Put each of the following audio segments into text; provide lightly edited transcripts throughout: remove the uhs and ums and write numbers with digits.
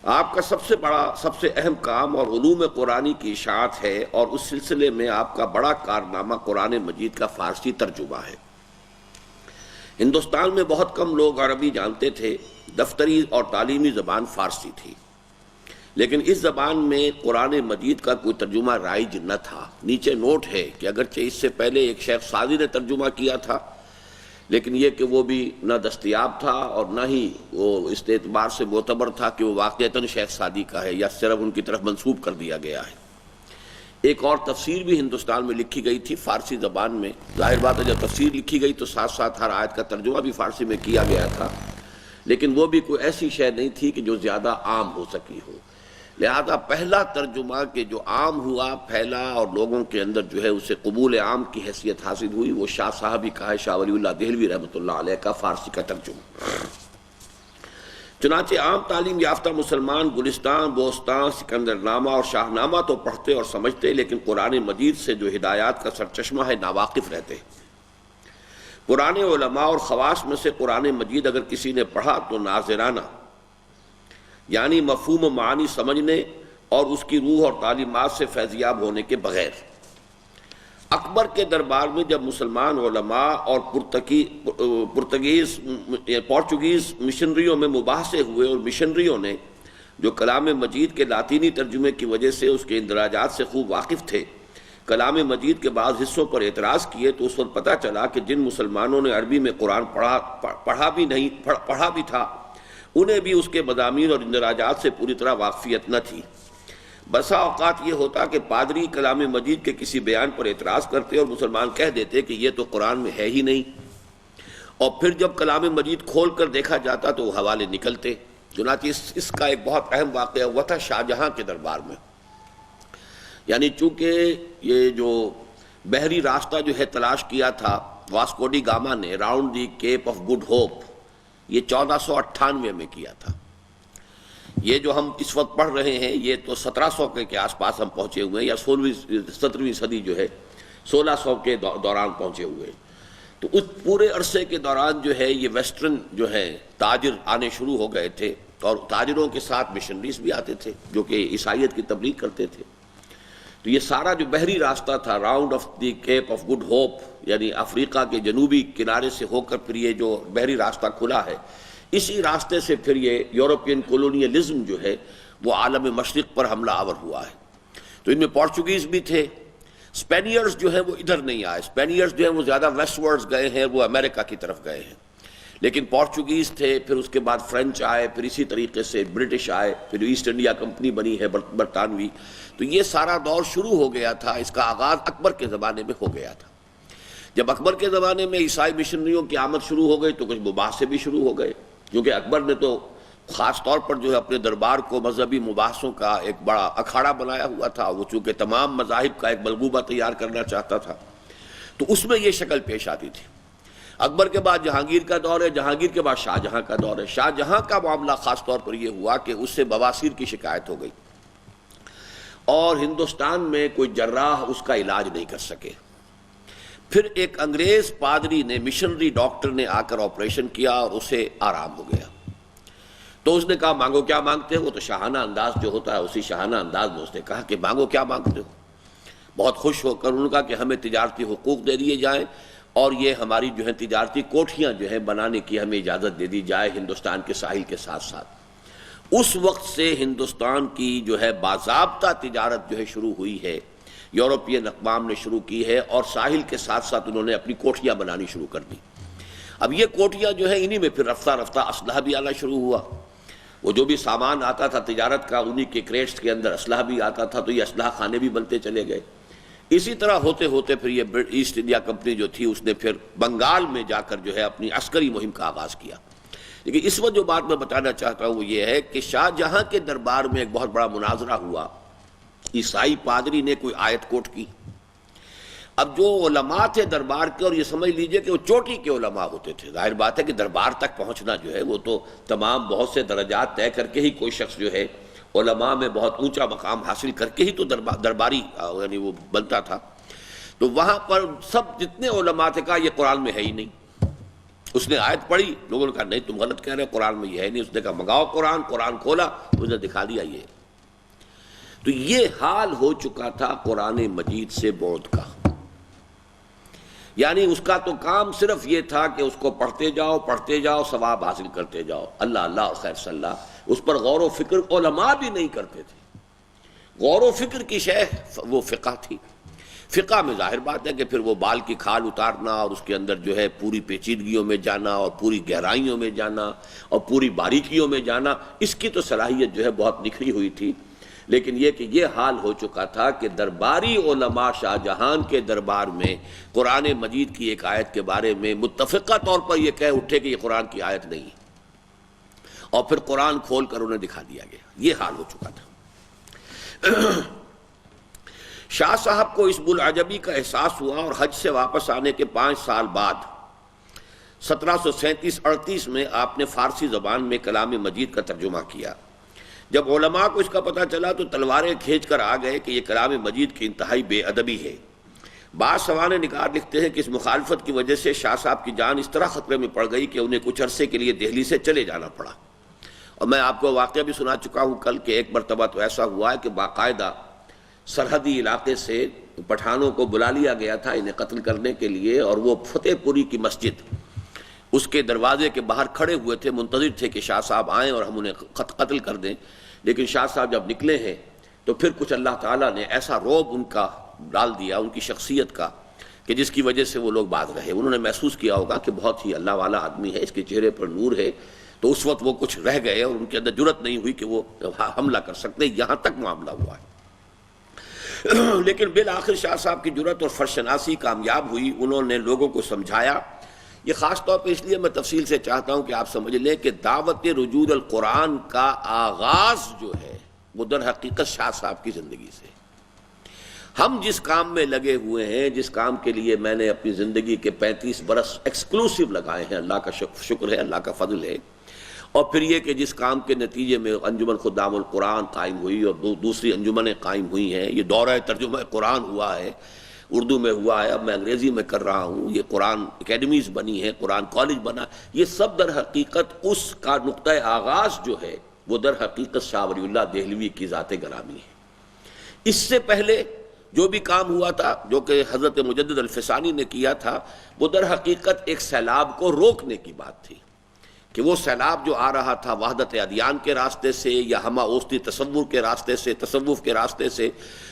آپ کا سب سے بڑا سب سے اہم کام اور علوم قرآنی کی اشاعت ہے، اور اس سلسلے میں آپ کا بڑا کارنامہ قرآن مجید کا فارسی ترجمہ ہے۔ ہندوستان میں بہت کم لوگ عربی جانتے تھے، دفتری اور تعلیمی زبان فارسی تھی، لیکن اس زبان میں قرآن مجید کا کوئی ترجمہ رائج نہ تھا۔ نیچے نوٹ ہے کہ اگرچہ اس سے پہلے ایک شیخ سعدی نے ترجمہ کیا تھا، لیکن یہ کہ وہ بھی نہ دستیاب تھا اور نہ ہی وہ اس اعتبار سے معتبر تھا کہ وہ واقعتاً شیخ سعدی کا ہے یا صرف ان کی طرف منسوب کر دیا گیا ہے۔ ایک اور تفسیر بھی ہندوستان میں لکھی گئی تھی فارسی زبان میں۔ ظاہر بات ہے جب تفسیر لکھی گئی تو ساتھ ساتھ ہر آیت کا ترجمہ بھی فارسی میں کیا گیا تھا، لیکن وہ بھی کوئی ایسی شے نہیں تھی کہ جو زیادہ عام ہو سکی ہو۔ لہذا پہلا ترجمہ کہ جو عام ہوا، پھیلا اور لوگوں کے اندر جو ہے اسے قبول عام کی حیثیت حاصل ہوئی، وہ شاہ صاحب ہی کا ہے، شاہ ولی اللہ دہلوی رحمۃ اللہ علیہ کا فارسی کا ترجمہ۔ چنانچہ عام تعلیم یافتہ مسلمان گلستان، بوستان، سکندر نامہ اور شاہ نامہ تو پڑھتے اور سمجھتے، لیکن قرآن مجید سے جو ہدایات کا سرچشمہ ہے ناواقف رہتے۔ قرآن علماء اور خواص میں سے قرآن مجید اگر کسی نے پڑھا تو ناظرانہ، یعنی مفہوم و معانی سمجھنے اور اس کی روح اور تعلیمات سے فیضیاب ہونے کے بغیر۔ اکبر کے دربار میں جب مسلمان علماء اور پورچوگیز مشنریوں میں مباحثے ہوئے، اور مشنریوں نے جو کلام مجید کے لاطینی ترجمے کی وجہ سے اس کے اندراجات سے خوب واقف تھے، کلام مجید کے بعض حصوں پر اعتراض کیے، تو اس وقت پتہ چلا کہ جن مسلمانوں نے عربی میں قرآن پڑھا بھی تھا، انہیں بھی اس کے مضامین اور اندراجات سے پوری طرح واقفیت نہ تھی۔ بسا اوقات یہ ہوتا کہ پادری کلام مجید کے کسی بیان پر اعتراض کرتے اور مسلمان کہہ دیتے کہ یہ تو قرآن میں ہے ہی نہیں، اور پھر جب کلام مجید کھول کر دیکھا جاتا تو وہ حوالے نکلتے۔ چنانچہ اس کا ایک بہت اہم واقعہ ہوا تھا شاہ جہاں کے دربار میں۔ یعنی چونکہ یہ جو بحری راستہ جو ہے تلاش کیا تھا واسکو ڈی گاما نے، round the Cape of Good Hope, یہ 1498 میں کیا تھا۔ یہ جو ہم اس وقت پڑھ رہے ہیں یہ تو 1700 کے آس پاس ہم پہنچے ہوئے ہیں، یا 17ویں صدی جو ہے 1600 کے دوران پہنچے ہوئے۔ تو اس پورے عرصے کے دوران جو ہے یہ ویسٹرن جو ہے تاجر آنے شروع ہو گئے تھے، اور تاجروں کے ساتھ مشنریز بھی آتے تھے جو کہ عیسائیت کی تبلیغ کرتے تھے۔ تو یہ سارا جو بحری راستہ تھا، round of the Cape of Good Hope, یعنی افریقہ کے جنوبی کنارے سے ہو کر پھر یہ جو بحری راستہ کھلا ہے، اسی راستے سے پھر یہ یورپین کولونیلزم جو ہے وہ عالم مشرق پر حملہ آور ہوا ہے۔ تو ان میں پورچوگیز بھی تھے، اسپینیئرز جو ہیں وہ ادھر نہیں آئے، اسپینیئرز جو ہیں وہ زیادہ ویسٹ ورڈز گئے ہیں، وہ امریکہ کی طرف گئے ہیں، لیکن پورچوگیز تھے، پھر اس کے بعد فرینچ آئے، پھر اسی طریقے سے برٹش آئے، پھر ایسٹ انڈیا کمپنی بنی ہے برطانوی۔ تو یہ سارا دور شروع ہو گیا تھا، اس کا آغاز اکبر کے زمانے میں ہو گیا تھا۔ جب اکبر کے زمانے میں عیسائی مشنریوں کی آمد شروع ہو گئی تو کچھ مباحثے بھی شروع ہو گئے، کیونکہ اکبر نے تو خاص طور پر جو ہے اپنے دربار کو مذہبی مباحثوں کا ایک بڑا اکھاڑا بنایا ہوا تھا۔ وہ چونکہ تمام مذاہب کا ایک ملغوبہ تیار کرنا چاہتا تھا، تو اس میں یہ شکل پیش آتی تھی۔ اکبر کے بعد جہانگیر کا دور ہے، جہانگیر کے بعد شاہ جہاں کا دور ہے۔ شاہ جہاں کا معاملہ خاص طور پر یہ ہوا کہ اس سے بواسیر کی شکایت ہو گئی، اور ہندوستان میں کوئی جراح اس کا علاج نہیں کر سکے۔ پھر ایک انگریز پادری نے، مشنری ڈاکٹر نے آ کر آپریشن کیا اور اسے آرام ہو گیا۔ تو اس نے کہا مانگو کیا مانگتے ہو؟ تو شاہانہ انداز جو ہوتا ہے اسی شاہانہ انداز میں اس نے کہا کہ مانگو کیا مانگتے ہو؟ بہت خوش ہو کر انہوں نے کہا کہ ہمیں تجارتی حقوق دے دیے جائیں، اور یہ ہماری جو ہے تجارتی کوٹھیاں جو ہیں بنانے کی ہمیں اجازت دے دی جائے ہندوستان کے ساحل کے ساتھ ساتھ۔ اس وقت سے ہندوستان کی جو ہے باضابطہ تجارت جو ہے شروع ہوئی ہے، یورپین اقوام نے شروع کی ہے، اور ساحل کے ساتھ ساتھ انہوں نے اپنی کوٹھیاں بنانی شروع کر دی۔ اب یہ کوٹھیاں جو ہیں انہی میں پھر رفتہ رفتہ اسلحہ بھی آنا شروع ہوا۔ وہ جو بھی سامان آتا تھا تجارت کا، انہی کے کریٹس کے اندر اسلحہ بھی آتا تھا، تو یہ اسلحہ خانے بھی بنتے چلے گئے۔ اسی طرح ہوتے ہوتے پھر یہ ایسٹ انڈیا کمپنی جو تھی اس نے پھر بنگال میں جا کر جو ہے اپنی عسکری مہم کا آغاز کیا۔ لیکن اس وقت جو بات میں بتانا چاہتا ہوں وہ یہ ہے کہ شاہ جہاں کے دربار میں ایک بہت بڑا مناظرہ ہوا۔ عیسائی پادری نے کوئی آیت کوٹ کی۔ اب جو علماء تھے دربار کے، اور یہ سمجھ لیجئے کہ وہ چوٹی کے علماء ہوتے تھے، ظاہر بات ہے کہ دربار تک پہنچنا جو ہے وہ تو تمام بہت سے درجات طے کر کے ہی کوئی شخص جو ہے علماء میں بہت اونچا مقام حاصل کر کے ہی تو درباری یعنی وہ بنتا تھا۔ تو وہاں پر سب جتنے علماء تھے کہا یہ قرآن میں ہے ہی نہیں، اس نے آیت پڑھی، لوگوں نے کہا نہیں تم غلط کہہ رہے، قرآن میں یہ ہے نہیں. اس نے کہا منگاؤ قرآن، قرآن کھولا، اس نے دکھا دیا یہ. تو یہ حال ہو چکا تھا قرآن مجید سے بعد کا. یعنی اس کا تو کام صرف یہ تھا کہ اس کو پڑھتے جاؤ ثواب حاصل کرتے جاؤ، اللہ اللہ اور خیر صلی اللہ. اس پر غور و فکر علماء بھی نہیں کرتے تھے. غور و فکر کی شے وہ فقہ تھی. فقہ میں ظاہر بات ہے کہ پھر وہ بال کی کھال اتارنا اور اس کے اندر جو ہے پوری پیچیدگیوں میں جانا اور پوری گہرائیوں میں جانا اور پوری باریکیوں میں جانا، اس کی تو صلاحیت جو ہے بہت نکھری ہوئی تھی. لیکن یہ کہ یہ حال ہو چکا تھا کہ درباری علماء شاہ جہان کے دربار میں قرآن مجید کی ایک آیت کے بارے میں متفقہ طور پر یہ کہہ اٹھے کہ یہ قرآن کی آیت نہیں، اور پھر قرآن کھول کر انہیں دکھا دیا گیا. یہ حال ہو چکا تھا. شاہ صاحب کو اس بلعجبی کا احساس ہوا اور حج سے واپس آنے کے 5 سال بعد 1737-38 میں آپ نے فارسی زبان میں کلام مجید کا ترجمہ کیا. جب علماء کو اس کا پتہ چلا تو تلواریں کھینچ کر آ گئے کہ یہ کلام مجید کی انتہائی بے ادبی ہے. بعض سوانح نگار لکھتے ہیں کہ اس مخالفت کی وجہ سے شاہ صاحب کی جان اس طرح خطرے میں پڑ گئی کہ انہیں کچھ عرصے کے لیے دہلی سے چلے جانا پڑا. اور میں آپ کو واقعہ بھی سنا چکا ہوں کل کہ ایک مرتبہ تو ایسا ہوا ہے کہ باقاعدہ سرحدی علاقے سے پٹھانوں کو بلا لیا گیا تھا انہیں قتل کرنے کے لیے، اور وہ فتح پوری کی مسجد اس کے دروازے کے باہر کھڑے ہوئے تھے، منتظر تھے کہ شاہ صاحب آئیں اور ہم انہیں قتل کر دیں. لیکن شاہ صاحب جب نکلے ہیں تو پھر کچھ اللہ تعالیٰ نے ایسا رعب ان کا ڈال دیا ان کی شخصیت کا کہ جس کی وجہ سے وہ لوگ باز رہے. انہوں نے محسوس کیا ہوگا کہ بہت ہی اللہ والا آدمی ہے، اس کے چہرے پر نور ہے، تو اس وقت وہ کچھ رہ گئے اور ان کے اندر جرأت نہیں ہوئی کہ وہ حملہ کر سکتے. یہاں تک معاملہ ہوا ہے. لیکن بالآخر شاہ صاحب کی جرأت اور فرشناسی کامیاب ہوئی. انہوں نے لوگوں کو سمجھایا. یہ خاص طور پہ اس لیے میں تفصیل سے چاہتا ہوں کہ آپ سمجھ لیں کہ دعوت رجوع القرآن کا آغاز جو ہے وہ در حقیقت شاہ صاحب کی زندگی سے. ہم جس کام میں لگے ہوئے ہیں، جس کام کے لیے میں نے اپنی زندگی کے 35 برس ایکسکلوسیو لگائے ہیں، اللہ کا شکر ہے، اللہ کا فضل ہے. اور پھر یہ کہ جس کام کے نتیجے میں انجمن خدام القرآن قائم ہوئی اور دوسری انجمنیں قائم ہوئی ہیں، یہ دورہ ترجمہ قرآن ہوا ہے، اردو میں ہوا ہے، اب میں انگریزی میں کر رہا ہوں، یہ قرآن اکیڈمیز بنی ہیں، قرآن کالج بنا، یہ سب در حقیقت اس کا نقطہ آغاز جو ہے وہ در حقیقت شاہ ولی اللہ دہلوی کی ذات گرامی ہے. اس سے پہلے جو بھی کام ہوا تھا جو کہ حضرت مجدد الفسانی نے کیا تھا، وہ در حقیقت ایک سیلاب کو روکنے کی بات تھی کہ وہ سیلاب جو آ رہا تھا وحدت ادیان کے راستے سے یا ہمہ اوسطی تصور کے راستے سے، تصوف کے راستے سے،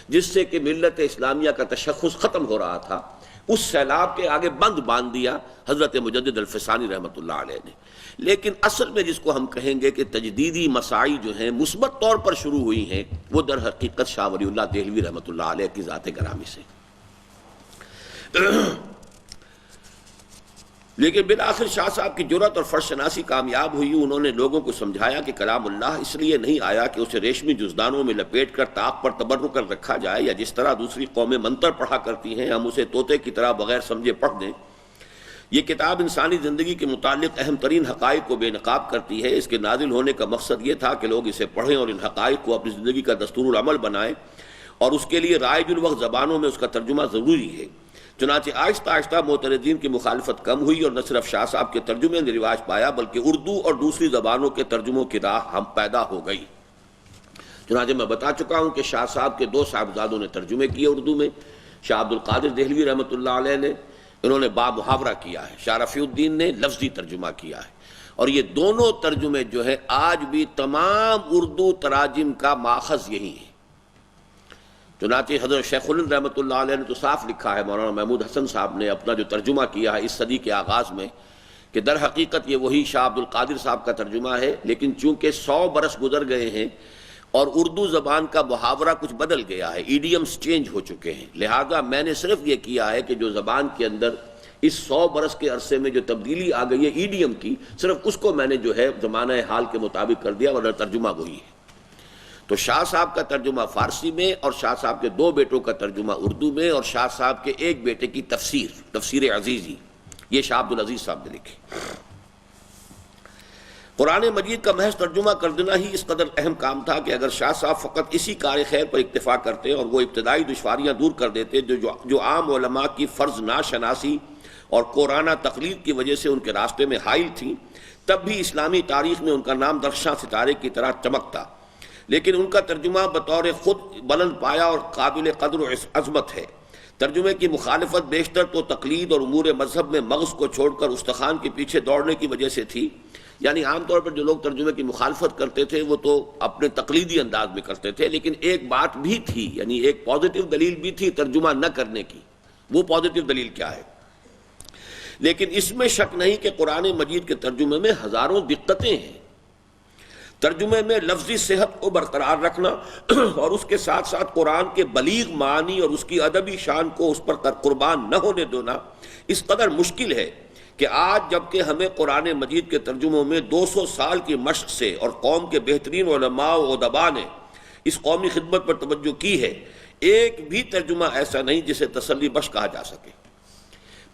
جس سے کہ ملت اسلامیہ کا تشخص ختم ہو رہا تھا، اس سیلاب کے آگے بند باندھ دیا حضرت مجدد الفسانی رحمۃ اللہ علیہ نے. لیکن اصل میں جس کو ہم کہیں گے کہ تجدیدی مساعی جو ہیں مثبت طور پر شروع ہوئی ہیں، وہ در حقیقت شاہ ولی اللہ دہلوی رحمۃ اللہ علیہ کی ذات گرامی سے. لیکن بالآخر شاہ صاحب کی جرأت اور فرشناسی کامیاب ہوئی. انہوں نے لوگوں کو سمجھایا کہ کلام اللہ اس لیے نہیں آیا کہ اسے ریشمی جزدانوں میں لپیٹ کر طاق پر تبرک کر رکھا جائے، یا جس طرح دوسری قومیں منتر پڑھا کرتی ہیں ہم اسے طوطے کی طرح بغیر سمجھے پڑھ دیں. یہ کتاب انسانی زندگی کے متعلق اہم ترین حقائق کو بے نقاب کرتی ہے. اس کے نازل ہونے کا مقصد یہ تھا کہ لوگ اسے پڑھیں اور ان حقائق کو اپنی زندگی کا دستور العمل بنائیں، اور اس کے لیے رائج الوقت زبانوں میں اس کا ترجمہ ضروری ہے. چنانچہ آہستہ آہستہ معترضین کی مخالفت کم ہوئی اور نہ صرف شاہ صاحب کے ترجمے نے رواج پایا بلکہ اردو اور دوسری زبانوں کے ترجموں کی راہ ہم پیدا ہو گئی. چنانچہ میں بتا چکا ہوں کہ شاہ صاحب کے 2 صاحبزادوں نے ترجمے کیے اردو میں. شاہ عبد القادر دہلوی رحمۃ اللہ علیہ نے انہوں نے با محاورہ کیا ہے، شاہ رفیع الدین نے لفظی ترجمہ کیا ہے. اور یہ دونوں ترجمے جو ہے آج بھی تمام اردو تراجم کا ماخذ یہی ہے. چنانچہ حضرت شیخ الہند رحمۃ اللہ علیہ نے تو صاف لکھا ہے، مولانا محمود حسن صاحب نے اپنا جو ترجمہ کیا ہے اس صدی کے آغاز میں، کہ در حقیقت یہ وہی شاہ عبد القادر صاحب کا ترجمہ ہے، لیکن چونکہ 100 برس گزر گئے ہیں اور اردو زبان کا محاورہ کچھ بدل گیا ہے، ایڈیمز چینج ہو چکے ہیں، لہذا میں نے صرف یہ کیا ہے کہ جو زبان کے اندر اس 100 برس کے عرصے میں جو تبدیلی آ گئی ہے ایڈیم کی، صرف اس کو میں نے جو ہے زمانہ حال کے مطابق کر دیا، ورنہ ترجمہ وہی ہے. تو شاہ صاحب کا ترجمہ فارسی میں، اور شاہ صاحب کے 2 بیٹوں کا ترجمہ اردو میں، اور شاہ صاحب کے ایک بیٹے کی تفسیر عزیزی، یہ شاہ عبد العزیز صاحب نے لکھی. قرآن مجید کا محض ترجمہ کر دینا ہی اس قدر اہم کام تھا کہ اگر شاہ صاحب فقط اسی کار خیر پر اکتفا کرتے اور وہ ابتدائی دشواریاں دور کر دیتے جو عام علماء کی فرض ناشناسی اور قرآنہ تقلید کی وجہ سے ان کے راستے میں حائل تھیں، تب بھی اسلامی تاریخ میں ان کا نام درخشاں ستارے کی طرح چمکتا، لیکن ان کا ترجمہ بطور خود بلند پایا اور قابل قدر و عظمت ہے۔ ترجمے کی مخالفت بیشتر تو تقلید اور امور مذہب میں مغز کو چھوڑ کر استخوان کے پیچھے دوڑنے کی وجہ سے تھی۔ یعنی عام طور پر جو لوگ ترجمے کی مخالفت کرتے تھے وہ تو اپنے تقلیدی انداز میں کرتے تھے، لیکن ایک بات بھی تھی، یعنی ایک پازیٹیو دلیل بھی تھی ترجمہ نہ کرنے کی۔ وہ پازیٹیو دلیل کیا ہے؟ لیکن اس میں شک نہیں کہ قرآن مجید کے ترجمے میں ہزاروں دقتیں ہیں۔ ترجمے میں لفظی صحت کو برقرار رکھنا اور اس کے ساتھ ساتھ قرآن کے بلیغ معنی اور اس کی ادبی شان کو اس پر قربان نہ ہونے دینا اس قدر مشکل ہے کہ آج جبکہ ہمیں قرآن مجید کے ترجموں میں 200 سال کی مشق سے اور قوم کے بہترین علماء و ادباء نے اس قومی خدمت پر توجہ کی ہے، ایک بھی ترجمہ ایسا نہیں جسے تسلی بخش کہا جا سکے۔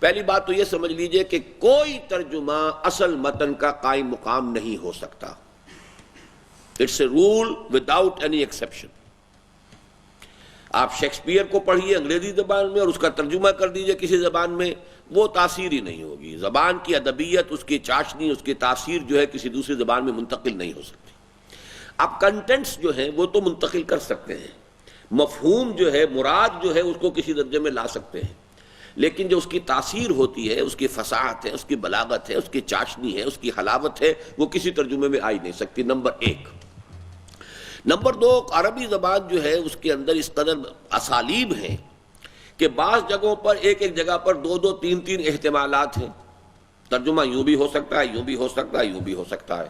پہلی بات تو یہ سمجھ لیجئے کہ کوئی ترجمہ اصل متن کا قائم مقام نہیں ہو سکتا۔ It's a rule without any exception. آپ شیکسپیئر کو پڑھیے انگریزی زبان میں اور اس کا ترجمہ کر دیجئے کسی زبان میں، وہ تاثیر ہی نہیں ہوگی۔ زبان کی ادبیت، اس کی چاشنی، اس کی تاثیر جو ہے کسی دوسری زبان میں منتقل نہیں ہو سکتی۔ اب کنٹینٹس جو ہیں وہ تو منتقل کر سکتے ہیں، مفہوم جو ہے، مراد جو ہے، اس کو کسی درجے میں لا سکتے ہیں، لیکن جو اس کی تاثیر ہوتی ہے، اس کی فصاحت ہے، اس کی بلاغت ہے، اس کی چاشنی ہے، اس کی حلاوت ہے، وہ کسی ترجمے میں آ ہی نہیں سکتی۔ نمبر ایک۔ نمبر دو، عربی زبان جو ہے اس کے اندر اس قدر اسالیب ہیں کہ بعض جگہوں پر ایک ایک جگہ پر دو دو تین تین احتمالات ہیں۔ ترجمہ یوں بھی ہو سکتا ہے، یوں بھی ہو سکتا ہے، یوں بھی ہو سکتا ہے۔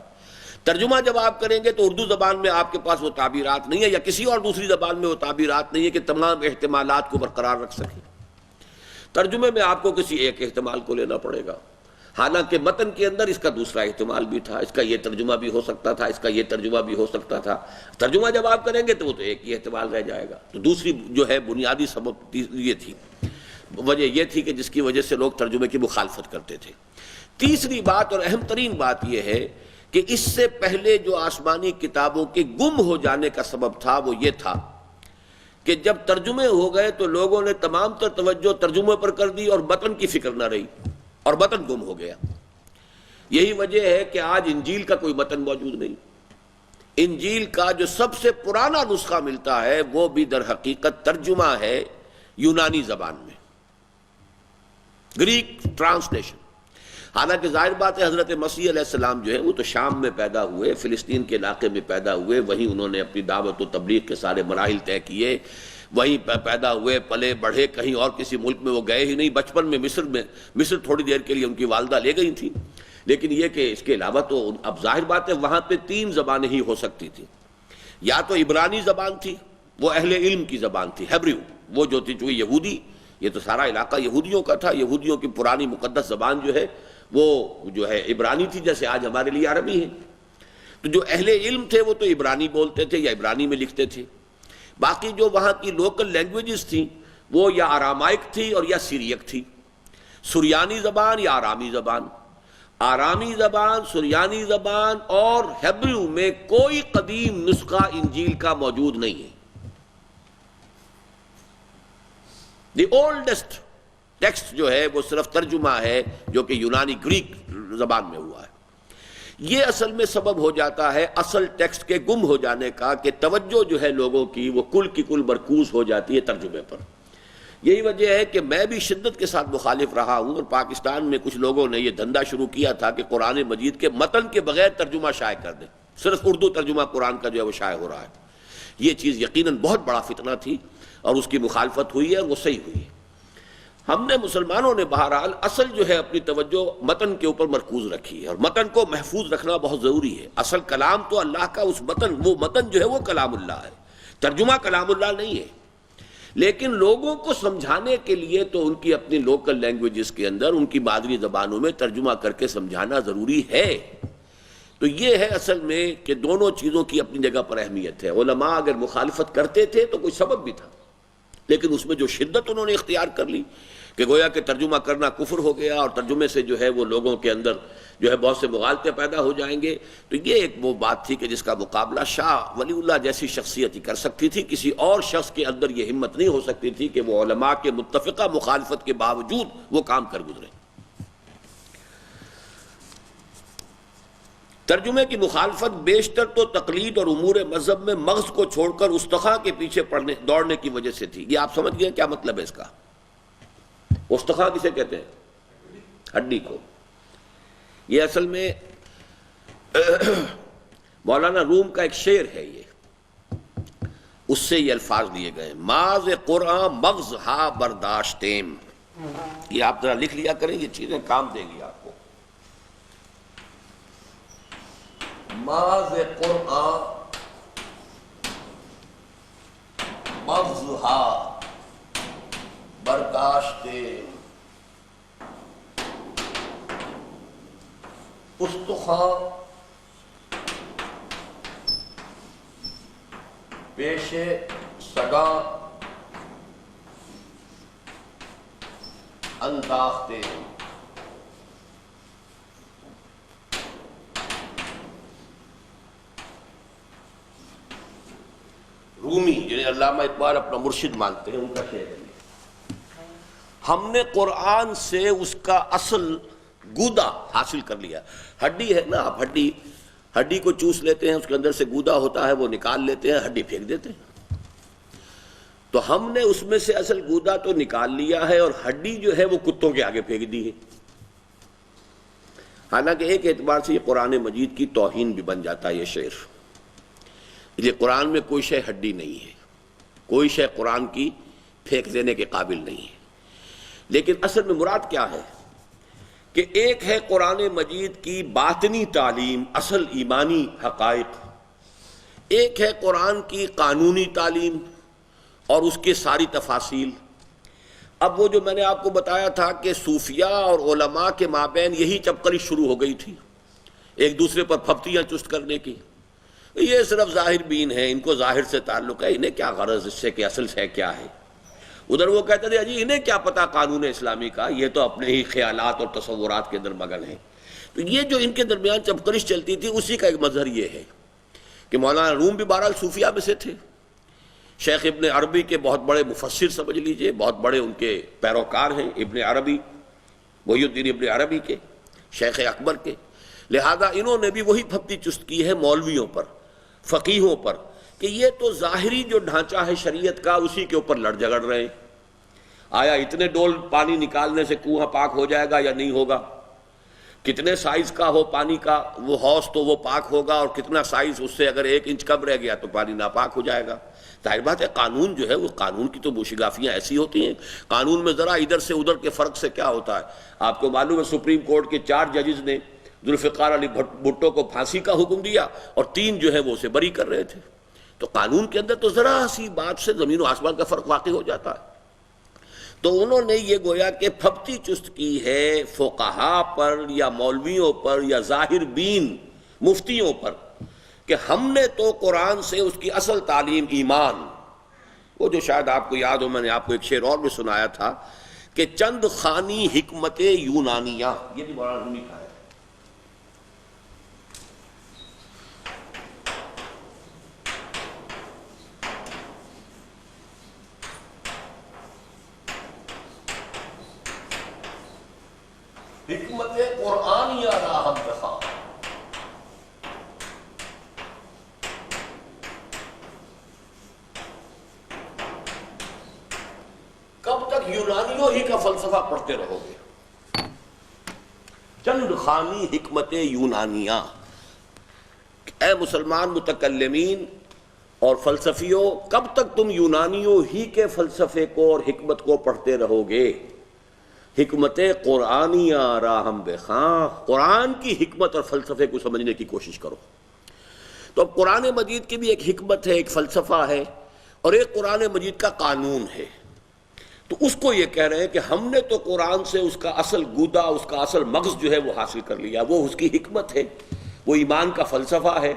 ترجمہ جب آپ کریں گے تو اردو زبان میں آپ کے پاس وہ تعبیرات نہیں ہے، یا کسی اور دوسری زبان میں وہ تعبیرات نہیں ہے کہ تمام احتمالات کو برقرار رکھ سکیں۔ ترجمے میں آپ کو کسی ایک احتمال کو لینا پڑے گا، حالانکہ متن کے اندر اس کا دوسرا احتمال بھی تھا، اس کا یہ ترجمہ بھی ہو سکتا تھا، اس کا یہ ترجمہ بھی ہو سکتا تھا۔ ترجمہ جب آپ کریں گے تو وہ تو ایک ہی احتمال رہ جائے گا۔ تو دوسری جو ہے بنیادی سبب یہ تھی، وجہ یہ تھی کہ جس کی وجہ سے لوگ ترجمے کی مخالفت کرتے تھے۔ تیسری بات اور اہم ترین بات یہ ہے کہ اس سے پہلے جو آسمانی کتابوں کے گم ہو جانے کا سبب تھا وہ یہ تھا کہ جب ترجمے ہو گئے تو لوگوں نے تمام تر توجہ ترجمے پر کر دی اور متن کی فکر نہ رہی، اور متن گم ہو گیا۔ یہی وجہ ہے کہ آج انجیل کا کوئی متن موجود نہیں۔ انجیل کا جو سب سے پرانا نسخہ ملتا ہے وہ بھی در حقیقت ترجمہ ہے یونانی زبان میں، گریک ٹرانسلیشن۔ حالانکہ ظاہر بات ہے حضرت مسیح علیہ السلام جو ہے وہ تو شام میں پیدا ہوئے، فلسطین کے علاقے میں پیدا ہوئے، وہیں انہوں نے اپنی دعوت و تبلیغ کے سارے مراحل طے کیے، وہیں پیدا ہوئے، پلے بڑھے، کہیں اور کسی ملک میں وہ گئے ہی نہیں۔ بچپن میں مصر تھوڑی دیر کے لیے ان کی والدہ لے گئی تھیں، لیکن یہ کہ اس کے علاوہ تو اب ظاہر بات ہے وہاں پہ 3 زبانیں ہی ہو سکتی تھیں، یا تو عبرانی زبان تھی، وہ اہل علم کی زبان تھی، ہیبریو، وہ جو تھی چونکہ یہودی، یہ تو سارا علاقہ یہودیوں کا تھا، یہودیوں کی پرانی مقدس زبان جو ہے وہ جو ہے عبرانی تھی، جیسے آج ہمارے لیے عربی ہے۔ تو جو اہل علم تھے وہ تو عبرانی بولتے تھے یا عبرانی میں لکھتے تھے۔ باقی جو وہاں کی لوکل لینگویجز تھیں وہ یا آرامائک تھی اور یا سیریک تھی، سریانی زبان یا آرامی زبان۔ آرامی زبان، سریانی زبان اور ہیبریو میں کوئی قدیم نسخہ انجیل کا موجود نہیں ہے۔ دی اولڈسٹ ٹیکسٹ جو ہے وہ صرف ترجمہ ہے جو کہ یونانی گریک زبان میں ہوا ہے۔ یہ اصل میں سبب ہو جاتا ہے اصل ٹیکسٹ کے گم ہو جانے کا کہ توجہ جو ہے لوگوں کی وہ کل کی کل مرکوز ہو جاتی ہے ترجمے پر۔ یہی وجہ ہے کہ میں بھی شدت کے ساتھ مخالف رہا ہوں، اور پاکستان میں کچھ لوگوں نے یہ دھندا شروع کیا تھا کہ قرآن مجید کے متن کے بغیر ترجمہ شائع کر دیں، صرف اردو ترجمہ قرآن کا جو ہے وہ شائع ہو رہا ہے۔ یہ چیز یقیناً بہت بڑا فتنہ تھی اور اس کی مخالفت ہوئی ہے اور وہ صحیح ہوئی ہے۔ ہم نے مسلمانوں نے بہرحال اصل جو ہے اپنی توجہ متن کے اوپر مرکوز رکھی ہے، اور متن کو محفوظ رکھنا بہت ضروری ہے۔ اصل کلام تو اللہ کا اس متن، وہ متن جو ہے وہ کلام اللہ ہے، ترجمہ کلام اللہ نہیں ہے۔ لیکن لوگوں کو سمجھانے کے لیے تو ان کی اپنی لوکل لینگویجز کے اندر ان کی مادری زبانوں میں ترجمہ کر کے سمجھانا ضروری ہے۔ تو یہ ہے اصل میں کہ دونوں چیزوں کی اپنی جگہ پر اہمیت ہے۔ علماء اگر مخالفت کرتے تھے تو کوئی سبب بھی تھا، لیکن اس میں جو شدت انہوں نے اختیار کر لی کہ گویا کہ ترجمہ کرنا کفر ہو گیا اور ترجمے سے جو ہے وہ لوگوں کے اندر جو ہے بہت سے مغالطے پیدا ہو جائیں گے، تو یہ ایک وہ بات تھی کہ جس کا مقابلہ شاہ ولی اللہ جیسی شخصیت ہی کر سکتی تھی۔ کسی اور شخص کے اندر یہ ہمت نہیں ہو سکتی تھی کہ وہ علماء کے متفقہ مخالفت کے باوجود وہ کام کر گزرے۔ ترجمے کی مخالفت بیشتر تو تقلید اور امور مذہب میں مغز کو چھوڑ کر استخا کے پیچھے دوڑنے کی وجہ سے تھی۔ یہ آپ سمجھ گئے کیا مطلب ہے اس کا؟ استخا کسے کہتے ہیں؟ ہڈی کو۔ یہ اصل میں مولانا روم کا ایک شعر ہے، یہ اس سے یہ الفاظ لیے گئے، ماز قرآن مغز ہا برداشتیم۔ یہ آپ ذرا لکھ لیا کریں، یہ چیزیں کام دیں گی آپ کو۔ ماز قرآن مغز ہا برداشتیم، استخا پیش سگا انداختے۔ رومی جنہیں علامہ اقبال اپنا مرشد مانتے ہیں، ان کا شعر ہے، ہم نے قرآن سے اس کا اصل گودا حاصل کر لیا۔ ہڈی ہے نا، آپ ہڈی کو چوس لیتے ہیں، اس کے اندر سے گودا ہوتا ہے، وہ نکال لیتے ہیں، ہڈی پھینک دیتے ہیں۔ تو ہم نے اس میں سے اصل گودا تو نکال لیا ہے، اور ہڈی جو ہے وہ کتوں کے آگے پھینک دی ہے۔ حالانکہ ایک اعتبار سے یہ قرآن مجید کی توہین بھی بن جاتا ہے یہ شعر۔ یہ قرآن میں کوئی شے ہڈی نہیں ہے، کوئی شے قرآن کی پھینک دینے کے قابل نہیں ہے۔ لیکن اصل میں مراد کیا ہے کہ ایک ہے قرآن مجید کی باطنی تعلیم، اصل ایمانی حقائق، ایک ہے قرآن کی قانونی تعلیم اور اس کے ساری تفاصیل۔ اب وہ جو میں نے آپ کو بتایا تھا کہ صوفیاء اور علماء کے مابین یہی چپکڑی شروع ہو گئی تھی، ایک دوسرے پر پھپتیاں چست کرنے کی، یہ صرف ظاہر بین ہے، ان کو ظاہر سے تعلق ہے، انہیں کیا غرض اس سے کہ اصل سے کیا ہے۔ ادھر وہ کہتے تھے جی انہیں کیا پتا قانون اسلامی کا، یہ تو اپنے ہی خیالات اور تصورات کے اندر مگن ہیں۔ تو یہ جو ان کے درمیان چپکرش چلتی تھی، اسی کا ایک مظہر یہ ہے کہ مولانا روم بھی بہرحال صوفیاء میں سے تھے، شیخ ابن عربی کے بہت بڑے مفسر سمجھ لیجئے، بہت بڑے ان کے پیروکار ہیں ابن عربی، محی الدین ابن عربی کے، شیخ اکبر کے، لہذا انہوں نے بھی وہی پھپتی چست کی ہے مولویوں پر، فقیہوں پر، کہ یہ تو ظاہری جو ڈھانچہ ہے شریعت کا اسی کے اوپر لڑ جھگڑ رہے ہیں۔ آیا اتنے ڈول پانی نکالنے سے کنواں پاک ہو جائے گا یا نہیں ہوگا؟ کتنے سائز کا ہو پانی کا وہ حوض تو وہ پاک ہوگا، اور کتنا سائز اس سے اگر 1 انچ کم رہ گیا تو پانی ناپاک ہو جائے گا۔ ظاہر بات ہے قانون جو ہے وہ، قانون کی تو موشگافیاں ایسی ہوتی ہیں، قانون میں ذرا ادھر سے ادھر کے فرق سے کیا ہوتا ہے۔ آپ کو معلوم ہے سپریم کورٹ کے 4 ججز نے ذوالفقار علی بھٹو کو پھانسی کا حکم دیا، اور 3 جو ہے وہ اسے بری کر رہے تھے۔ تو قانون کے اندر تو ذرا سی بات سے زمین و آسمان کا فرق واقع ہو جاتا ہے۔ تو انہوں نے یہ گویا کہ پھپتی چست کی ہے فقہا پر یا مولویوں پر یا ظاہر بین مفتیوں پر، کہ ہم نے تو قرآن سے اس کی اصل تعلیم ایمان، وہ جو شاید آپ کو یاد ہو، میں نے آپ کو ایک شعر اور بھی سنایا تھا کہ چند خانی حکمت یونانیہ، یہ بھی مولانا رومی کا ہے۔ حکمت قرآنیہ راہم بخواہ، کب تک یونانیوں ہی کا فلسفہ پڑھتے رہو گے؟ چند خانی حکمت یونانیہ۔ اے مسلمان متکلمین اور فلسفیوں، کب تک تم یونانیوں ہی کے فلسفے کو اور حکمت کو پڑھتے رہو گے؟ حکمت قرآنیہ راہم بخواہ، قرآن کی حکمت اور فلسفے کو سمجھنے کی کوشش کرو۔ تو اب قرآن مجید کی بھی ایک حکمت ہے، ایک فلسفہ ہے، اور ایک قرآن مجید کا قانون ہے۔ تو اس کو یہ کہہ رہے ہیں کہ ہم نے تو قرآن سے اس کا اصل گودا، اس کا اصل مغز جو ہے وہ حاصل کر لیا، وہ اس کی حکمت ہے، وہ ایمان کا فلسفہ ہے۔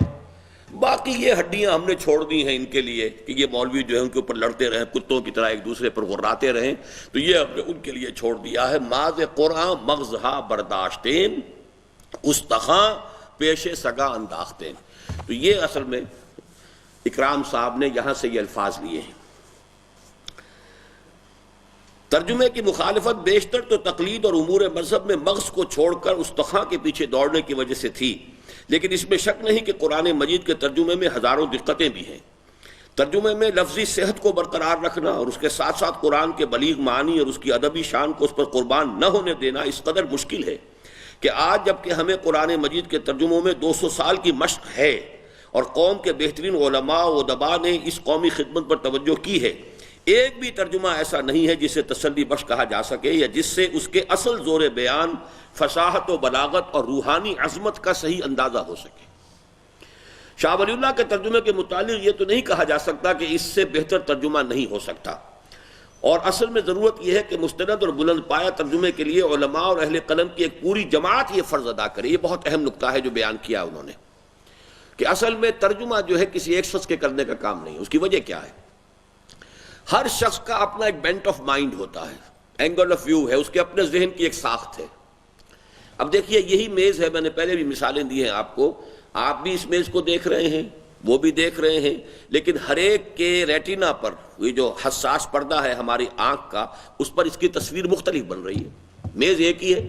باقی یہ ہڈیاں ہم نے چھوڑ دی ہیں ان کے لیے کہ یہ مولوی جو ہے ان کے اوپر لڑتے رہیں، کتوں کی طرح ایک دوسرے پر غراتے رہیں، تو یہ ہم نے ان کے لیے چھوڑ دیا ہے۔ ماز قرآن مغزہا برداشتین، استخاں پیش سگا انداختین۔ تو یہ اصل میں اکرام صاحب نے یہاں سے یہ الفاظ لیے ہیں۔ ترجمے کی مخالفت بیشتر تو تقلید اور امور مذہب میں مغز کو چھوڑ کر استخاں کے پیچھے دوڑنے کی وجہ سے تھی، لیکن اس میں شک نہیں کہ قرآن مجید کے ترجمے میں ہزاروں دقتیں بھی ہیں۔ ترجمے میں لفظی صحت کو برقرار رکھنا اور اس کے ساتھ ساتھ قرآن کے بلیغ معنی اور اس کی ادبی شان کو اس پر قربان نہ ہونے دینا اس قدر مشکل ہے کہ آج جب کہ ہمیں قرآن مجید کے ترجموں میں 200 سال کی مشق ہے اور قوم کے بہترین علماء و ادباء نے اس قومی خدمت پر توجہ کی ہے، ایک بھی ترجمہ ایسا نہیں ہے جسے تسلی بخش کہا جا سکے یا جس سے اس کے اصل زور بیان، فصاحت و بلاغت اور روحانی عظمت کا صحیح اندازہ ہو سکے۔ شاہ ولی اللہ کے ترجمے کے متعلق یہ تو نہیں کہا جا سکتا کہ اس سے بہتر ترجمہ نہیں ہو سکتا، اور اصل میں ضرورت یہ ہے کہ مستند اور بلند پایہ ترجمے کے لیے علماء اور اہل قلم کی ایک پوری جماعت یہ فرض ادا کرے۔ یہ بہت اہم نکتہ ہے جو بیان کیا انہوں نے، کہ اصل میں ترجمہ جو ہے کسی ایک شخص کے کرنے کا کام نہیں۔ اس کی وجہ کیا ہے؟ ہر شخص کا اپنا ایک بینٹ آف مائنڈ ہوتا ہے، اینگل آف ویو ہے، اس کے اپنے ذہن کی ایک ساخت ہے۔ اب دیکھیے یہی میز ہے، میں نے پہلے بھی مثالیں دی ہیں آپ کو، آپ بھی اس میز کو دیکھ رہے ہیں، وہ بھی دیکھ رہے ہیں، لیکن ہر ایک کے ریٹینا پر یہ جو حساس پردہ ہے ہماری آنکھ کا، اس پر اس کی تصویر مختلف بن رہی ہے۔ میز ایک ہی ہے،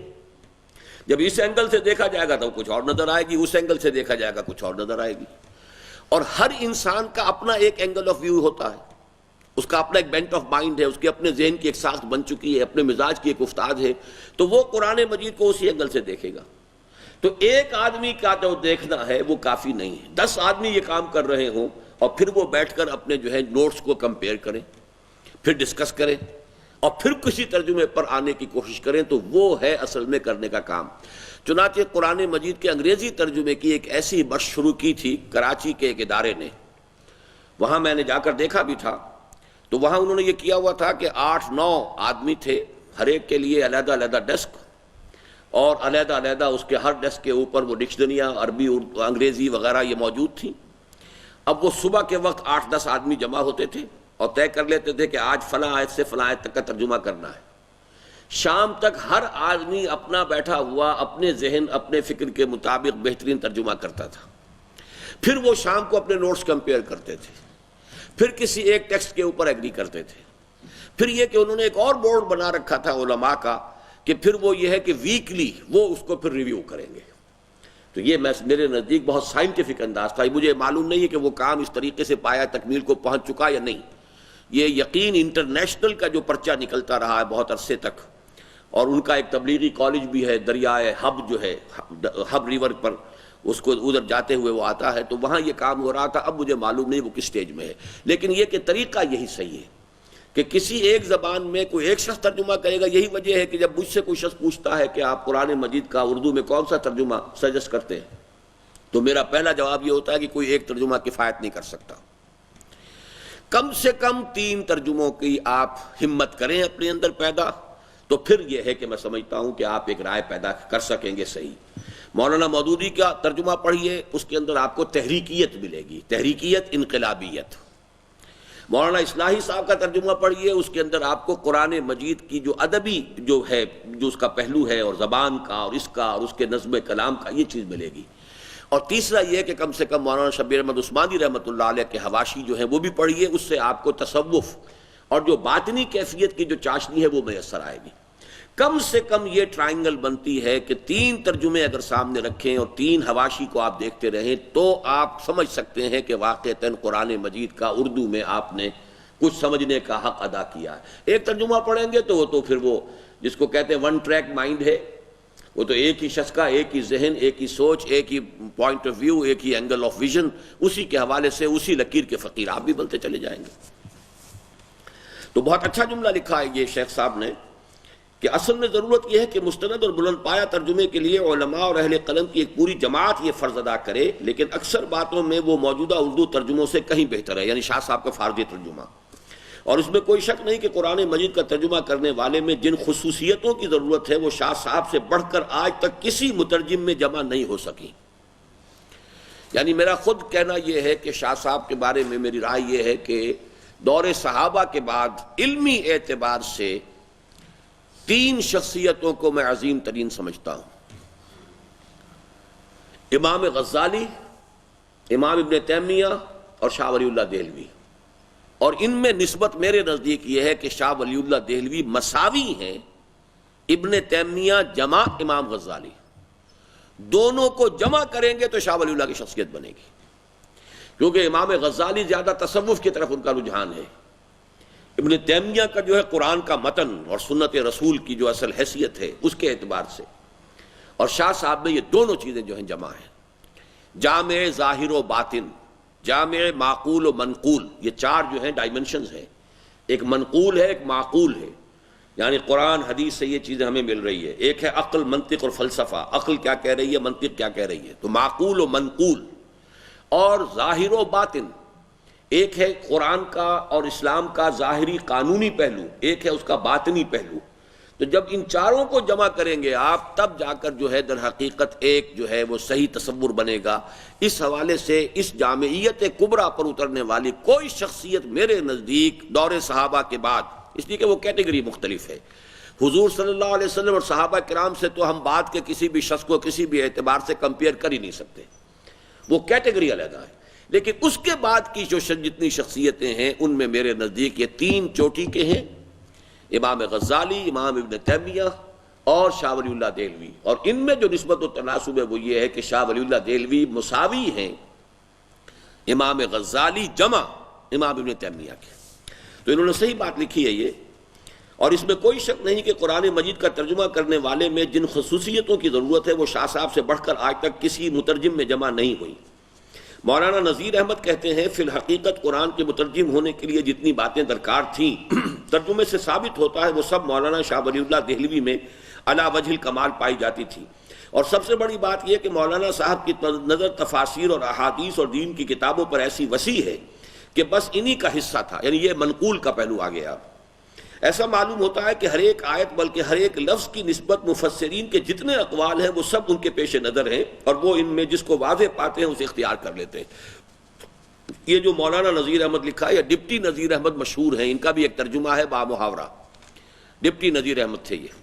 جب اس اینگل سے دیکھا جائے گا تو کچھ اور نظر آئے گی، اس اینگل سے دیکھا جائے گا کچھ اور نظر آئے گی، اور ہر انسان کا اپنا ایک اینگل آف ویو ہوتا ہے، اس کا اپنا ایک بینٹ آف مائنڈ ہے، اس کے اپنے ذہن کی ایک ساخت بن چکی ہے، اپنے مزاج کی ایک افتاد ہے، تو وہ قرآن مجید کو اسی اینگل سے دیکھے گا۔ تو ایک آدمی کا جو دیکھنا ہے وہ کافی نہیں ہے، 10 آدمی یہ کام کر رہے ہوں اور پھر وہ بیٹھ کر اپنے جو ہے نوٹس کو کمپیئر کریں، پھر ڈسکس کریں اور پھر کسی ترجمے پر آنے کی کوشش کریں، تو وہ ہے اصل میں کرنے کا کام۔ چنانچہ قرآن مجید کے انگریزی ترجمے کی ایک ایسی بحث شروع کی تھی کراچی کے ایک ادارے نے، وہاں میں نے جا کر دیکھا بھی تھا، تو وہاں انہوں نے یہ کیا ہوا تھا کہ 8-9 آدمی تھے، ہر ایک کے لیے علیحدہ علیحدہ ڈیسک، اور علیحدہ علیحدہ اس کے ہر ڈیسک کے اوپر وہ ڈکشنریاں عربی اردو انگریزی وغیرہ یہ موجود تھیں۔ اب وہ صبح کے وقت 8-10 آدمی جمع ہوتے تھے اور طے کر لیتے تھے کہ آج فلاں آیت سے فلاں آیت تک کا ترجمہ کرنا ہے۔ شام تک ہر آدمی اپنا بیٹھا ہوا اپنے ذہن اپنے فکر کے مطابق بہترین ترجمہ کرتا تھا، پھر وہ شام کو اپنے نوٹس کمپیئر کرتے تھے، پھر کسی ایک ٹیکسٹ کے اوپر ایگری کرتے تھے، پھر یہ کہ انہوں نے ایک اور بورڈ بنا رکھا تھا علماء کا کہ پھر وہ یہ ہے کہ ویکلی وہ اس کو پھر ریویو کریں گے۔ تو یہ میرے نزدیک بہت سائنٹیفک انداز تھا، مجھے معلوم نہیں ہے کہ وہ کام اس طریقے سے پایا تکمیل کو پہنچ چکا یا نہیں۔ یہ یقین انٹرنیشنل کا جو پرچہ نکلتا رہا ہے بہت عرصے تک، اور ان کا ایک تبلیغی کالج بھی ہے دریائے حب جو ہے حب ریور پر، اس کو ادھر جاتے ہوئے وہ آتا ہے، تو وہاں یہ کام ہو رہا تھا۔ اب مجھے معلوم نہیں وہ کس سٹیج میں ہے، لیکن یہ کہ طریقہ یہی صحیح ہے کہ کسی ایک زبان میں کوئی ایک شخص ترجمہ کرے گا۔ یہی وجہ ہے کہ جب مجھ سے کوئی شخص پوچھتا ہے کہ آپ قرآن مجید کا اردو میں کون سا ترجمہ سجیسٹ کرتے ہیں، تو میرا پہلا جواب یہ ہوتا ہے کہ کوئی ایک ترجمہ کفایت نہیں کر سکتا، کم سے کم 3 ترجموں کی آپ ہمت کریں اپنے اندر پیدا، تو پھر یہ ہے کہ میں سمجھتا ہوں کہ آپ ایک رائے پیدا کر سکیں گے صحیح۔ مولانا مودودی کا ترجمہ پڑھیے، اس کے اندر آپ کو تحریکیت ملے گی، تحریکیت، انقلابیت۔ مولانا اصلاحی صاحب کا ترجمہ پڑھیے، اس کے اندر آپ کو قرآن مجید کی جو ادبی جو ہے، جو اس کا پہلو ہے، اور زبان کا اور اس کا اور اس کے نظم کلام کا، یہ چیز ملے گی۔ اور تیسرا یہ کہ کم سے کم مولانا شبیر احمد عثمانی رحمۃ اللہ علیہ کے حواشی جو ہیں وہ بھی پڑھیے، اس سے آپ کو تصوف اور جو باطنی کیفیت کی جو چاشنی ہے وہ میسر آئے گی۔ کم سے کم یہ ٹرائنگل بنتی ہے کہ 3 ترجمے اگر سامنے رکھیں اور 3 حواشی کو آپ دیکھتے رہیں، تو آپ سمجھ سکتے ہیں کہ واقعتاً قرآن مجید کا اردو میں آپ نے کچھ سمجھنے کا حق ادا کیا ہے۔ ایک ترجمہ پڑھیں گے تو وہ تو پھر وہ جس کو کہتے ہیں ون ٹریک مائنڈ ہے، وہ تو ایک ہی شخص کا ایک ہی ذہن، ایک ہی سوچ، ایک ہی پوائنٹ آف ویو، ایک ہی اینگل آف ویژن، اسی کے حوالے سے اسی لکیر کے فقیر آپ بھی بنتے چلے جائیں گے۔ تو بہت اچھا جملہ لکھا ہے یہ شیخ صاحب نے کہ اصل میں ضرورت یہ ہے کہ مستند اور بلند پایہ ترجمے کے لیے علماء اور اہل قلم کی ایک پوری جماعت یہ فرض ادا کرے، لیکن اکثر باتوں میں وہ موجودہ اردو ترجموں سے کہیں بہتر ہے، یعنی شاہ صاحب کا فارسی ترجمہ۔ اور اس میں کوئی شک نہیں کہ قرآن مجید کا ترجمہ کرنے والے میں جن خصوصیتوں کی ضرورت ہے وہ شاہ صاحب سے بڑھ کر آج تک کسی مترجم میں جمع نہیں ہو سکی۔ یعنی میرا خود کہنا یہ ہے کہ شاہ صاحب کے بارے میں میری رائے یہ ہے کہ دور صحابہ کے بعد علمی اعتبار سے 3 شخصیتوں کو میں عظیم ترین سمجھتا ہوں: امام غزالی، امام ابن تیمیہ اور شاہ ولی اللہ دہلوی۔ اور ان میں نسبت میرے نزدیک یہ ہے کہ شاہ ولی اللہ دہلوی مساوی ہیں ابن تیمیہ جمع امام غزالی، دونوں کو جمع کریں گے تو شاہ ولی اللہ کی شخصیت بنے گی، کیونکہ امام غزالی زیادہ تصوف کی طرف ان کا رجحان ہے، ابن تیمیہ کا جو ہے قرآن کا متن اور سنت رسول کی جو اصل حیثیت ہے اس کے اعتبار سے، اور شاہ صاحب میں یہ دونوں چیزیں جو ہیں جمع ہیں، جامع ظاہر و باطن، جامع معقول و منقول، یہ چار جو ہیں ڈائمنشنز ہیں، ایک منقول ہے، ایک معقول ہے، یعنی قرآن حدیث سے یہ چیزیں ہمیں مل رہی ہے، ایک ہے عقل، منطق اور فلسفہ، عقل کیا کہہ رہی ہے، منطق کیا کہہ رہی ہے، تو معقول و منقول، اور ظاہر و باطن، ایک ہے قرآن کا اور اسلام کا ظاہری قانونی پہلو، ایک ہے اس کا باطنی پہلو، تو جب ان چاروں کو جمع کریں گے آپ تب جا کر جو ہے در حقیقت ایک جو ہے وہ صحیح تصور بنے گا۔ اس حوالے سے اس جامعیت کبریٰ پر اترنے والی کوئی شخصیت میرے نزدیک دور صحابہ کے بعد، اس لیے کہ وہ کیٹیگری مختلف ہے، حضور صلی اللہ علیہ وسلم اور صحابہ کرام سے تو ہم بعد کے کسی بھی شخص کو کسی بھی اعتبار سے کمپیئر کر ہی نہیں سکتے، وہ کیٹیگری علیحدہ ہے، لیکن اس کے بعد کی جو جتنی شخصیتیں ہیں ان میں میرے نزدیک یہ تین چوٹی کے ہیں، امام غزالی، امام ابن تیمیہ اور شاہ ولی اللہ دہلوی، اور ان میں جو نسبت و تناسب ہے وہ یہ ہے کہ شاہ ولی اللہ دہلوی مساوی ہیں امام غزالی جمع امام ابن تیمیہ کے، تو انہوں نے صحیح بات لکھی ہے یہ، اور اس میں کوئی شک نہیں کہ قرآن مجید کا ترجمہ کرنے والے میں جن خصوصیتوں کی ضرورت ہے وہ شاہ صاحب سے بڑھ کر آج تک کسی مترجم میں جمع نہیں ہوئی۔ مولانا نذیر احمد کہتے ہیں فی الحقیقت قرآن کے مترجم ہونے کے لیے جتنی باتیں درکار تھیں ترجمے سے ثابت ہوتا ہے وہ سب مولانا شاہ ولی اللہ دہلوی میں علی وجہ الکمال پائی جاتی تھی، اور سب سے بڑی بات یہ کہ مولانا صاحب کی نظر تفاسیر اور احادیث اور دین کی کتابوں پر ایسی وسیع ہے کہ بس انہی کا حصہ تھا، یعنی یہ منقول کا پہلو آ گیا۔ ایسا معلوم ہوتا ہے کہ ہر ایک آیت بلکہ ہر ایک لفظ کی نسبت مفسرین کے جتنے اقوال ہیں وہ سب ان کے پیش نظر ہیں، اور وہ ان میں جس کو واضح پاتے ہیں اسے اختیار کر لیتے ہیں۔ یہ جو مولانا نذیر احمد لکھا ہے یا ڈپٹی نذیر احمد مشہور ہیں، ان کا بھی ایک ترجمہ ہے بامحاورہ، ڈپٹی نذیر احمد تھے یہ۔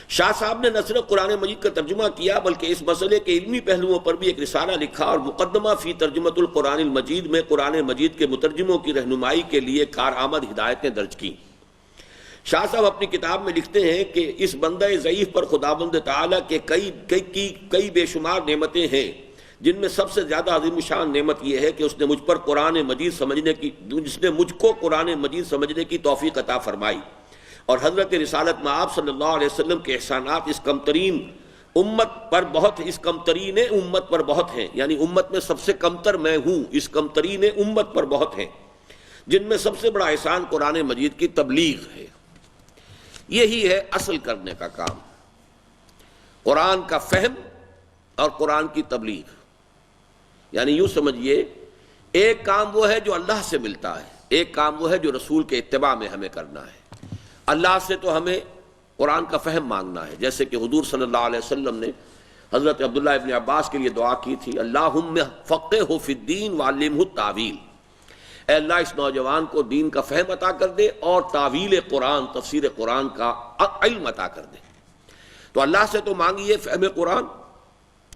شاہ صاحب نے نہ صرف قرآن مجید کا ترجمہ کیا بلکہ اس مسئلے کے علمی پہلوؤں پر بھی ایک رسالہ لکھا، اور مقدمہ فی ترجمۃ القرآن المجید میں قرآن مجید کے مترجموں کی رہنمائی کے لیے کارآمد ہدایتیں درج کی۔ شاہ صاحب اپنی کتاب میں لکھتے ہیں کہ اس بندہ ضعیف پر خداوند تعالیٰ کے کئی بے شمار نعمتیں ہیں، جن میں سب سے زیادہ عظیم شان نعمت یہ ہے کہ اس نے مجھ کو قرآن مجید سمجھنے کی توفیق عطا فرمائی، اور حضرت رسالت مآب صلی اللہ علیہ وسلم کے احسانات اس کمترین امت پر بہت ہیں، یعنی امت میں سب سے کمتر میں ہوں، اس کمترین امت پر بہت ہیں، جن میں سب سے بڑا احسان قرآن مجید کی تبلیغ ہے۔ یہی ہے اصل کرنے کا کام، قرآن کا فہم اور قرآن کی تبلیغ، یعنی یوں سمجھیے ایک کام وہ ہے جو اللہ سے ملتا ہے، ایک کام وہ ہے جو رسول کے اتباع میں ہمیں کرنا ہے۔ اللہ سے تو ہمیں قرآن کا فہم مانگنا ہے، جیسے کہ حضور صلی اللہ علیہ وسلم نے حضرت عبداللہ ابن عباس کے لیے دعا کی تھی، اللہم فقہہ فی الدین وعلمہ التاویل، اے اللہ اس نوجوان کو دین کا فہم عطا کر دے اور تعویل قرآن، تفسیر قرآن کا علم عطا کر دے۔ تو اللہ سے تو مانگیے فہم قرآن،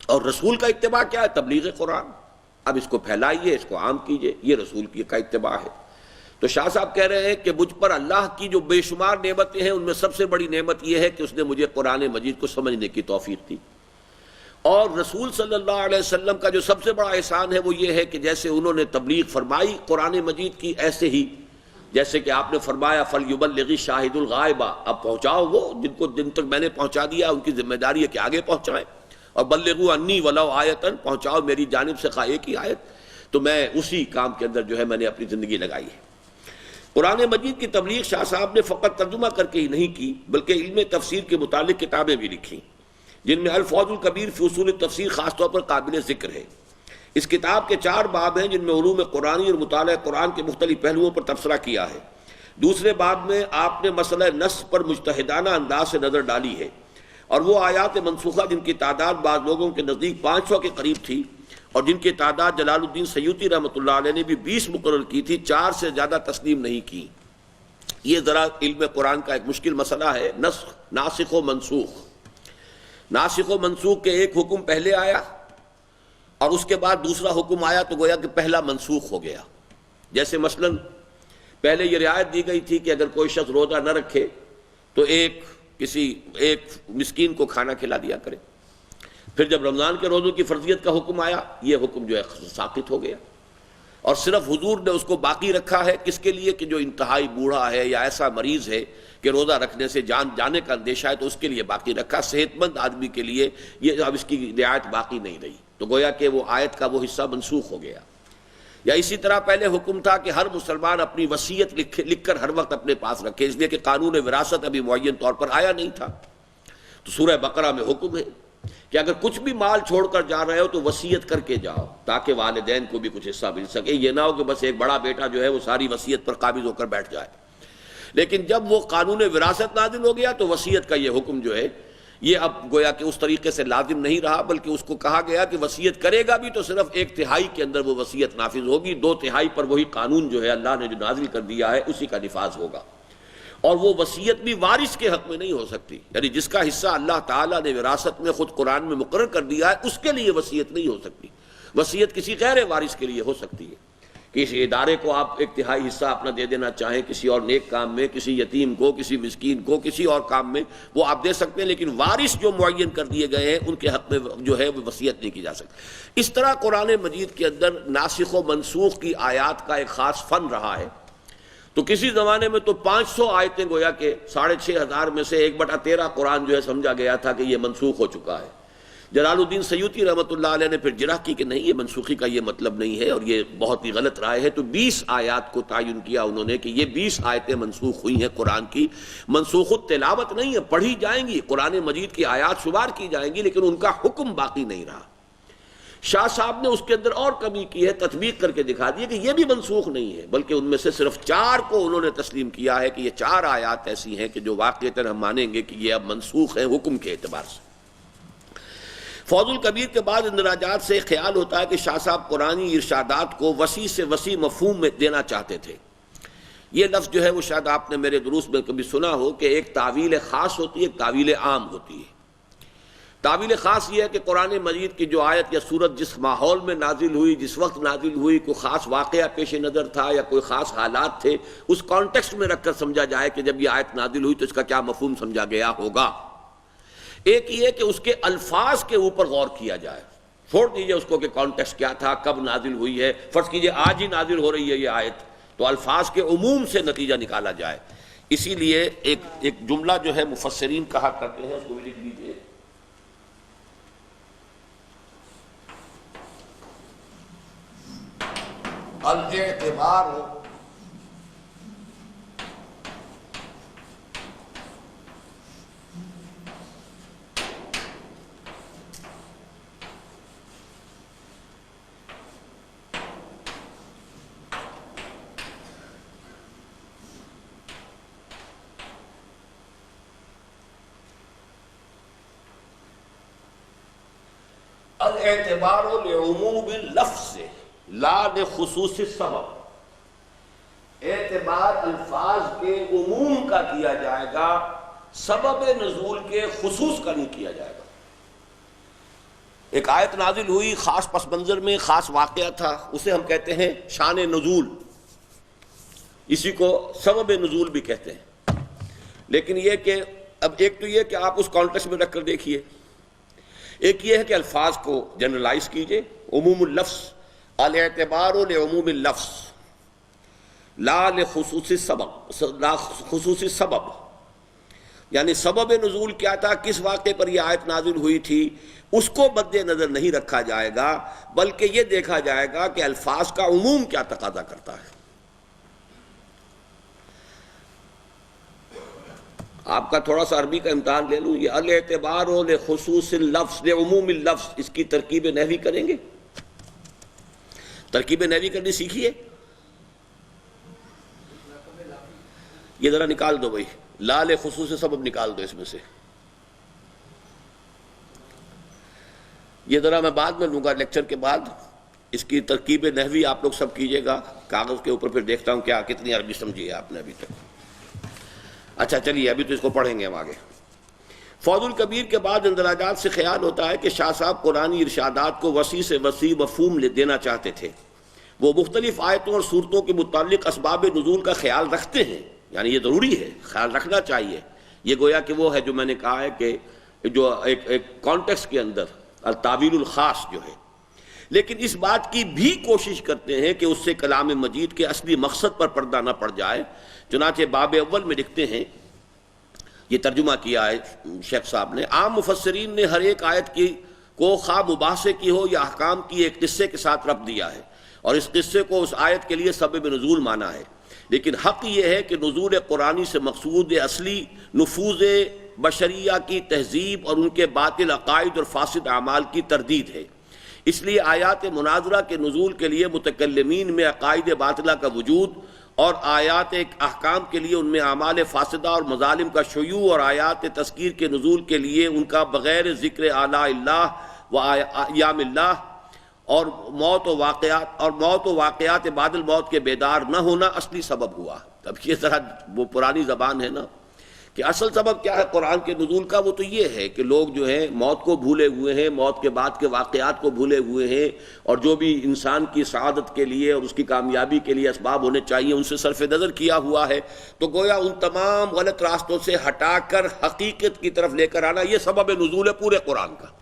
اور رسول کا اتباع کیا ہے؟ تبلیغ قرآن۔ اب اس کو پھیلائیے، اس کو عام کیجئے، یہ رسول کا اتباع ہے۔ تو شاہ صاحب کہہ رہے ہیں کہ مجھ پر اللہ کی جو بے شمار نعمتیں ہیں ان میں سب سے بڑی نعمت یہ ہے کہ اس نے مجھے قرآن مجید کو سمجھنے کی توفیق دی، اور رسول صلی اللہ علیہ وسلم کا جو سب سے بڑا احسان ہے وہ یہ ہے کہ جیسے انہوں نے تبلیغ فرمائی قرآن مجید کی، ایسے ہی جیسے کہ آپ نے فرمایا فَلْيُبَلِّغِ الشَّاهِدُ الْغَائِبَ، اب پہنچاؤ وہ جن تک میں نے پہنچا دیا ان کی ذمہ داری ہے کہ آگے پہنچائیں، اور بلغوا انی ولو آیتن، پہنچاؤ میری جانب سے خواہ ایک ہی آیت۔ تو میں اسی کام کے اندر جو ہے میں نے اپنی زندگی لگائی ہے۔ قرآن مجید کی تبلیغ شاہ صاحب نے فقط ترجمہ کر کے ہی نہیں کی بلکہ علم تفسیر کے متعلق کتابیں بھی لکھیں، جن میں الفوز الکبیر فی اصول التفسیر خاص طور پر قابل ذکر ہے۔ اس کتاب کے 4 باب ہیں جن میں علوم قرآنی اور مطالعہ قرآن کے مختلف پہلوؤں پر تبصرہ کیا ہے۔ دوسرے باب میں آپ نے مسئلہ نسخ پر مجتہدانہ انداز سے نظر ڈالی ہے، اور وہ آیات منسوخہ جن کی تعداد بعض لوگوں کے نزدیک 500 کے قریب تھی، اور جن کی تعداد جلال الدین سیوطی رحمۃ اللہ علیہ نے بھی 20 مقرر کی تھی، 4 سے زیادہ تسلیم نہیں کی۔ یہ ذرا علم قرآن کا ایک مشکل مسئلہ ہے، ناسخ و منسوخ۔ ناسخ و منسوخ کے ایک حکم پہلے آیا اور اس کے بعد دوسرا حکم آیا تو گویا کہ پہلا منسوخ ہو گیا۔ جیسے مثلا پہلے یہ رعایت دی گئی تھی کہ اگر کوئی شخص روزہ نہ رکھے تو ایک مسکین کو کھانا کھلا دیا کرے، پھر جب رمضان کے روزوں کی فرضیت کا حکم آیا یہ حکم جو ہے ساقط ہو گیا، اور صرف حضور نے اس کو باقی رکھا ہے کس کے لیے کہ جو انتہائی بوڑھا ہے یا ایسا مریض ہے کہ روزہ رکھنے سے جان جانے کا اندیشہ ہے تو اس کے لیے باقی رکھا، صحت مند آدمی کے لیے یہ اب اس کی رعایت باقی نہیں رہی، تو گویا کہ وہ آیت کا وہ حصہ منسوخ ہو گیا۔ یا اسی طرح پہلے حکم تھا کہ ہر مسلمان اپنی وصیت لکھ کر ہر وقت اپنے پاس رکھے، اس لیے کہ قانون وراثت ابھی معین طور پر آیا نہیں تھا، تو سورہ بقرہ میں حکم ہے کہ اگر کچھ بھی مال چھوڑ کر جا رہے ہو تو وصیت کر کے جاؤ تاکہ والدین کو بھی کچھ حصہ مل سکے، یہ نہ ہو کہ بس ایک بڑا بیٹا جو ہے وہ ساری وصیت پر قابض ہو کر بیٹھ جائے۔ لیکن جب وہ قانون وراثت نازل ہو گیا تو وصیت کا یہ حکم جو ہے یہ اب گویا کہ اس طریقے سے لازم نہیں رہا، بلکہ اس کو کہا گیا کہ وصیت کرے گا بھی تو صرف 1/3 کے اندر وہ وصیت نافذ ہوگی، 2/3 پر وہی قانون جو ہے اللہ نے جو نازل کر دیا ہے اسی کا نفاذ ہوگا، اور وہ وصیت بھی وارث کے حق میں نہیں ہو سکتی، یعنی جس کا حصہ اللہ تعالیٰ نے وراثت میں خود قرآن میں مقرر کر دیا ہے اس کے لیے وصیت نہیں ہو سکتی، وصیت کسی غیر وارث کے لیے ہو سکتی ہے، کسی ادارے کو آپ 1/3 حصہ اپنا دے دینا چاہیں کسی اور نیک کام میں، کسی یتیم کو، کسی مسکین کو، کسی اور کام میں وہ آپ دے سکتے ہیں، لیکن وارث جو معین کر دیے گئے ہیں ان کے حق میں جو ہے وہ وصیت نہیں کی جا سکتی۔ اس طرح قرآن مجید کے اندر ناسخ و منسوخ کی آیات کا ایک خاص فن رہا ہے، تو کسی زمانے میں تو 500 آیتیں گویا کہ 6500 میں سے 1/13 قرآن جو ہے سمجھا گیا تھا کہ یہ منسوخ ہو چکا ہے۔ جلال الدین سیوطی رحمۃ اللہ علیہ نے پھر جرح کی کہ نہیں، یہ منسوخی کا یہ مطلب نہیں ہے اور یہ بہت ہی غلط رائے ہے، تو 20 آیات کو تعین کیا انہوں نے کہ یہ 20 آیتیں منسوخ ہوئی ہیں قرآن کی، منسوخ التلاوت نہیں ہے، پڑھی جائیں گی، قرآن مجید کی آیات شمار کی جائیں گی لیکن ان کا حکم باقی نہیں رہا۔ شاہ صاحب نے اس کے اندر اور کمی کی ہے، تطبیق کر کے دکھا دیا کہ یہ بھی منسوخ نہیں ہے، بلکہ ان میں سے صرف 4 کو انہوں نے تسلیم کیا ہے کہ یہ 4 آیات ایسی ہیں کہ جو واقعتاً ہم مانیں گے کہ یہ اب منسوخ ہیں حکم کے اعتبار سے۔ فوز الکبیر کے بعد اندراجات سے خیال ہوتا ہے کہ شاہ صاحب قرآنی ارشادات کو وسیع سے وسیع مفہوم میں دینا چاہتے تھے۔ یہ لفظ جو ہے وہ شاید آپ نے میرے دروس میں کبھی سنا ہو کہ ایک تعویل خاص ہوتی ہے، ایک تعویل عام ہوتی ہے۔ تعویل خاص یہ ہے کہ قرآن مجید کی جو آیت یا سورت جس ماحول میں نازل ہوئی، جس وقت نازل ہوئی، کوئی خاص واقعہ پیش نظر تھا یا کوئی خاص حالات تھے، اس کانٹیکسٹ میں رکھ کر سمجھا جائے کہ جب یہ آیت نازل ہوئی تو اس کا کیا مفہوم سمجھا گیا ہوگا۔ ایک یہ کہ اس کے الفاظ کے اوپر غور کیا جائے، چھوڑ دیجئے اس کو کہ کانٹیکسٹ کیا تھا، کب نازل ہوئی ہے، فرض کیجئے آج ہی نازل ہو رہی ہے یہ آیت، تو الفاظ کے عموم سے نتیجہ نکالا جائے۔ اسی لیے ایک جملہ جو ہے مفسرین کہا کرتے ہیں، اس کو بھی لکھ لیجئے، الاعتبار الاعتبار لعموم اللفظ لا لخصوص السبب، اعتبار الفاظ کے عموم کا کیا جائے گا، سبب نزول کے خصوص کا نہیں کیا جائے گا۔ ایک آیت نازل ہوئی خاص پس منظر میں، خاص واقعہ تھا، اسے ہم کہتے ہیں شان نزول، اسی کو سبب نزول بھی کہتے ہیں۔ لیکن یہ کہ اب ایک تو یہ کہ آپ اس کانٹیکسٹ میں رکھ کر دیکھیے، ایک یہ ہے کہ الفاظ کو جنرلائز کیجئے، عموم اللفظ، الاعتبار لعموم اللفظ لا لخصوص السبب، لا خصوص السبب، یعنی سبب نزول کیا تھا، کس واقعے پر یہ آیت نازل ہوئی تھی، اس کو مد نظر نہیں رکھا جائے گا، بلکہ یہ دیکھا جائے گا کہ الفاظ کا عموم کیا تقاضا کرتا ہے۔ آپ کا تھوڑا سا عربی کا امتحان لے لوں، یہ الاعتبار لخصوص اللفظ لعموم اللفظ، اس کی ترکیب نحوی کریں گے؟ ترکیب نحوی کرنی سیکھیے، یہ ذرا نکال دو بھائی، لا لخصوص سبب نکال دو اس میں سے، یہ ذرا میں بعد میں لوں گا لیکچر کے بعد، اس کی ترکیب نحوی آپ لوگ سب کیجئے گا کاغذ کے اوپر، پھر دیکھتا ہوں کیا کتنی عربی سمجھی ہے آپ نے ابھی تک۔ اچھا چلیے ابھی تو اس کو پڑھیں گے ہم آگے۔ فوز الکبیر کے بعد اندراجات سے خیال ہوتا ہے کہ شاہ صاحب قرآنی ارشادات کو وسیع سے وسیع مفہوم دینا چاہتے تھے، وہ مختلف آیتوں اور صورتوں کے متعلق اسباب نزول کا خیال رکھتے ہیں، یعنی یہ ضروری ہے، خیال رکھنا چاہیے، یہ گویا کہ وہ ہے جو میں نے کہا ہے کہ جو ایک کانٹیکسٹ کے اندر التاویل الخاص جو ہے، لیکن اس بات کی بھی کوشش کرتے ہیں کہ اس سے کلام مجید کے اصلی مقصد پر پردہ نہ پڑ جائے۔ چنانچہ باب اول میں لکھتے ہیں، یہ ترجمہ کیا ہے شیخ صاحب نے، عام مفسرین نے ہر ایک آیت کی کو خواہ مباحثے کی ہو یا احکام کی ایک قصے کے ساتھ ربط دیا ہے، اور اس قصے کو اس آیت کے لیے سبب نزول مانا ہے، لیکن حق یہ ہے کہ نزول قرآنی سے مقصود اصلی نفوذ بشریہ کی تہذیب اور ان کے باطل عقائد اور فاسد اعمال کی تردید ہے۔ اس لیے آیات مناظرہ کے نزول کے لیے متکلمین میں عقائد باطلہ کا وجود، اور آیات احکام کے لیے ان میں اعمال فاسدہ اور مظالم کا شیوع، اور آیات تذکیر کے نزول کے لیے ان کا بغیر ذکر آلاء اللہ و ایام اللہ اور موت و واقعات بعد الموت کے بیدار نہ ہونا اصلی سبب ہوا۔ اب یہ ذرا وہ پرانی زبان ہے نا کہ اصل سبب کیا ہے قرآن کے نزول کا، وہ تو یہ ہے کہ لوگ جو ہیں موت کو بھولے ہوئے ہیں، موت کے بعد کے واقعات کو بھولے ہوئے ہیں، اور جو بھی انسان کی سعادت کے لیے اور اس کی کامیابی کے لیے اسباب ہونے چاہیے ان سے صرف نظر کیا ہوا ہے۔ تو گویا ان تمام غلط راستوں سے ہٹا کر حقیقت کی طرف لے کر آنا، یہ سبب نزول ہے پورے قرآن کا۔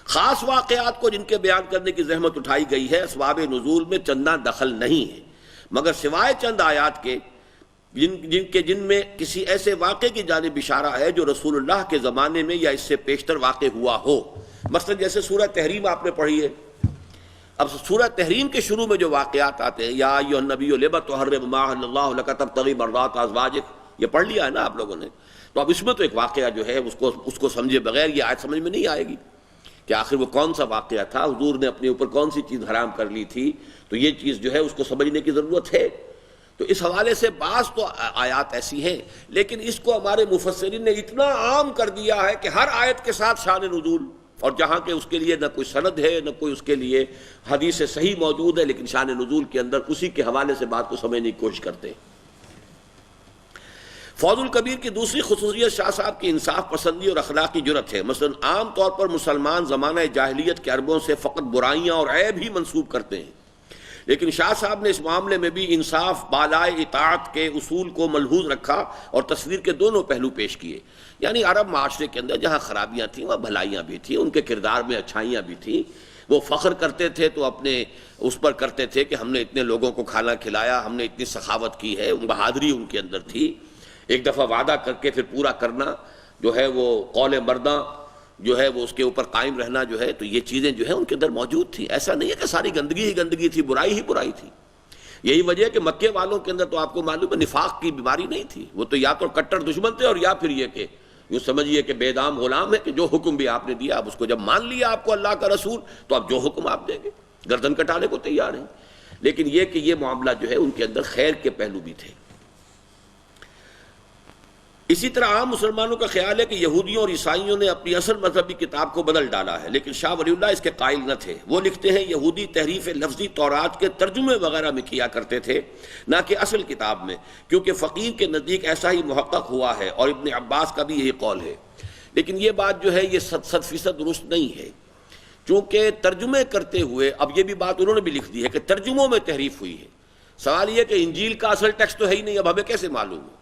خاص واقعات کو جن کے بیان کرنے کی زحمت اٹھائی گئی ہے، اسباب نزول میں چنداں دخل نہیں ہے، مگر سوائے چند آیات کے جن میں کسی ایسے واقعے کی جانب اشارہ ہے جو رسول اللہ کے زمانے میں یا اس سے پیشتر واقع ہوا ہو۔ مثلا جیسے سورہ تحریم آپ نے پڑھی ہے، اب سورہ تحریم کے شروع میں جو واقعات آتے ہیں، یا ایھا النبی لم تحرم ما احل اللہ لک تبتغی مرضات ازواجک، یہ پڑھ لیا ہے نا آپ لوگوں نے، تو اب اس میں تو ایک واقعہ جو ہے اس کو سمجھے بغیر یہ آیت سمجھ میں نہیں آئے گی کہ آخر وہ کون سا واقعہ تھا، حضور نے اپنے اوپر کون سی چیز حرام کر لی تھی، تو یہ چیز جو ہے اس کو سمجھنے کی ضرورت ہے۔ تو اس حوالے سے بعض تو آیات ایسی ہیں، لیکن اس کو ہمارے مفسرین نے اتنا عام کر دیا ہے کہ ہر آیت کے ساتھ شان نزول، اور جہاں کہ اس کے لیے نہ کوئی سند ہے نہ کوئی اس کے لیے حدیث صحیح موجود ہے، لیکن شان نزول کے اندر اسی کے حوالے سے بات کو سمجھنے کی کوشش کرتے ہیں۔ فوز الکبیر کی دوسری خصوصیت شاہ صاحب کی انصاف پسندی اور اخلاقی جرت ہے۔ مثلا عام طور پر مسلمان زمانہ جاہلیت کے عربوں سے فقط برائیاں اور عیب ہی منسوب کرتے ہیں، لیکن شاہ صاحب نے اس معاملے میں بھی انصاف بالائے اطاعت کے اصول کو ملحوظ رکھا اور تصویر کے دونوں پہلو پیش کیے۔ یعنی عرب معاشرے کے اندر جہاں خرابیاں تھیں وہاں بھلائیاں بھی تھیں، ان کے کردار میں اچھائیاں بھی تھیں، وہ فخر کرتے تھے تو اپنے اس پر کرتے تھے کہ ہم نے اتنے لوگوں کو کھانا کھلایا، ہم نے اتنی سخاوت کی ہے، بہادری ان کے اندر تھی۔ ایک دفعہ وعدہ کر کے پھر پورا کرنا جو ہے، وہ قول مرداں جو ہے وہ اس کے اوپر قائم رہنا جو ہے، تو یہ چیزیں جو ہے ان کے اندر موجود تھی۔ ایسا نہیں ہے کہ ساری گندگی ہی گندگی تھی، برائی ہی برائی تھی۔ یہی وجہ ہے کہ مکے والوں کے اندر تو آپ کو معلوم ہے نفاق کی بیماری نہیں تھی، وہ تو یا تو کٹر دشمن تھے اور یا پھر یہ کہ یوں سمجھیے کہ بے دام غلام ہے کہ جو حکم بھی آپ نے دیا اب اس کو جب مان لیا آپ کو اللہ کا رسول، تو اب جو حکم آپ دیں گے گردن کٹانے کو تیار ہیں۔ لیکن یہ کہ یہ معاملہ جو ہے ان کے اندر خیر کے پہلو بھی تھے۔ اسی طرح عام مسلمانوں کا خیال ہے کہ یہودیوں اور عیسائیوں نے اپنی اصل مذہبی کتاب کو بدل ڈالا ہے، لیکن شاہ ولی اللہ اس کے قائل نہ تھے۔ وہ لکھتے ہیں یہودی تحریف لفظی تورات کے ترجمے وغیرہ میں کیا کرتے تھے، نہ کہ اصل کتاب میں، کیونکہ فقیر کے نزدیک ایسا ہی محقق ہوا ہے، اور ابن عباس کا بھی یہی قول ہے۔ لیکن یہ بات جو ہے یہ 100% درست نہیں ہے، چونکہ ترجمے کرتے ہوئے اب یہ بھی بات انہوں نے بھی لکھ دی ہے کہ ترجموں میں تحریف ہوئی ہے۔ سوال یہ کہ انجیل کا اصل ٹیکسٹ تو ہے ہی نہیں، اب ہمیں کیسے معلوم ہو؟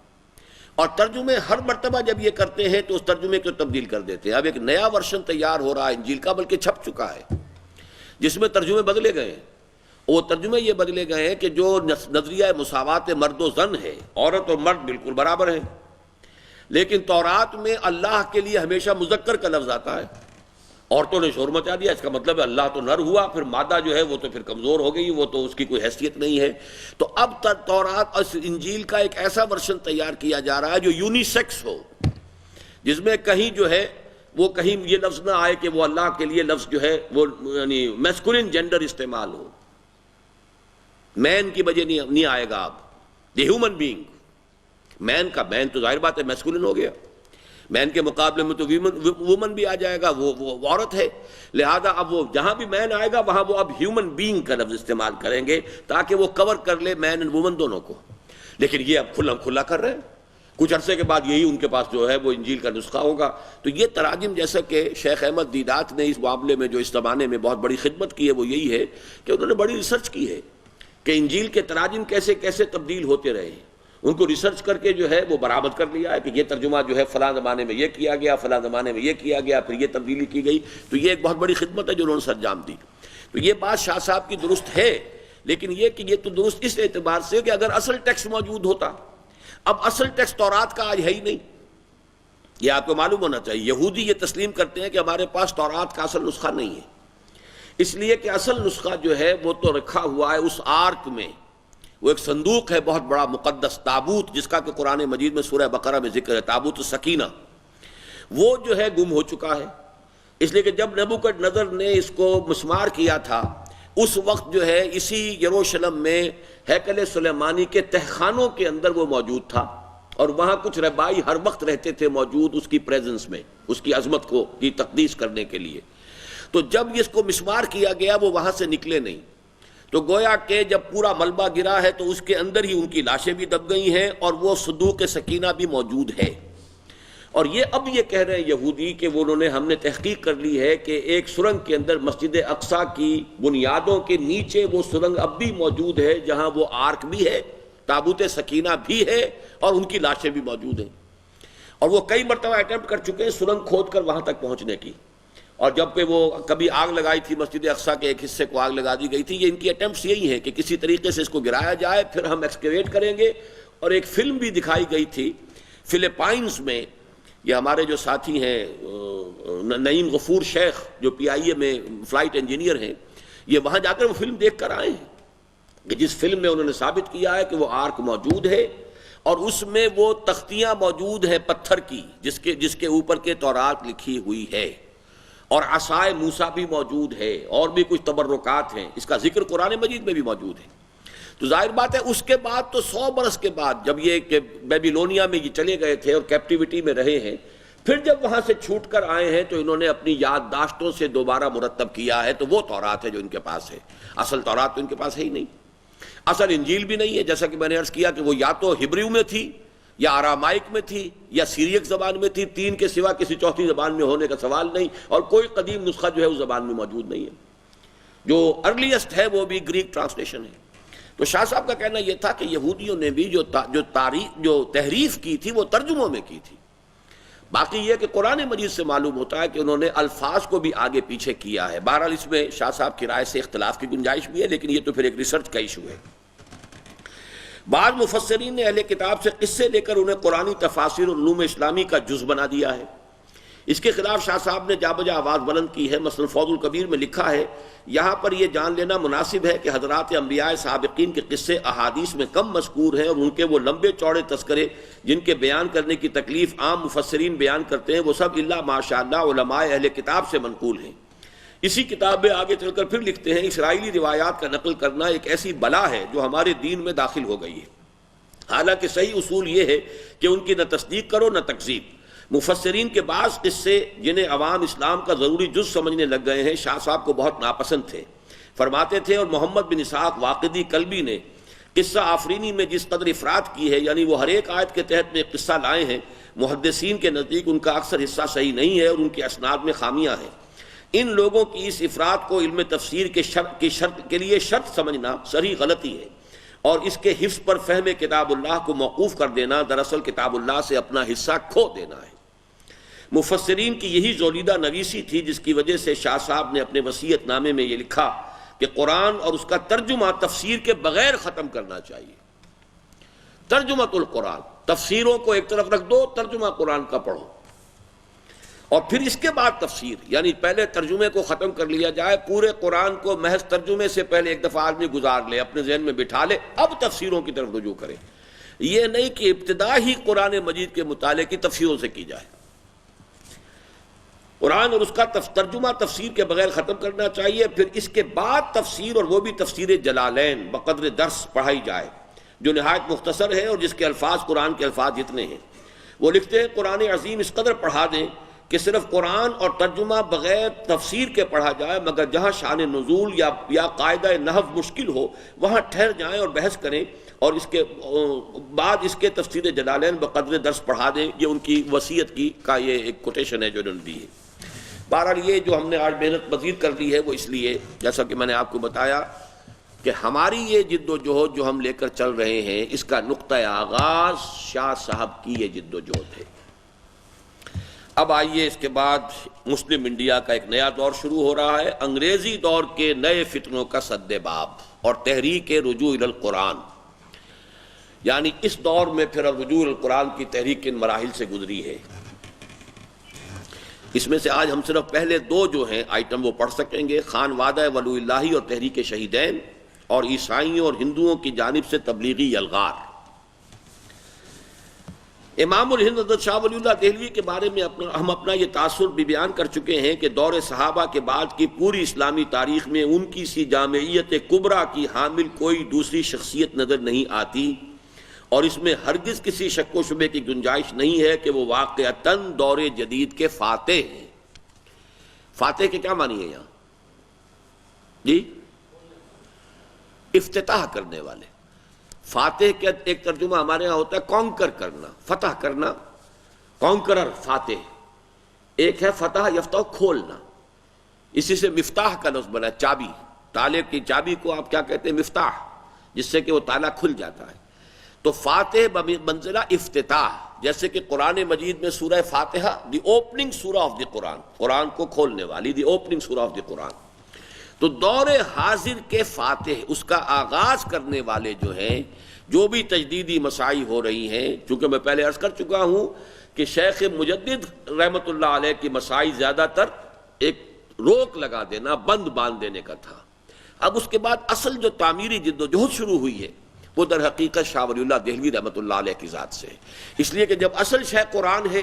اور ترجمے ہر مرتبہ جب یہ کرتے ہیں تو اس ترجمے کو تبدیل کر دیتے ہیں۔ اب ایک نیا ورژن تیار ہو رہا ہے انجیل کا، بلکہ چھپ چکا ہے، جس میں ترجمے بدلے گئے ہیں۔ وہ ترجمے یہ بدلے گئے ہیں کہ جو نظریہ مساوات مرد و زن ہے، عورت اور مرد بالکل برابر ہیں، لیکن تورات میں اللہ کے لیے ہمیشہ مذکر کا لفظ آتا ہے۔ عورتوں نے شور مچا دیا، اس کا مطلب ہے اللہ تو نر ہوا، پھر مادہ جو ہے وہ تو پھر کمزور ہو گئی، وہ تو اس کی کوئی حیثیت نہیں ہے۔ تو اب تک تورات اور انجیل کا ایک ایسا ورژن تیار کیا جا رہا ہے جو یونی سیکس ہو، جس میں کہیں جو ہے وہ کہیں یہ لفظ نہ آئے کہ وہ اللہ کے لیے لفظ جو ہے وہ یعنی میسکولن جینڈر استعمال ہو، مین کی وجہ نہیں آئے گا۔ اب دی ہیومن بینگ، مین کا مین تو ظاہر بات ہے میسکولن ہو گیا، مین کے مقابلے میں تو وومن بھی آ جائے گا، وہ عورت ہے، لہذا اب وہ جہاں بھی مین آئے گا وہاں وہ اب ہیومن بینگ کا لفظ استعمال کریں گے تاکہ وہ کور کر لے مین اینڈ وومن دونوں کو۔ لیکن یہ اب کھلا کر رہے ہیں، کچھ عرصے کے بعد یہی ان کے پاس جو ہے وہ انجیل کا نسخہ ہوگا۔ تو یہ تراجم جیسا کہ شیخ احمد دیدات نے اس معاملے میں جو اس زمانے میں بہت بڑی خدمت کی ہے وہ یہی ہے کہ انہوں نے بڑی ریسرچ کی ہے کہ انجیل کے تراجم کیسے کیسے تبدیل ہوتے رہے ہیں۔ ان کو ریسرچ کر کے جو ہے وہ برآمد کر لیا ہے کہ یہ ترجمہ جو ہے فلاں زمانے میں یہ کیا گیا، فلاں زمانے میں یہ کیا گیا، پھر یہ تبدیلی کی گئی. تو یہ ایک بہت بڑی خدمت ہے جو انہوں نے سرانجام دی. تو یہ بات شاہ صاحب کی درست ہے، لیکن یہ کہ یہ تو درست اس اعتبار سے کہ اگر اصل ٹیکسٹ موجود ہوتا. اب اصل ٹیکسٹ تورات کا آج ہے ہی نہیں، یہ آپ کو معلوم ہونا چاہیے. یہودی یہ تسلیم کرتے ہیں کہ ہمارے پاس تورات کا اصل نسخہ نہیں ہے، اس لیے کہ اصل نسخہ جو ہے وہ تو رکھا ہوا ہے اس آرک میں. وہ ایک صندوق ہے بہت بڑا مقدس، تابوت، جس کا کہ قرآن مجید میں سورہ بقرہ میں ذکر ہے، تابوت السکینہ. وہ جو ہے گم ہو چکا ہے، اس لیے کہ جب نبوکدنضر نے اس کو مسمار کیا تھا اس وقت جو ہے اسی یروشلم میں ہیکل سلیمانی کے تہخانوں کے اندر وہ موجود تھا، اور وہاں کچھ رہبائی ہر وقت رہتے تھے موجود اس کی پریزنس میں، اس کی عظمت کو کی تقدیس کرنے کے لیے. تو جب اس کو مسمار کیا گیا وہ وہاں سے نکلے نہیں، تو گویا کہ جب پورا ملبہ گرا ہے تو اس کے اندر ہی ان کی لاشیں بھی دب گئی ہیں اور وہ صندوق سکینہ بھی موجود ہے. اور یہ اب یہ کہہ رہے ہیں یہودی کہ ہم نے تحقیق کر لی ہے کہ ایک سرنگ کے اندر مسجد اقصیٰ کی بنیادوں کے نیچے وہ سرنگ اب بھی موجود ہے جہاں وہ آرک بھی ہے، تابوت سکینہ بھی ہے، اور ان کی لاشیں بھی موجود ہیں. اور وہ کئی مرتبہ اٹیمپٹ کر چکے ہیں سرنگ کھود کر وہاں تک پہنچنے کی. اور جب کہ وہ کبھی آگ لگائی تھی مسجد اقصیٰ کے ایک حصے کو آگ لگا دی گئی تھی. یہ ان کی اٹیمپٹس یہی ہیں کہ کسی طریقے سے اس کو گرایا جائے، پھر ہم ایکسکیویٹ کریں گے. اور ایک فلم بھی دکھائی گئی تھی فلپائنز میں. یہ ہمارے جو ساتھی ہیں نعیم غفور شیخ جو PIA میں فلائٹ انجینئر ہیں، یہ وہاں جا کر وہ فلم دیکھ کر آئے ہیں کہ جس فلم میں انہوں نے ثابت کیا ہے کہ وہ آرک موجود ہے اور اس میں وہ تختیاں موجود ہیں پتھر کی جس کے اوپر کے تورات لکھی ہوئی ہے، اور عصائے موسیٰ بھی موجود ہے، اور بھی کچھ تبرکات ہیں. اس کا ذکر قرآن مجید میں بھی موجود ہے. تو ظاہر بات ہے اس کے بعد تو 100 برس کے بعد جب یہ کہ بیبیلونیا میں یہ چلے گئے تھے اور کیپٹیوٹی میں رہے ہیں، پھر جب وہاں سے چھوٹ کر آئے ہیں تو انہوں نے اپنی یادداشتوں سے دوبارہ مرتب کیا ہے. تو وہ تورات ہے جو ان کے پاس ہے. اصل تورات تو ان کے پاس ہے ہی نہیں، اصل انجیل بھی نہیں ہے. جیسا کہ میں نے عرض کیا کہ وہ یا تو ہبریو میں تھی، یا آرامائک میں تھی، یا سیریک زبان میں تھی. 3 کے سوا کسی چوتھی زبان میں ہونے کا سوال نہیں، اور کوئی قدیم نسخہ جو ہے اس زبان میں موجود نہیں ہے. جو ارلیسٹ ہے وہ بھی گریک ٹرانسلیشن ہے. تو شاہ صاحب کا کہنا یہ تھا کہ یہودیوں نے بھی جو تحریف کی تھی وہ ترجموں میں کی تھی. باقی یہ کہ قرآن مجید سے معلوم ہوتا ہے کہ انہوں نے الفاظ کو بھی آگے پیچھے کیا ہے. بہرحال اس میں شاہ صاحب کی رائے سے اختلاف کی گنجائش بھی ہے، لیکن یہ تو پھر ایک ریسرچ کا ایشو ہے. بعض مفسرین نے اہل کتاب سے قصے لے کر انہیں قرآنی تفاسیر اور علوم اسلامی کا جز بنا دیا ہے. اس کے خلاف شاہ صاحب نے جا بجا آواز بلند کی ہے. مثلا فوز الکبیر میں لکھا ہے، یہاں پر یہ جان لینا مناسب ہے کہ حضرات انبیاء سابقین کے قصے احادیث میں کم مذکور ہیں، اور ان کے وہ لمبے چوڑے تذکرے جن کے بیان کرنے کی تکلیف عام مفسرین بیان کرتے ہیں وہ سب الا ماشاءاللہ علماء اہل کتاب سے منقول ہیں. اسی کتاب میں آگے چل کر پھر لکھتے ہیں، اسرائیلی روایات کا نقل کرنا ایک ایسی بلا ہے جو ہمارے دین میں داخل ہو گئی ہے. حالانکہ صحیح اصول یہ ہے کہ ان کی نہ تصدیق کرو نہ تکذیب. مفسرین کے بعض قصے جنہیں عوام اسلام کا ضروری جز سمجھنے لگ گئے ہیں شاہ صاحب کو بہت ناپسند تھے. فرماتے تھے، اور محمد بن اسحاق واقدی کلبی نے قصہ آفرینی میں جس قدر افراد کی ہے، یعنی وہ ہر ایک آیت کے تحت میں ایک قصہ لائے ہیں، محدثین کے نزدیک ان کا اکثر حصہ صحیح نہیں ہے اور ان کے اسناد میں خامیاں ہیں. ان لوگوں کی اس افراد کو علم تفسیر کے لیے شرط سمجھنا صحیح غلطی ہے، اور اس کے حفظ پر فہم کتاب اللہ کو موقوف کر دینا دراصل کتاب اللہ سے اپنا حصہ کھو دینا ہے. مفسرین کی یہی زولیدہ نویسی تھی جس کی وجہ سے شاہ صاحب نے اپنے وصیت نامے میں یہ لکھا کہ قرآن اور اس کا ترجمہ تفسیر کے بغیر ختم کرنا چاہیے. ترجمۃ القرآن، تفسیروں کو ایک طرف رکھ دو، ترجمہ قرآن کا پڑھو، اور پھر اس کے بعد تفسیر. یعنی پہلے ترجمے کو ختم کر لیا جائے، پورے قرآن کو محض ترجمے سے پہلے ایک دفعہ آدمی گزار لے، اپنے ذہن میں بٹھا لے، اب تفسیروں کی طرف رجوع کرے. یہ نہیں کہ ابتدا ہی قرآن مجید کے مطالعے کی تفسیروں سے کی جائے. قرآن اور اس کا ترجمہ تفسیر کے بغیر ختم کرنا چاہیے. پھر اس کے بعد تفسیر، اور وہ بھی تفسیر جلالین بقدر درس پڑھائی جائے، جو نہایت مختصر ہے اور جس کے الفاظ قرآن کے الفاظ جتنے ہیں. وہ لکھتے ہیں، قرآن عظیم اس قدر پڑھا دیں کہ صرف قرآن اور ترجمہ بغیر تفسیر کے پڑھا جائے، مگر جہاں شان نزول یا قاعدہ نحو مشکل ہو وہاں ٹھہر جائیں اور بحث کریں، اور اس کے بعد اس کے تفسیر جلالین بقدر درس پڑھا دیں. یہ ان کی وصیت کا یہ ایک کوٹیشن ہے جو انہوں نے دی ہے. بہرحال یہ جو ہم نے آج محنت مزید کر دی ہے وہ اس لیے، جیسا کہ میں نے آپ کو بتایا کہ ہماری یہ جد و جہد جو ہم لے کر چل رہے ہیں اس کا نقطہ آغاز شاہ صاحب کی یہ جد و جہد ہے۔ اب آئیے اس کے بعد مسلم انڈیا کا ایک نیا دور شروع ہو رہا ہے، انگریزی دور کے نئے فتنوں کا سد باب اور تحریک رجوع الی القرآن، یعنی اس دور میں پھر رجوع الی القرآن کی تحریک کن مراحل سے گزری ہے۔ اس میں سے آج ہم صرف پہلے دو جو ہیں آئٹم وہ پڑھ سکیں گے، خان وعدہ ولو اللہ اور تحریک شہیدین، اور عیسائیوں اور ہندوؤں کی جانب سے تبلیغی یلغار۔ امام الہند حضرت شاہ ولی اللہ دہلوی کے بارے میں ہم اپنا یہ تاثر بھی بیان کر چکے ہیں کہ دور صحابہ کے بعد کی پوری اسلامی تاریخ میں ان کی سی جامعیت کبریٰ کی حامل کوئی دوسری شخصیت نظر نہیں آتی، اور اس میں ہرگز کسی شک و شبے کی گنجائش نہیں ہے کہ وہ واقعتاً دور جدید کے فاتح ہیں۔ فاتح کے کیا معنی ہے یہاں؟ جی، افتتاح کرنے والے۔ فاتح کا ایک ترجمہ ہمارے یہاں ہوتا ہے کانکر کرنا، فتح کرنا، کانکرر فاتح۔ ایک ہے فتح یفتح کھولنا، اسی سے مفتاح کا لفظ بنا، چابی، تالے کی چابی کو آپ کیا کہتے ہیں؟ مفتاح، جس سے کہ وہ تالا کھل جاتا ہے۔ تو فاتح بمنزلہ افتتاح، جیسے کہ قرآن مجید میں سورہ فاتحہ دی اوپننگ سورہ آف دی قرآن، قرآن کو کھولنے والی، دی اوپننگ سورہ آف دی قرآن۔ تو دور حاضر کے فاتح، اس کا آغاز کرنے والے جو ہیں، جو بھی تجدیدی مساعی ہو رہی ہیں، چونکہ میں پہلے عرض کر چکا ہوں کہ شیخ مجدد رحمۃ اللہ علیہ کی مساعی زیادہ تر ایک روک لگا دینا، بند باندھ دینے کا تھا۔ اب اس کے بعد اصل جو تعمیری جد و جہد شروع ہوئی ہے وہ در حقیقت شاہ ولی اللہ دہلوی رحمۃ اللہ علیہ کی ذات سے ہے، اس لیے کہ جب اصل شے قرآن ہے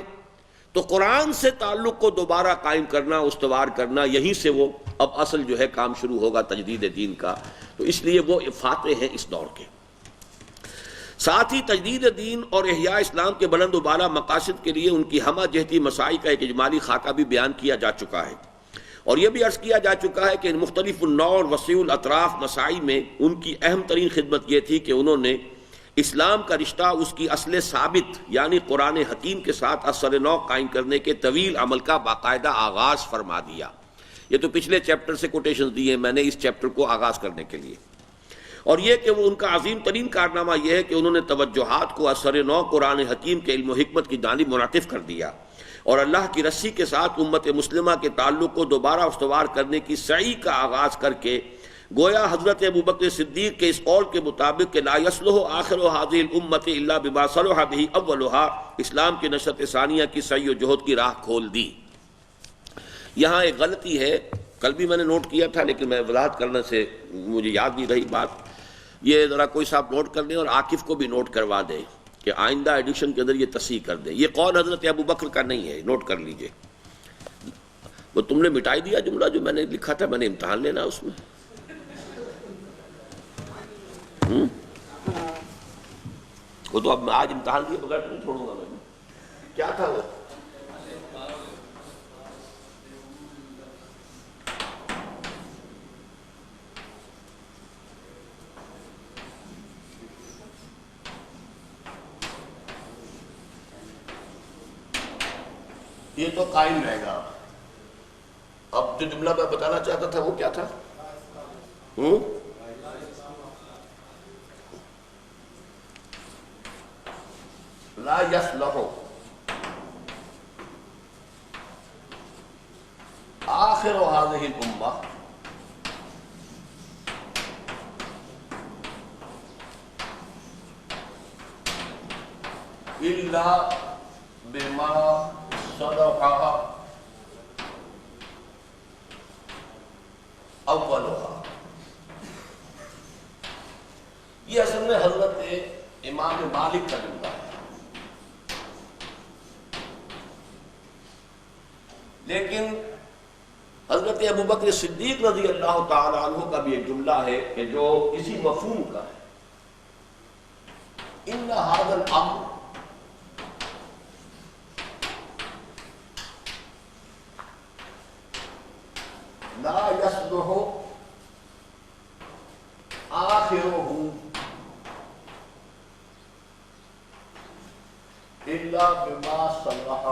تو قرآن سے تعلق کو دوبارہ قائم کرنا، استوار کرنا، یہیں سے وہ اب اصل جو ہے کام شروع ہوگا تجدید دین کا۔ تو اس لیے وہ فاتح ہیں اس دور کے۔ ساتھ ہی تجدید دین اور احیاء اسلام کے بلند و بالا مقاصد کے لیے ان کی ہمہ جہتی مساعی کا ایک اجمالی خاکہ بھی بیان کیا جا چکا ہے، اور یہ بھی عرض کیا جا چکا ہے کہ ان مختلف النوع اور وسیع الاطراف مساعی میں ان کی اہم ترین خدمت یہ تھی کہ انہوں نے اسلام کا رشتہ اس کی اصل ثابت یعنی قرآن حکیم کے ساتھ اثر نو قائم کرنے کے طویل عمل کا باقاعدہ آغاز فرما دیا۔ یہ تو پچھلے چیپٹر سے کوٹیشنز دی ہیں میں نے اس چیپٹر کو آغاز کرنے کے لیے، اور یہ کہ وہ ان کا عظیم ترین کارنامہ یہ ہے کہ انہوں نے توجہات کو اثر نو قرآن حکیم کے علم و حکمت کی جانب منعطف کر دیا، اور اللہ کی رسی کے ساتھ امت مسلمہ کے تعلق کو دوبارہ استوار کرنے کی سعی کا آغاز کر کے گویا حضرت ابوبکر صدیق کے اس قول کے مطابق کہ لا یصلح آخر هذه الامة الا بما صلح به اولها، اسلام کی نشأت ثانیہ کی سعی و جہد کی راہ کھول دی۔ یہاں ایک غلطی ہے، کل بھی میں نے نوٹ کیا تھا لیکن میں وضاحت کرنے سے مجھے یاد نہیں رہی بات، یہ ذرا کوئی صاحب نوٹ کر دیں اور عاکف کو بھی نوٹ کروا دیں کہ آئندہ ایڈیشن کے اندر یہ تصحیح کر دیں۔ یہ قول حضرت ابوبکر کا نہیں ہے، نوٹ کر لیجئے۔ وہ تم نے مٹائی دیا جملہ جو میں نے لکھا تھا، میں نے امتحان لینا اس میں۔ وہ تو اب میں آج امتحان دیے بغیر نہیں چھوڑوں گا میں۔ کیا تھا وہ؟ یہ تو قائم رہے گا۔ اب جو جملہ میں بتانا چاہتا تھا وہ کیا تھا؟ لا یصلح آخر هذه الامة الا بما صلح اولها۔ یہ اصل میں حضرت امام مالک کا جملہ ہے، لیکن حضرت ابوبکر صدیق رضی اللہ تعالی عنہ کا بھی ایک جملہ ہے کہ جو اسی مفہوم کا ہے، ان ھذا الامر لا یصلح آخرہ الا بما صلح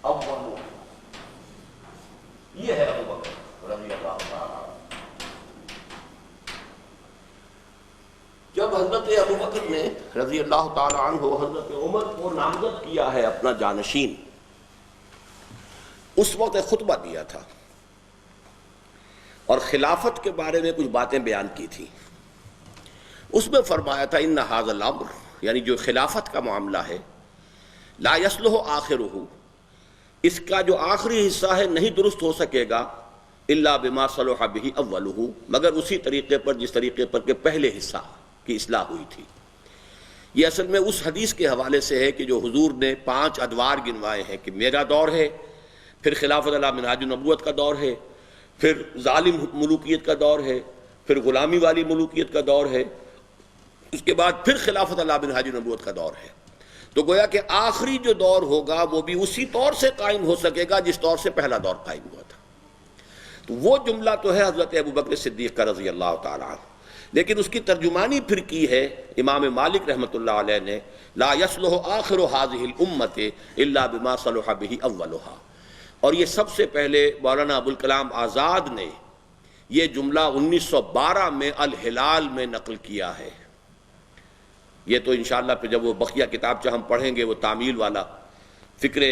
اولہ۔ یہ ہے ابو بکر رضی اللہ تعالیٰ عنہ۔ جب حضرت ابو بکر نے رضی اللہ تعالیٰ عنہ حضرت عمر کو نامزد کیا ہے اپنا جانشین، اس وقت ایک خطبہ دیا تھا اور خلافت کے بارے میں کچھ باتیں بیان کی تھی۔ اس میں فرمایا تھا ان ھذا الامر، یعنی جو خلافت کا معاملہ ہے، لا یصلح آخرہ، اس کا جو آخری حصہ ہے نہیں درست ہو سکے گا الا بما صلح به اولہ، مگر اسی طریقے پر جس طریقے پر کہ پہلے حصہ کی اصلاح ہوئی تھی۔ یہ اصل میں اس حدیث کے حوالے سے ہے کہ جو حضور نے 5 ادوار گنوائے ہیں کہ میرا دور ہے، پھر خلافت علی منہاج النبوت کا دور ہے، پھر ظالم ملوکیت کا دور ہے، پھر غلامی والی ملوکیت کا دور ہے، اس کے بعد پھر خلافت علی منہاج النبوت کا دور ہے۔ تو گویا کہ آخری جو دور ہوگا وہ بھی اسی طور سے قائم ہو سکے گا جس طور سے پہلا دور قائم ہوا تھا۔ تو وہ جملہ تو ہے حضرت ابو بکر صدیق کا رضی اللہ تعالیٰ عنہ، لیکن اس کی ترجمانی پھر کی ہے امام مالک رحمۃ اللہ علیہ نے، لا یصلح آخر هذه الامة الا بما صلح به اولها، اور یہ سب سے پہلے مولانا ابوالکلام آزاد نے یہ جملہ 1912 میں الہلال میں نقل کیا ہے۔ یہ تو انشاءاللہ پھر جب وہ بقیہ کتاب ہم پڑھیں گے، وہ تعمیل والا فکر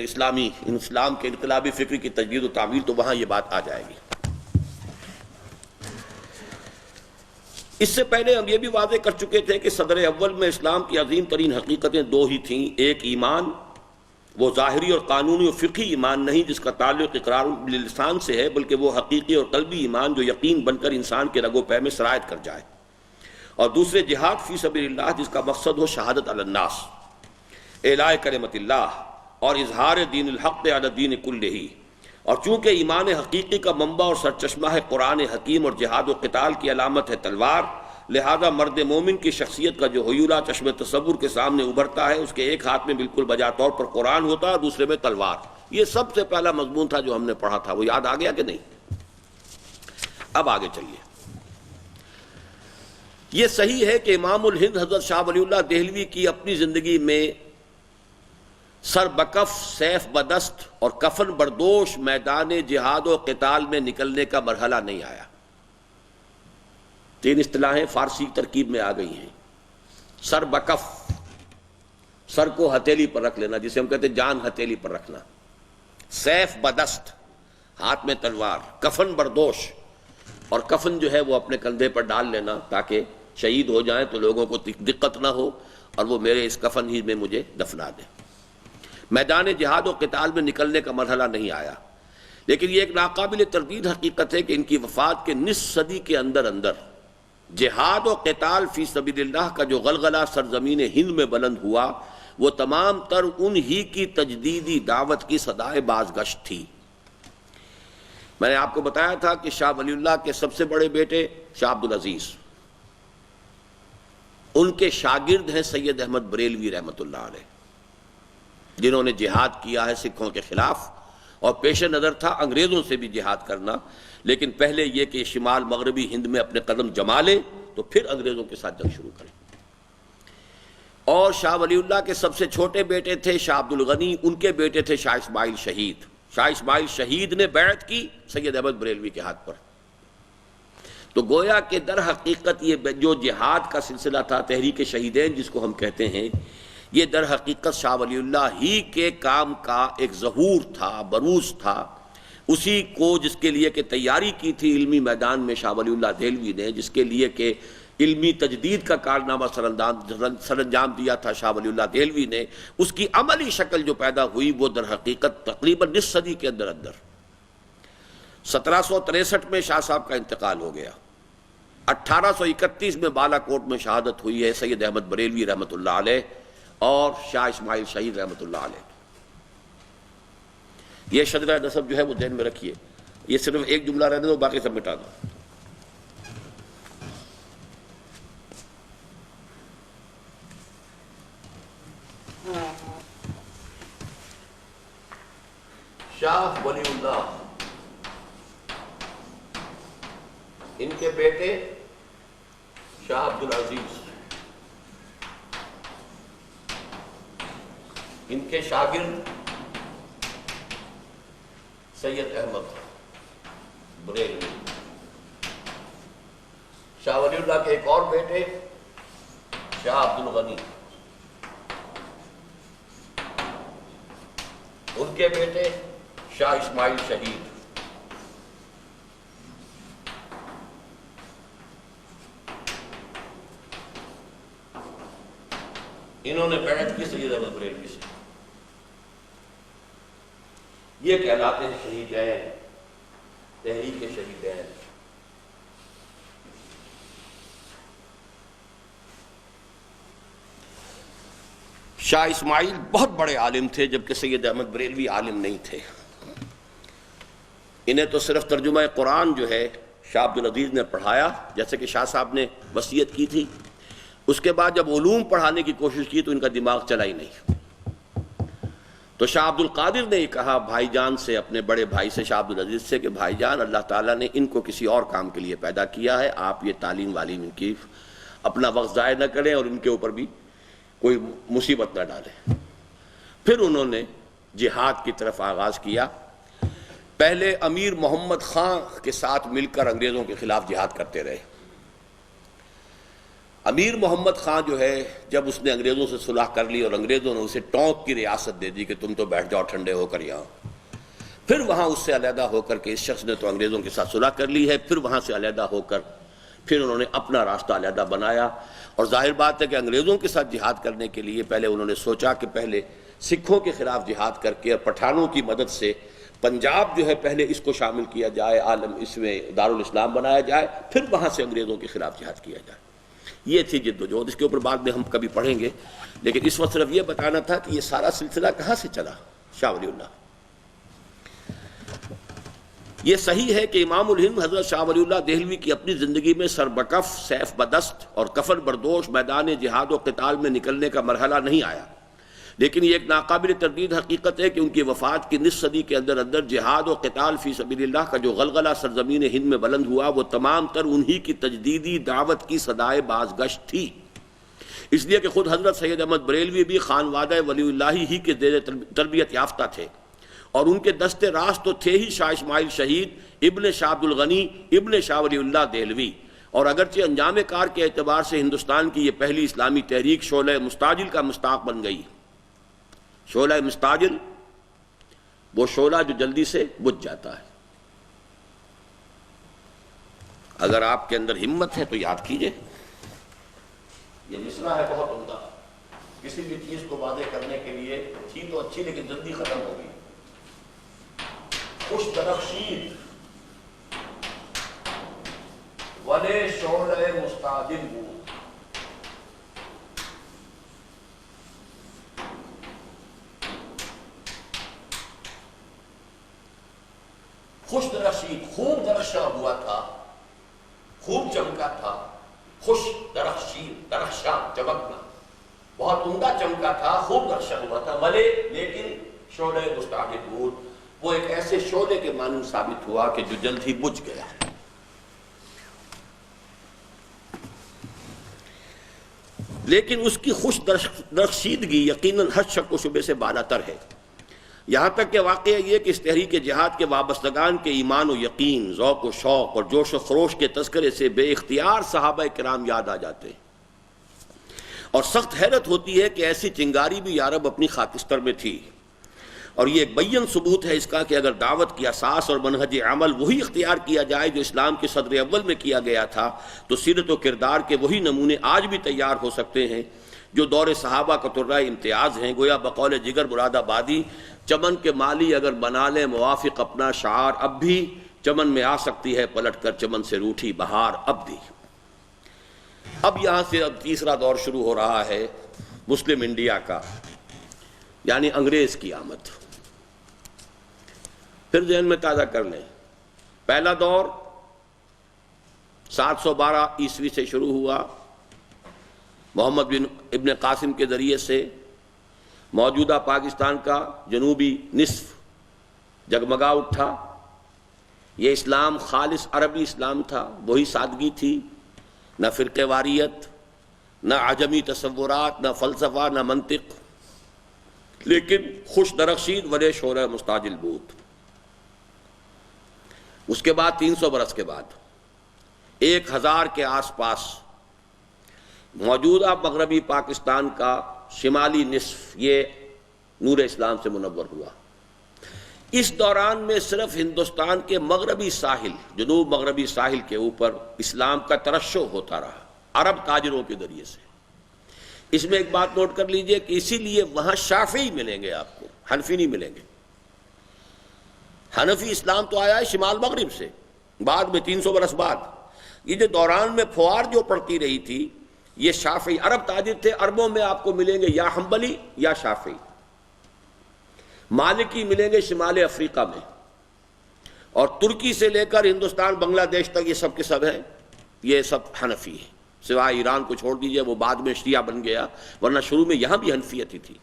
اسلامی، اسلام کے انقلابی فکر کی تجدید و تعمیل، تو وہاں یہ بات آ جائے گی۔ اس سے پہلے ہم یہ بھی واضح کر چکے تھے کہ صدر اول میں اسلام کی عظیم ترین حقیقتیں 2 ہی تھیں، ایک ایمان، وہ ظاہری اور قانونی اور فقہی ایمان نہیں جس کا تعلق اقرار باللسان سے ہے، بلکہ وہ حقیقی اور قلبی ایمان جو یقین بن کر انسان کے رگ و پے میں سرایت کر جائے، اور دوسرے جہاد فی سبیل اللہ جس کا مقصد ہو شہادت علی الناس، اعلاء کلمت اللہ اور اظہار دین الحق علی الدین کلہ۔ اور چونکہ ایمان حقیقی کا منبع اور سرچشمہ ہے قرآن حکیم اور جہاد و قتال کی علامت ہے تلوار، لہذا مرد مومن کی شخصیت کا جو حیولہ چشم تصور کے سامنے ابھرتا ہے، اس کے ایک ہاتھ میں بالکل بجا طور پر قرآن ہوتا ہے اور دوسرے میں تلوار۔ یہ سب سے پہلا مضمون تھا جو ہم نے پڑھا تھا، وہ یاد آ گیا کہ نہیں؟ اب آگے چلیے۔ یہ صحیح ہے کہ امام الہند حضرت شاہ ولی اللہ دہلوی کی اپنی زندگی میں سر بکف، سیف بدست اور کفن بردوش میدان جہاد و قتال میں نکلنے کا مرحلہ نہیں آیا۔ 3 اصطلاحیں فارسی ترکیب میں آ گئی ہیں۔ سر بکف، سر کو ہتھیلی پر رکھ لینا، جسے ہم کہتے ہیں جان ہتھیلی پر رکھنا۔ سیف بدست، ہاتھ میں تلوار۔ کفن بردوش، اور کفن جو ہے وہ اپنے کندھے پر ڈال لینا تاکہ شہید ہو جائیں تو لوگوں کو دقت نہ ہو اور وہ میرے اس کفن ہی میں مجھے دفنا دیں۔ میدان جہاد و قتال میں نکلنے کا مرحلہ نہیں آیا، لیکن یہ ایک ناقابل تردید حقیقت ہے کہ ان کی وفات کے نصف صدی کے اندر جہاد و قتال فی سبیل اللہ کا جو غلغلہ سرزمین ہند میں بلند ہوا، وہ تمام تر ان ہی کی تجدیدی دعوت کی صدائے بازگشت تھی۔ میں نے آپ کو بتایا تھا کہ شاہ ولی اللہ کے سب سے بڑے بیٹے شاہ عبدالعزیز، ان کے شاگرد ہیں سید احمد بریلوی رحمۃ اللہ علیہ، جنہوں نے جہاد کیا ہے سکھوں کے خلاف، اور پیش نظر تھا انگریزوں سے بھی جہاد کرنا، لیکن پہلے یہ کہ شمال مغربی ہند میں اپنے قدم جما لیں تو پھر انگریزوں کے ساتھ جنگ شروع کریں۔ اور شاہ ولی اللہ کے سب سے چھوٹے بیٹے تھے شاہ عبد الغنی، ان کے بیٹے تھے شاہ اسماعیل شہید۔ شاہ اسماعیل شہید نے بیعت کی سید احمد بریلوی کے ہاتھ پر۔ تو گویا کہ در حقیقت یہ جو جہاد کا سلسلہ تھا، تحریک شہیدین جس کو ہم کہتے ہیں، یہ در حقیقت شاہ ولی اللہ ہی کے کام کا ایک ظہور تھا، بروز تھا، اسی کو جس کے لیے کہ تیاری کی تھی علمی میدان میں شاہ ولی اللہ دہلوی نے، جس کے لیے کہ علمی تجدید کا کارنامہ سر انجام دیا تھا شاہ ولی اللہ دہلوی نے، اس کی عملی شکل جو پیدا ہوئی وہ در حقیقت تقریباً نصف صدی کے اندر 1763 میں شاہ صاحب کا انتقال ہو گیا۔ 1831 میں بالا کوٹ میں شہادت ہوئی ہے سید احمد بریلوی رحمۃ اللہ علیہ اور شاہ اسماعیل شہید رحمۃ اللہ علیہ۔ یہ شجرہ نسب جو ہے وہ ذہن میں رکھیے، یہ صرف ایک جملہ رہنے دو، باقی سب مٹا دو۔ شاہ ولی اللہ، ان کے بیٹے شاہ عبدالعزیز، ان کے شاگرد سید احمد بریلوی، شاہ ولی اللہ کے ایک اور بیٹے شاہ عبد الغنی، ان کے بیٹے شاہ اسماعیل شہید، انہوں نے بیعت کی سید احمد بریلوی سے۔ یہ کہلاتے ہیں شہیدین، تحریک شہیدین۔ شاہ اسماعیل بہت بڑے عالم تھے، جبکہ سید احمد بریلوی عالم نہیں تھے۔ انہیں تو صرف ترجمہ قرآن جو ہے شاہ عبد العزیز نے پڑھایا، جیسے کہ شاہ صاحب نے وصیت کی تھی۔ اس کے بعد جب علوم پڑھانے کی کوشش کی تو ان کا دماغ چلا ہی نہیں۔ تو شاہ عبد القادر نے یہ کہا بھائی جان سے، اپنے بڑے بھائی سے، شاہ عبد العزیز سے، کہ بھائی جان اللہ تعالیٰ نے ان کو کسی اور کام کے لیے پیدا کیا ہے، آپ یہ تعلیم والیم ان کی اپنا وقت ضائع نہ کریں اور ان کے اوپر بھی کوئی مصیبت نہ ڈالیں۔ پھر انہوں نے جہاد کی طرف آغاز کیا۔ پہلے امیر محمد خان کے ساتھ مل کر انگریزوں کے خلاف جہاد کرتے رہے۔ امیر محمد خان جو ہے، جب اس نے انگریزوں سے صلح کر لی اور انگریزوں نے اسے ٹونک کی ریاست دے دی کہ تم تو بیٹھ جاؤ ٹھنڈے ہو کر یہاں، پھر وہاں اس سے علیحدہ ہو کر کے اس شخص نے تو انگریزوں کے ساتھ صلح کر لی ہے، پھر وہاں سے علیحدہ ہو کر پھر انہوں نے اپنا راستہ علیحدہ بنایا۔ اور ظاہر بات ہے کہ انگریزوں کے ساتھ جہاد کرنے کے لیے پہلے انہوں نے سوچا کہ پہلے سکھوں کے خلاف جہاد کر کے اور پٹھانوں کی مدد سے پنجاب جو ہے پہلے اس کو شامل کیا جائے، عالم اس میں دارالاسلام بنایا جائے، پھر وہاں سے انگریزوں کے خلاف جہاد کیا جائے۔ یہ تھی جد و جہد، اس کے اوپر بعد میں ہم کبھی پڑھیں گے، لیکن اس وقت صرف یہ بتانا تھا کہ یہ سارا سلسلہ کہاں سے چلا۔ شاہ ولی اللہ، یہ صحیح ہے کہ امام الہند حضرت شاہ ولی اللہ دہلوی کی اپنی زندگی میں سربکف، سیف بدست اور کفن بردوش میدان جہاد و قتال میں نکلنے کا مرحلہ نہیں آیا، لیکن یہ ایک ناقابل تردید حقیقت ہے کہ ان کی وفات کی نصف صدی کے اندر اندر جہاد و قتال فی سبیل اللہ کا جو غلغلہ سرزمین ہند میں بلند ہوا، وہ تمام تر انہی کی تجدیدی دعوت کی صدائے بازگشت تھی۔ اس لیے کہ خود حضرت سید احمد بریلوی بھی خانوادہ ولی اللہ ہی کے زیر تربیت یافتہ تھے، اور ان کے دست راست تو تھے ہی شاہ اسماعیل شہید ابن شاہ عبد الغنی ابن شاہ ولی اللہ دہلوی۔ اور اگرچہ انجام کار کے اعتبار سے ہندوستان کی یہ پہلی اسلامی تحریک شعلہ مستعجل کا مصداق بن گئی۔ شعلہ مستعجل، وہ شعلہ جو جلدی سے بجھ جاتا ہے۔ اگر آپ کے اندر ہمت ہے تو یاد کیجئے، یہ مصرع ہے بہت عمدہ، کسی بھی چیز کو واضح کرنے کے لیے تھی تو اچھی لیکن جلدی ختم ہو گئی۔ خوش درخشید ولے شعلہ مستعجل بود، خوش درخشید، خوب درخشاں ہوا تھا، خوب چمکا تھا۔ خوش درخشید، درخشاں چمکنا، بہت عمدہ چمکا تھا، خوب درخشاں ہوا تھا، ولے لیکن شعلہ مستعجل بود، وہ ایک ایسے شعلے کے مانند ثابت ہوا کہ جو جلد ہی بجھ گیا۔ لیکن اس کی خوش درخشیدگی یقیناً ہر شک و شبے سے بالاتر ہے، یہاں تک کہ واقعہ یہ کہ اس تحریک جہاد کے وابستگان کے ایمان و یقین، ذوق و شوق اور جوش و خروش کے تذکرے سے بے اختیار صحابہ کرام یاد آ جاتے ہیں، اور سخت حیرت ہوتی ہے کہ ایسی چنگاری بھی یارب اپنی خاکستر میں تھی۔ اور یہ ایک بیان ثبوت ہے اس کا کہ اگر دعوت کی اساس اور منہج عمل وہی اختیار کیا جائے جو اسلام کے صدر اول میں کیا گیا تھا، تو سیرت و کردار کے وہی نمونے آج بھی تیار ہو سکتے ہیں جو دور صحابہ کا طرۂ امتیاز ہیں۔ گویا بقول جگر مراد آبادی، چمن کے مالی اگر بنا لے موافق اپنا شعار، اب بھی چمن میں آ سکتی ہے پلٹ کر چمن سے روٹھی بہار اب بھی۔ اب یہاں سے اب تیسرا دور شروع ہو رہا ہے مسلم انڈیا کا، یعنی انگریز کی آمد۔ پھر ذہن میں تازہ کر لیں، پہلا دور 712 عیسوی سے شروع ہوا، محمد بن ابن قاسم کے ذریعے سے موجودہ پاکستان کا جنوبی نصف جگمگا اٹھا۔ یہ اسلام خالص عربی اسلام تھا، وہی سادگی تھی، نہ فرقہ واریت، نہ عجمی تصورات، نہ فلسفہ، نہ منطق، لیکن خوش درخشید ولے شعلہ مستعجل بود۔ اس کے بعد 300 برس کے بعد 1000 کے آس پاس موجودہ مغربی پاکستان کا شمالی نصف یہ نور اسلام سے منور ہوا۔ اس دوران میں صرف ہندوستان کے مغربی ساحل، جنوب مغربی ساحل کے اوپر اسلام کا ترشح ہوتا رہا عرب تاجروں کے ذریعے سے۔ اس میں ایک بات نوٹ کر لیجئے کہ اسی لیے وہاں شافعی ملیں گے آپ کو، حنفی نہیں ملیں گے۔ حنفی اسلام تو آیا ہے شمال مغرب سے، بعد میں 300 برس بعد۔ یہ جو دوران میں پھوار جو پڑتی رہی تھی، یہ شافعی عرب تاجر تھے، عربوں میں آپ کو ملیں گے یا حنبلی یا شافعی۔ مالکی ملیں گے شمال افریقہ میں، اور ترکی سے لے کر ہندوستان بنگلہ دیش تک یہ سب کے سب ہیں، یہ سب حنفی ہیں، سوائے ایران کو چھوڑ دیجئے، وہ بعد میں شیعہ بن گیا، ورنہ شروع میں یہاں بھی حنفیت ہی تھی۔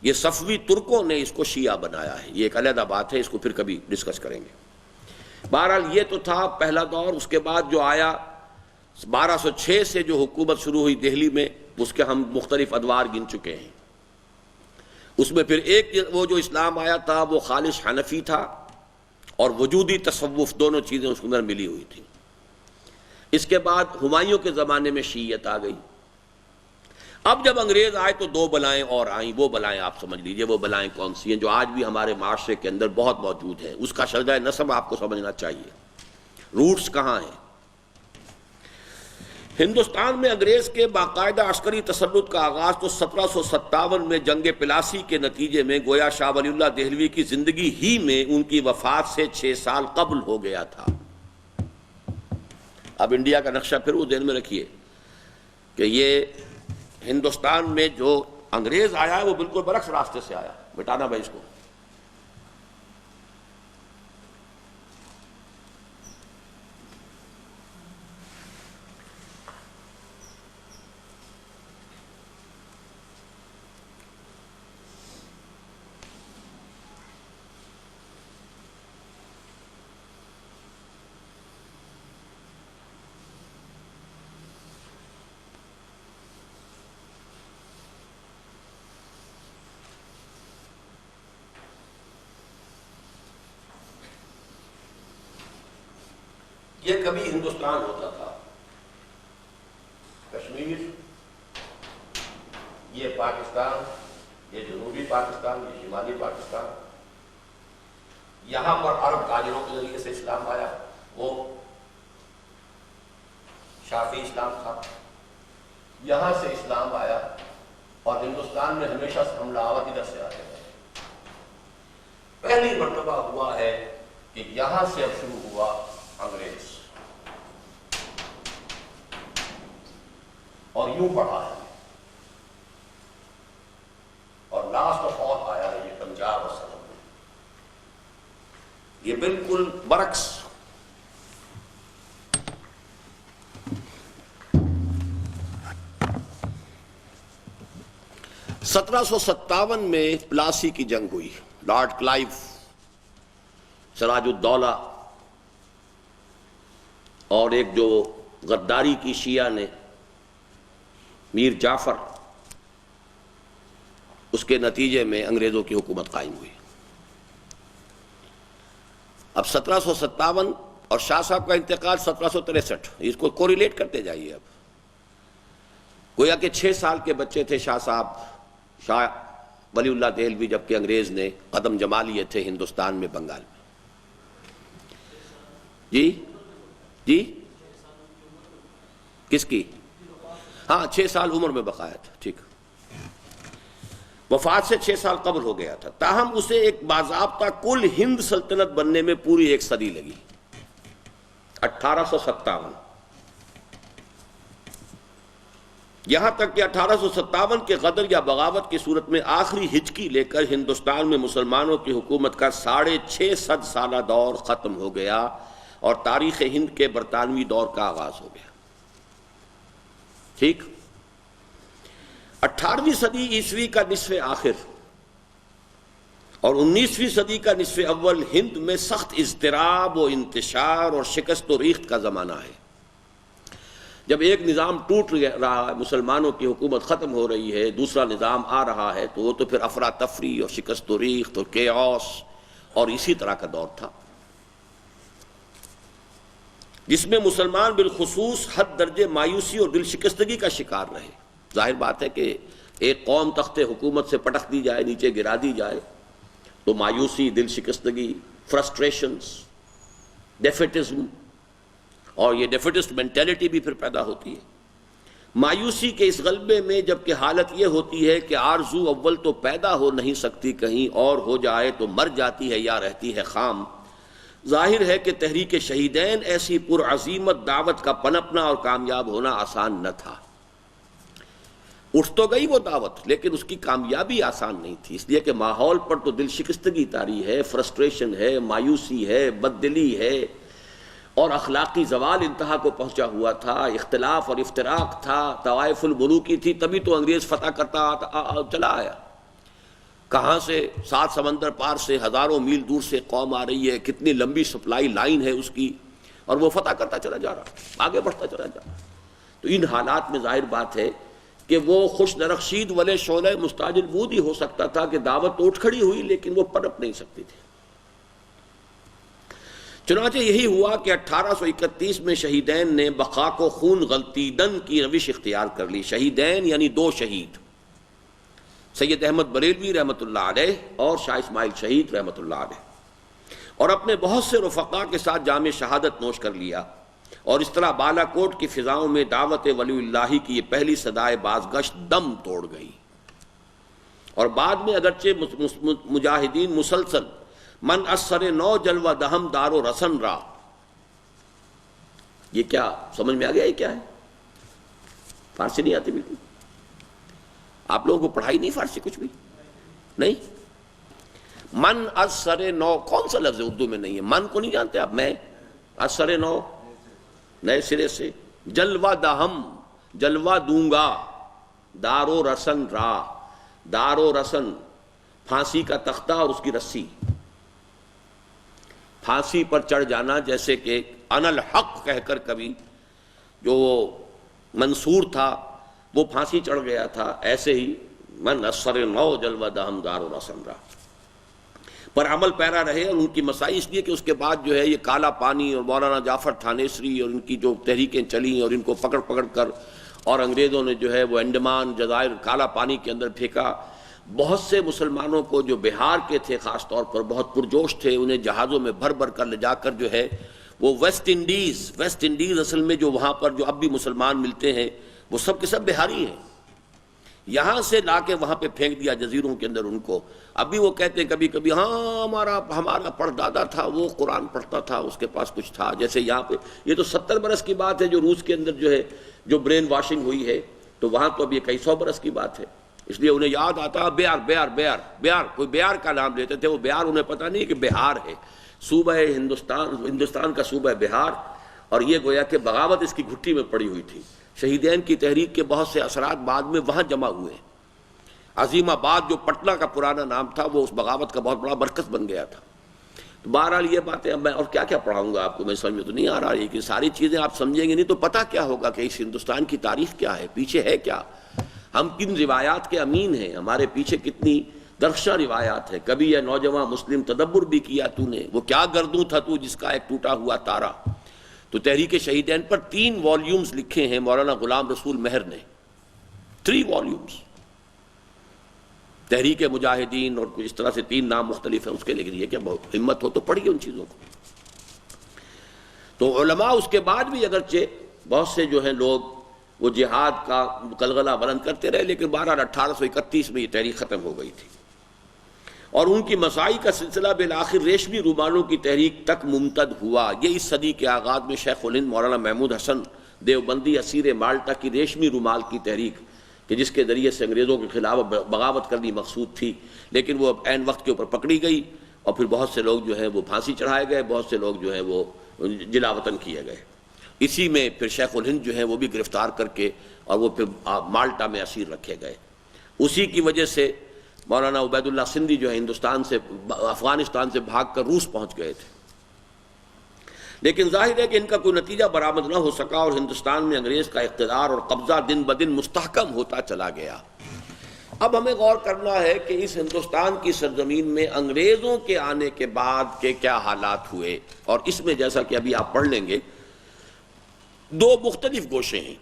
یہ صفوی ترکوں نے اس کو شیعہ بنایا ہے، یہ ایک علیحدہ بات ہے، اس کو پھر کبھی ڈسکس کریں گے۔ بہرحال یہ تو تھا پہلا دور۔ اس کے بعد جو آیا 1206 سے جو حکومت شروع ہوئی دہلی میں، اس کے ہم مختلف ادوار گن چکے ہیں۔ اس میں پھر ایک وہ جو اسلام آیا تھا وہ خالص حنفی تھا، اور وجودی تصوف، دونوں چیزیں اس کے اندر ملی ہوئی تھیں۔ اس کے بعد ہمایوں کے زمانے میں شیعیت آ گئی۔ اب جب انگریز آئے تو 2 بلائیں اور آئیں۔ وہ بلائیں آپ سمجھ لیجئے، وہ بلائیں کون سی ہیں جو آج بھی ہمارے معاشرے کے اندر بہت موجود ہیں۔ اس کا شرجۂ نسب آپ کو سمجھنا چاہیے، روٹس کہاں ہیں۔ ہندوستان میں انگریز کے باقاعدہ عسکری تسلط کا آغاز تو 1757 میں جنگ پلاسی کے نتیجے میں گویا شاہ ولی اللہ دہلوی کی زندگی ہی میں ان کی وفات سے 6 سال قبل ہو گیا تھا۔ اب انڈیا کا نقشہ پھر وہ ذہن میں رکھیے کہ یہ ہندوستان میں جو انگریز آیا ہے وہ بالکل برعکس راستے سے آیا۔ مٹانا بھائی اس کو۔ یہ کبھی ہندوستان ہوتا تھا، کشمیر، یہ پاکستان، یہ جنوبی پاکستان، یہ شمالی پاکستان۔ یہاں پر عرب تاجروں کے ذریعے سے اسلام آیا، وہ شافعی اسلام تھا۔ یہاں سے اسلام آیا، اور ہندوستان میں ہمیشہ سے حملہ آور ادھر سے آتے ہیں۔ پہلی مرتبہ ہوا ہے کہ یہاں سے اب شروع ہوا انگریز، اور یوں پڑھا ہے، اور لاسٹ آف آل آیا ہے یہ پنجاب اور سرحد میں۔ یہ بالکل برعکس۔ سترہ سو 57 میں پلاسی کی جنگ ہوئی، لارڈ کلائیو، سراج الدولہ اور ایک جو غداری کی شیعہ نے میر جعفر، اس کے نتیجے میں انگریزوں کی حکومت قائم ہوئی۔ اب 1757 اور شاہ صاحب کا انتقال 1763، اس کو کوریلیٹ کرتے جائیے۔ اب گویا کہ 6 سال کے بچے تھے شاہ صاحب، شاہ ولی اللہ دہلوی، جبکہ انگریز نے قدم جما لیے تھے ہندوستان میں، بنگال میں۔ جی کس کی؟ ہاں 6 سال عمر میں بقایا تھا، ٹھیک۔ وفات سے 6 سال قبل ہو گیا تھا، تاہم اسے ایک باضابطہ کل ہند سلطنت بننے میں پوری 1 صدی لگی، 1857۔ یہاں تک کہ 1857 کے غدر یا بغاوت کی صورت میں آخری ہچکی لے کر ہندوستان میں مسلمانوں کی حکومت کا 650 سالہ دور ختم ہو گیا، اور تاریخ ہند کے برطانوی دور کا آغاز ہو گیا، ٹھیک۔ 18ویں صدی عیسوی کا نصف آخر اور 19ویں صدی کا نصف اول ہند میں سخت اضطراب و انتشار اور شکست و ریخت کا زمانہ ہے۔ جب ایک نظام ٹوٹ رہا ہے، مسلمانوں کی حکومت ختم ہو رہی ہے، دوسرا نظام آ رہا ہے، تو وہ تو پھر افراتفری اور شکست و ریخت اور کیوس اور اسی طرح کا دور تھا۔ جس میں مسلمان بالخصوص حد درجے مایوسی اور دل شکستگی کا شکار رہے۔ ظاہر بات ہے کہ ایک قوم تخت حکومت سے پٹک دی جائے، نیچے گرا دی جائے تو مایوسی، دل شکستگی، فرسٹریشنز، ڈیفیٹزم، اور یہ ڈیفیٹسٹ مینٹیلٹی بھی پھر پیدا ہوتی ہے۔ مایوسی کے اس غلبے میں جبکہ حالت یہ ہوتی ہے کہ آرزو اول تو پیدا ہو نہیں سکتی، کہیں اور ہو جائے تو مر جاتی ہے یا رہتی ہے خام، ظاہر ہے کہ تحریک شہیدین ایسی پرعزیمت دعوت کا پنپنا اور کامیاب ہونا آسان نہ تھا۔ اٹھ تو گئی وہ دعوت، لیکن اس کی کامیابی آسان نہیں تھی، اس لیے کہ ماحول پر تو دل شکستگی طاری ہے، فرسٹریشن ہے، مایوسی ہے، بددلی ہے، اور اخلاقی زوال انتہا کو پہنچا ہوا تھا، اختلاف اور افتراق تھا، طوائف الملوکی تھی، تبھی تو انگریز فتح کرتا چلا آیا۔ کہاں سے؟ 7 سمندر پار سے، ہزاروں میل دور سے قوم آ رہی ہے، کتنی لمبی سپلائی لائن ہے اس کی، اور وہ فتح کرتا چلا جا رہا، آگے بڑھتا چلا جا رہا۔ تو ان حالات میں ظاہر بات ہے کہ وہ خوش درخشید ولے شعلہ مستعجل بود ہی ہو سکتا تھا کہ دعوت تو اٹھ کھڑی ہوئی لیکن وہ پنپ نہیں سکتی تھی۔ چنانچہ یہی ہوا کہ 1831 میں شہیدین نے بقا کو خون غلطیدن کی روش اختیار کر لی۔ شہیدین یعنی 2 شہید، سید احمد بریلوی رحمۃ اللہ علیہ اور شاہ اسماعیل شہید رحمۃ اللہ علیہ، اور اپنے بہت سے رفقا کے ساتھ جام شہادت نوش کر لیا، اور اس طرح بالا کوٹ کی فضاؤں میں دعوت ولی اللہ کی یہ پہلی صدائے بازگشت دم توڑ گئی۔ اور بعد میں اگرچہ مجاہدین مسلسل من اثر نو جلوہ دہم دار و رسن را، یہ کیا سمجھ میں آ گیا؟ یہ کیا ہے؟ فارسی نہیں آتی بالکل؟ آپ لوگوں کو پڑھائی نہیں فارسی کچھ بھی نہیں؟ من اثر نو کون سا لفظ اردو میں نہیں ہے؟ من کو نہیں جانتے آپ؟ میں اثر نو نئے سرے سے، جلوہ دہم جلوہ دوں گا، دار و رسن را، دار و رسن پھانسی کا تختہ اور اس کی رسی، پھانسی پر چڑھ جانا، جیسے کہ انا الحق کہہ کر کبھی جو منصور تھا وہ پھانسی چڑھ گیا تھا، ایسے ہی من اثر نو جلوہ دہم دار و رسن را پر عمل پیرا رہے۔ اور ان کی مسائی اس لیے کہ اس کے بعد جو ہے یہ کالا پانی اور مولانا جعفر تھانیسری اور ان کی جو تحریکیں چلیں اور ان کو پکڑ پکڑ کر اور انگریزوں نے جو ہے وہ انڈمان جزائر کالا پانی کے اندر پھینکا، بہت سے مسلمانوں کو جو بہار کے تھے خاص طور پر بہت پرجوش تھے، انہیں جہازوں میں بھر بھر کر لے جا کر جو ہے وہ ویسٹ انڈیز اصل میں جو وہاں پر جو اب بھی مسلمان ملتے ہیں وہ سب کے سب بہاری ہیں، یہاں سے لا کے وہاں پہ پھینک دیا جزیروں کے اندر ان کو۔ اب بھی وہ کہتے ہیں کبھی کبھی ہاں ہمارا پردادا تھا وہ قرآن پڑھتا تھا، اس کے پاس کچھ تھا، جیسے یہاں پہ یہ تو 70 برس کی بات ہے جو روس کے اندر جو ہے جو برین واشنگ ہوئی ہے، تو وہاں تو اب یہ کئی 100 برس کی بات ہے، اس لیے انہیں یاد آتا بیار کوئی بیار کا نام لیتے تھے، وہ بیار انہیں پتہ نہیں کہ بہار ہے، صوبہ ہندوستان کا صوبہ بہار، اور یہ گویا کہ بغاوت اس کی گھٹی میں پڑی ہوئی تھی۔ شہیدین کی تحریک کے بہت سے اثرات بعد میں وہاں جمع ہوئے۔ عظیم آباد جو پٹنہ کا پرانا نام تھا وہ اس بغاوت کا بہت بڑا مرکز بن گیا تھا۔ تو بہرحال یہ باتیں اب میں اور کیا پڑھاؤں گا آپ کو، میں سمجھ میں تو نہیں آ رہا ہے کہ ساری چیزیں آپ سمجھیں گے نہیں تو پتہ کیا ہوگا کہ اس ہندوستان کی تاریخ کیا ہے، پیچھے ہے کیا، ہم کن روایات کے امین ہیں، ہمارے پیچھے کتنی درخشاں روایات ہیں۔ کبھی یہ نوجوان مسلم تدبر بھی کیا تو نے، وہ کیا گردوں تھا تو جس کا ایک ٹوٹا ہوا تارا۔ تو تحریک شہیدین پر 3 والیومز لکھے ہیں مولانا غلام رسول مہر نے، 3 والیومز، تحریک مجاہدین اور اس طرح سے 3 نام مختلف ہیں اس کے، لیکن یہ کہ بہت ہمت ہو تو پڑھیے ان چیزوں کو۔ تو علماء اس کے بعد بھی اگرچہ بہت سے جو ہیں لوگ وہ جہاد کا قلقلہ بلند کرتے رہے، لیکن بہرحال 1831 میں یہ تحریک ختم ہو گئی تھی، اور ان کی مسائی کا سلسلہ بالآخر ریشمی رومالوں کی تحریک تک ممتد ہوا۔ یہ اس صدی کے آغاز میں شیخ الہند مولانا محمود حسن دیوبندی اسیر مالٹا کی ریشمی رومال کی تحریک، کہ جس کے ذریعے سے انگریزوں کے خلاف بغاوت کرنی مقصود تھی، لیکن وہ عین وقت کے اوپر پکڑی گئی، اور پھر بہت سے لوگ جو ہیں وہ پھانسی چڑھائے گئے، بہت سے لوگ جو ہیں وہ جلا وطن کیے گئے۔ اسی میں پھر شیخ الہند جو ہیں وہ بھی گرفتار کر کے اور وہ پھر مالٹا میں اسیر رکھے گئے۔ اسی کی وجہ سے مولانا عبید اللہ سندھی جو ہے افغانستان سے بھاگ کر روس پہنچ گئے تھے، لیکن ظاہر ہے کہ ان کا کوئی نتیجہ برآمد نہ ہو سکا، اور ہندوستان میں انگریز کا اقتدار اور قبضہ دن بدن مستحکم ہوتا چلا گیا۔ اب ہمیں غور کرنا ہے کہ اس ہندوستان کی سرزمین میں انگریزوں کے آنے کے بعد کے کیا حالات ہوئے، اور اس میں جیسا کہ ابھی آپ پڑھ لیں گے دو مختلف گوشے ہیں۔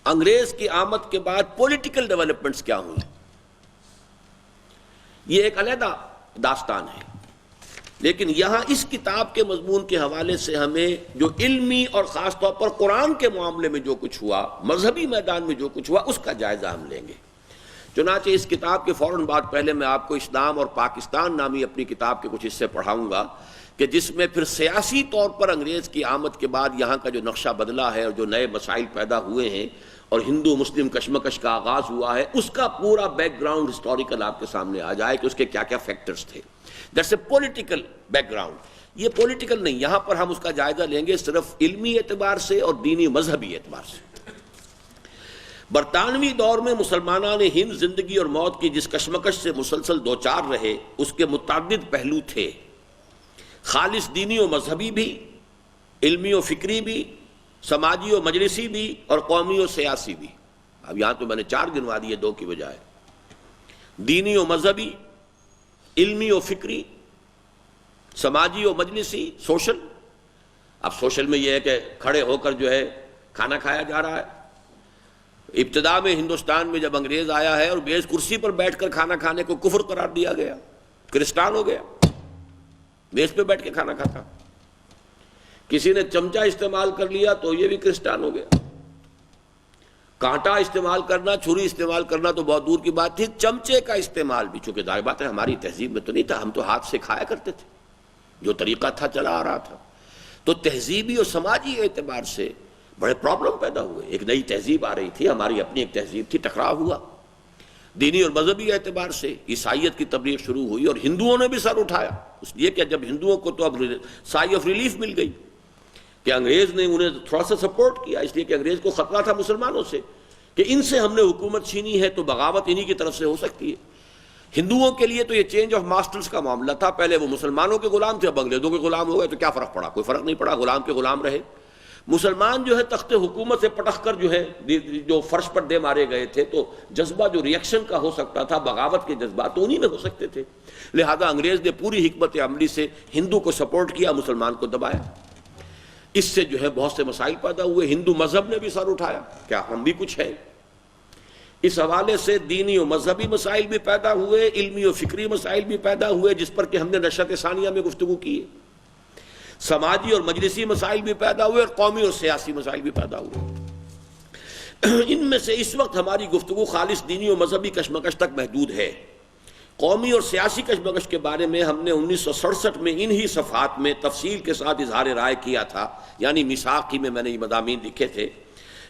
انگریز کی آمد کے بعد پولیٹیکل ڈیولپمنٹس کیا ہوئی، یہ ایک علیحدہ داستان ہے، لیکن یہاں اس کتاب کے مضمون کے حوالے سے ہمیں جو علمی اور خاص طور پر قرآن کے معاملے میں جو کچھ ہوا، مذہبی میدان میں جو کچھ ہوا، اس کا جائزہ ہم لیں گے۔ چنانچہ اس کتاب کے فوراً بعد پہلے میں آپ کو اسلام اور پاکستان نامی اپنی کتاب کے کچھ حصے پڑھاؤں گا کہ جس میں پھر سیاسی طور پر انگریز کی آمد کے بعد یہاں کا جو نقشہ بدلا ہے اور جو نئے مسائل پیدا ہوئے ہیں اور ہندو مسلم کشمکش کا آغاز ہوا ہے، اس کا پورا بیک گراؤنڈ ہسٹوریکل آپ کے سامنے آ جائے کہ اس کے کیا کیا فیکٹرز تھے۔ That's a political back ground. یہ پولیٹیکل نہیں، یہاں پر ہم اس کا جائزہ لیں گے صرف علمی اعتبار سے اور دینی مذہبی اعتبار سے۔ برطانوی دور میں مسلمانان ہند زندگی اور موت کی جس کشمکش سے مسلسل دوچار رہے، اس کے متعدد پہلو تھے، خالص دینی و مذہبی بھی، علمی و فکری بھی، سماجی و مجلسی بھی، اور قومی و سیاسی بھی۔ اب یہاں تو میں نے 4 گنوا دیے 2 کی بجائے۔ دینی و مذہبی، علمی و فکری، سماجی و مجلسی، سوشل۔ اب سوشل میں یہ ہے کہ کھڑے ہو کر جو ہے کھانا کھایا جا رہا ہے۔ ابتدا میں ہندوستان میں جب انگریز آیا ہے اور میز کرسی پر بیٹھ کر کھانا کھانے کو کفر قرار دیا گیا، کرسٹان ہو گیا، میز پہ بیٹھ کے کھانا کھاتا۔ کسی نے چمچہ استعمال کر لیا تو یہ بھی کرسٹان ہو گیا۔ کانٹا استعمال کرنا، چھری استعمال کرنا تو بہت دور کی بات تھی، چمچے کا استعمال بھی، چونکہ ظاہر بات ہے ہماری تہذیب میں تو نہیں تھا، ہم تو ہاتھ سے کھایا کرتے تھے، جو طریقہ تھا چلا آ رہا تھا۔ تو تہذیبی اور سماجی اعتبار سے بڑے پرابلم پیدا ہوئے۔ ایک نئی تہذیب آ رہی تھی، ہماری اپنی ایک تہذیب تھی، ٹکراؤ ہوا۔ دینی اور مذہبی اعتبار سے عیسائیت کی تبلیغ شروع ہوئی اور ہندوؤں نے بھی سر اٹھایا، اس لیے کہ جب ہندوؤں کو تو اب سائی آف ریلیف مل گئی کہ انگریز نے انہیں تھوڑا سا سپورٹ کیا، اس لیے کہ انگریز کو خطرہ تھا مسلمانوں سے کہ ان سے ہم نے حکومت چھینی ہے تو بغاوت انہی کی طرف سے ہو سکتی ہے۔ ہندوؤں کے لیے تو یہ چینج آف ماسٹرز کا معاملہ تھا، پہلے وہ مسلمانوں کے غلام تھے، اب انگریزوں کے غلام ہو گئے، تو کیا فرق پڑا؟ کوئی فرق نہیں پڑا، غلام کے غلام رہے۔ مسلمان جو ہے تخت حکومت سے پٹخ کر جو ہے جو فرش پر دے مارے گئے تھے، تو جذبہ جو ریئیکشن کا ہو سکتا تھا، بغاوت کے جذبات تو انہی میں ہو سکتے تھے، لہذا انگریز نے پوری حکمت عملی سے ہندو کو سپورٹ کیا، مسلمان کو دبایا۔ اس سے جو ہے بہت سے مسائل پیدا ہوئے، ہندو مذہب نے بھی سر اٹھایا، کیا ہم بھی کچھ ہیں؟ اس حوالے سے دینی و مذہبی مسائل بھی پیدا ہوئے، علمی و فکری مسائل بھی پیدا ہوئے، جس پر کہ ہم نے نشرت ثانیہ میں گفتگو کی ہے۔ سماجی اور مجلسی مسائل بھی پیدا ہوئے اور قومی اور سیاسی مسائل بھی پیدا ہوئے۔ ان میں سے اس وقت ہماری گفتگو خالص دینی و مذہبی کشمکش تک محدود ہے۔ قومی اور سیاسی کشمکش کے بارے میں ہم نے 1967 میں انہی صفحات میں تفصیل کے ساتھ اظہار رائے کیا تھا، یعنی میثاق ہی میں نے یہ مضامین لکھے تھے۔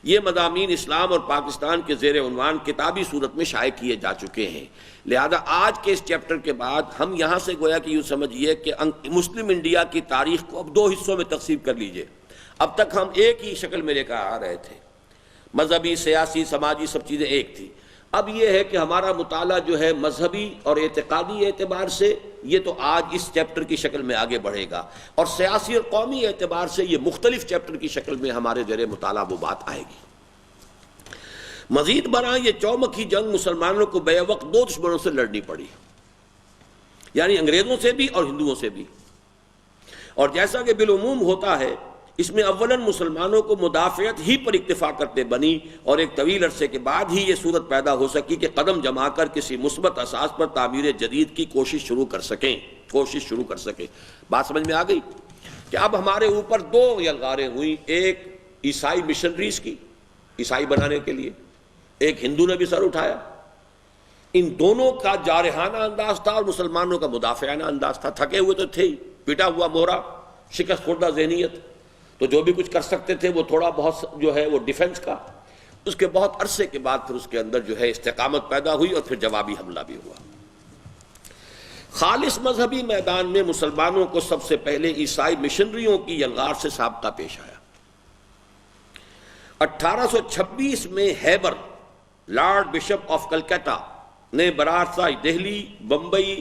یہ مضامین اسلام اور پاکستان کے زیر عنوان کتابی صورت میں شائع کیے جا چکے ہیں، لہذا آج کے اس چیپٹر کے بعد ہم یہاں سے گویا کہ یوں سمجھیے کہ مسلم انڈیا کی تاریخ کو اب 2 حصوں میں تقسیم کر لیجئے۔ اب تک ہم ایک ہی شکل میں لے کر آ رہے تھے، مذہبی، سیاسی، سماجی سب چیزیں ایک تھی۔ اب یہ ہے کہ ہمارا مطالعہ جو ہے مذہبی اور اعتقادی اعتبار سے یہ تو آج اس چیپٹر کی شکل میں آگے بڑھے گا، اور سیاسی اور قومی اعتبار سے یہ مختلف چیپٹر کی شکل میں ہمارے زیر مطالعہ وہ بات آئے گی۔ مزید برآں یہ چومکھی جنگ مسلمانوں کو بے وقت 2 دشمنوں سے لڑنی پڑی، یعنی انگریزوں سے بھی اور ہندوؤں سے بھی، اور جیسا کہ بالعموم ہوتا ہے اس میں اولاً مسلمانوں کو مدافعت ہی پر اکتفا کرتے بنی، اور ایک طویل عرصے کے بعد ہی یہ صورت پیدا ہو سکی کہ قدم جما کر کسی مثبت اساس پر تعمیر جدید کی کوشش شروع کر سکیں۔ بات سمجھ میں آ گئی کہ اب ہمارے اوپر 2 یلغاریں ہوئیں، ایک عیسائی مشنریز کی، عیسائی بنانے کے لیے، ایک ہندو نے بھی سر اٹھایا۔ ان دونوں کا جارحانہ انداز تھا اور مسلمانوں کا مدافعانہ انداز تھا۔ تھکے ہوئے تو تھے ہی، پیٹا ہوا مورا، شکست خوردہ ذہنیت، تو جو بھی کچھ کر سکتے تھے وہ تھوڑا بہت جو ہے وہ ڈیفنس کا۔ اس کے بہت عرصے کے بعد پھر اس کے اندر جو ہے استقامت پیدا ہوئی اور پھر جوابی حملہ بھی ہوا۔ خالص مذہبی میدان میں مسلمانوں کو سب سے پہلے عیسائی مشنریوں کی یلغار سے سابقہ پیش آیا۔ 1826 میں Heber, Lord Bishop of Calcutta نے براہ دہلی، بمبئی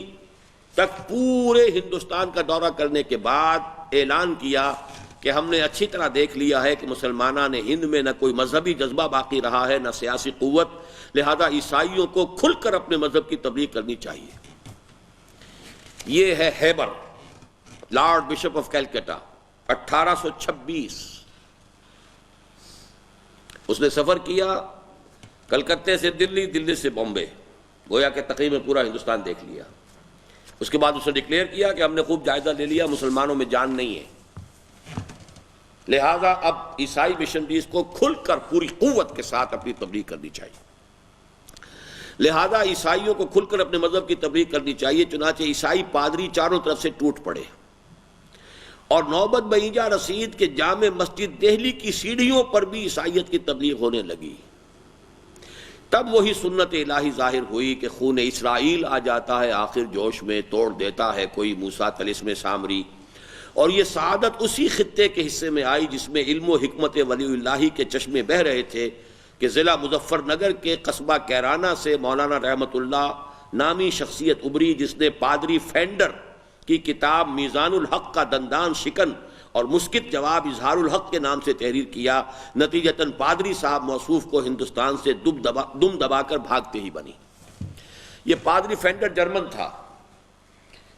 تک پورے ہندوستان کا دورہ کرنے کے بعد اعلان کیا کہ ہم نے اچھی طرح دیکھ لیا ہے کہ مسلمانان ہند میں نہ کوئی مذہبی جذبہ باقی رہا ہے، نہ سیاسی قوت، لہذا عیسائیوں کو کھل کر اپنے مذہب کی تبلیغ کرنی چاہیے۔ یہ ہے Heber, Lord Bishop of Calcutta, 1826۔ اس نے سفر کیا کلکتے سے دلی، دلی سے بامبے، گویا کہ تقریباً پورا ہندوستان دیکھ لیا۔ اس کے بعد اس نے ڈکلیئر کیا کہ ہم نے خوب جائزہ لے لیا، مسلمانوں میں جان نہیں ہے، لہذا اب عیسائی مشنریز کو کھل کر پوری قوت کے ساتھ اپنی تبلیغ کرنی چاہیے، لہذا عیسائیوں کو کھل کر اپنے مذہب کی تبلیغ کرنی چاہیے۔ چنانچہ عیسائی پادری چاروں طرف سے ٹوٹ پڑے اور نوبت بہیجا رسید کہ جامع مسجد دہلی کی سیڑھیوں پر بھی عیسائیت کی تبلیغ ہونے لگی۔ تب وہی سنت الہی ظاہر ہوئی کہ خون اسرائیل آ جاتا ہے آخر جوش میں، توڑ دیتا ہے کوئی موسیٰ طلسم سامری، اور یہ سعادت اسی خطے کے حصے میں آئی جس میں علم و حکمت ولی اللہ کے چشمے بہہ رہے تھے کہ ضلع مظفر نگر کے قصبہ کیرانہ سے مولانا رحمت اللہ نامی شخصیت ابری، جس نے پادری فینڈر کی کتاب میزان الحق کا دندان شکن اور مسکت جواب اظہار الحق کے نام سے تحریر کیا۔ نتیجتاً پادری صاحب موصوف کو ہندوستان سے دم دبا کر بھاگتے ہی بنی۔ یہ پادری فینڈر جرمن تھا،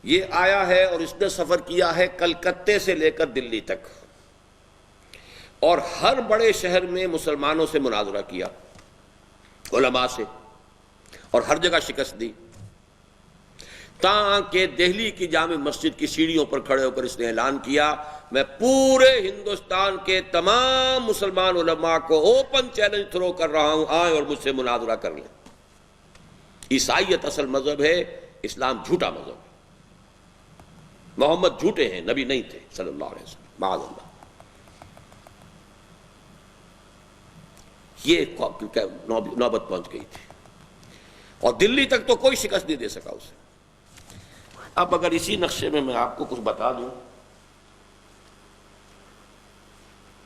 یہ آیا ہے اور اس نے سفر کیا ہے کلکتے سے لے کر دلی تک، اور ہر بڑے شہر میں مسلمانوں سے مناظرہ کیا، علماء سے، اور ہر جگہ شکست دی، تاں کہ دہلی کی جامع مسجد کی سیڑھیوں پر کھڑے ہو کر اس نے اعلان کیا، میں پورے ہندوستان کے تمام مسلمان علماء کو اوپن چیلنج تھرو کر رہا ہوں، آئیں اور مجھ سے مناظرہ کر لیں۔ عیسائیت اصل مذہب ہے، اسلام جھوٹا مذہب ہے، محمد جھوٹے ہیں، نبی نہیں تھے صلی اللہ علیہ وسلم، معاذ اللہ۔ یہ نوبت پہنچ گئی تھی، اور دلی تک تو کوئی شکست نہیں دے سکا اسے۔ اب اگر اسی نقشے میں آپ کو کچھ بتا دوں،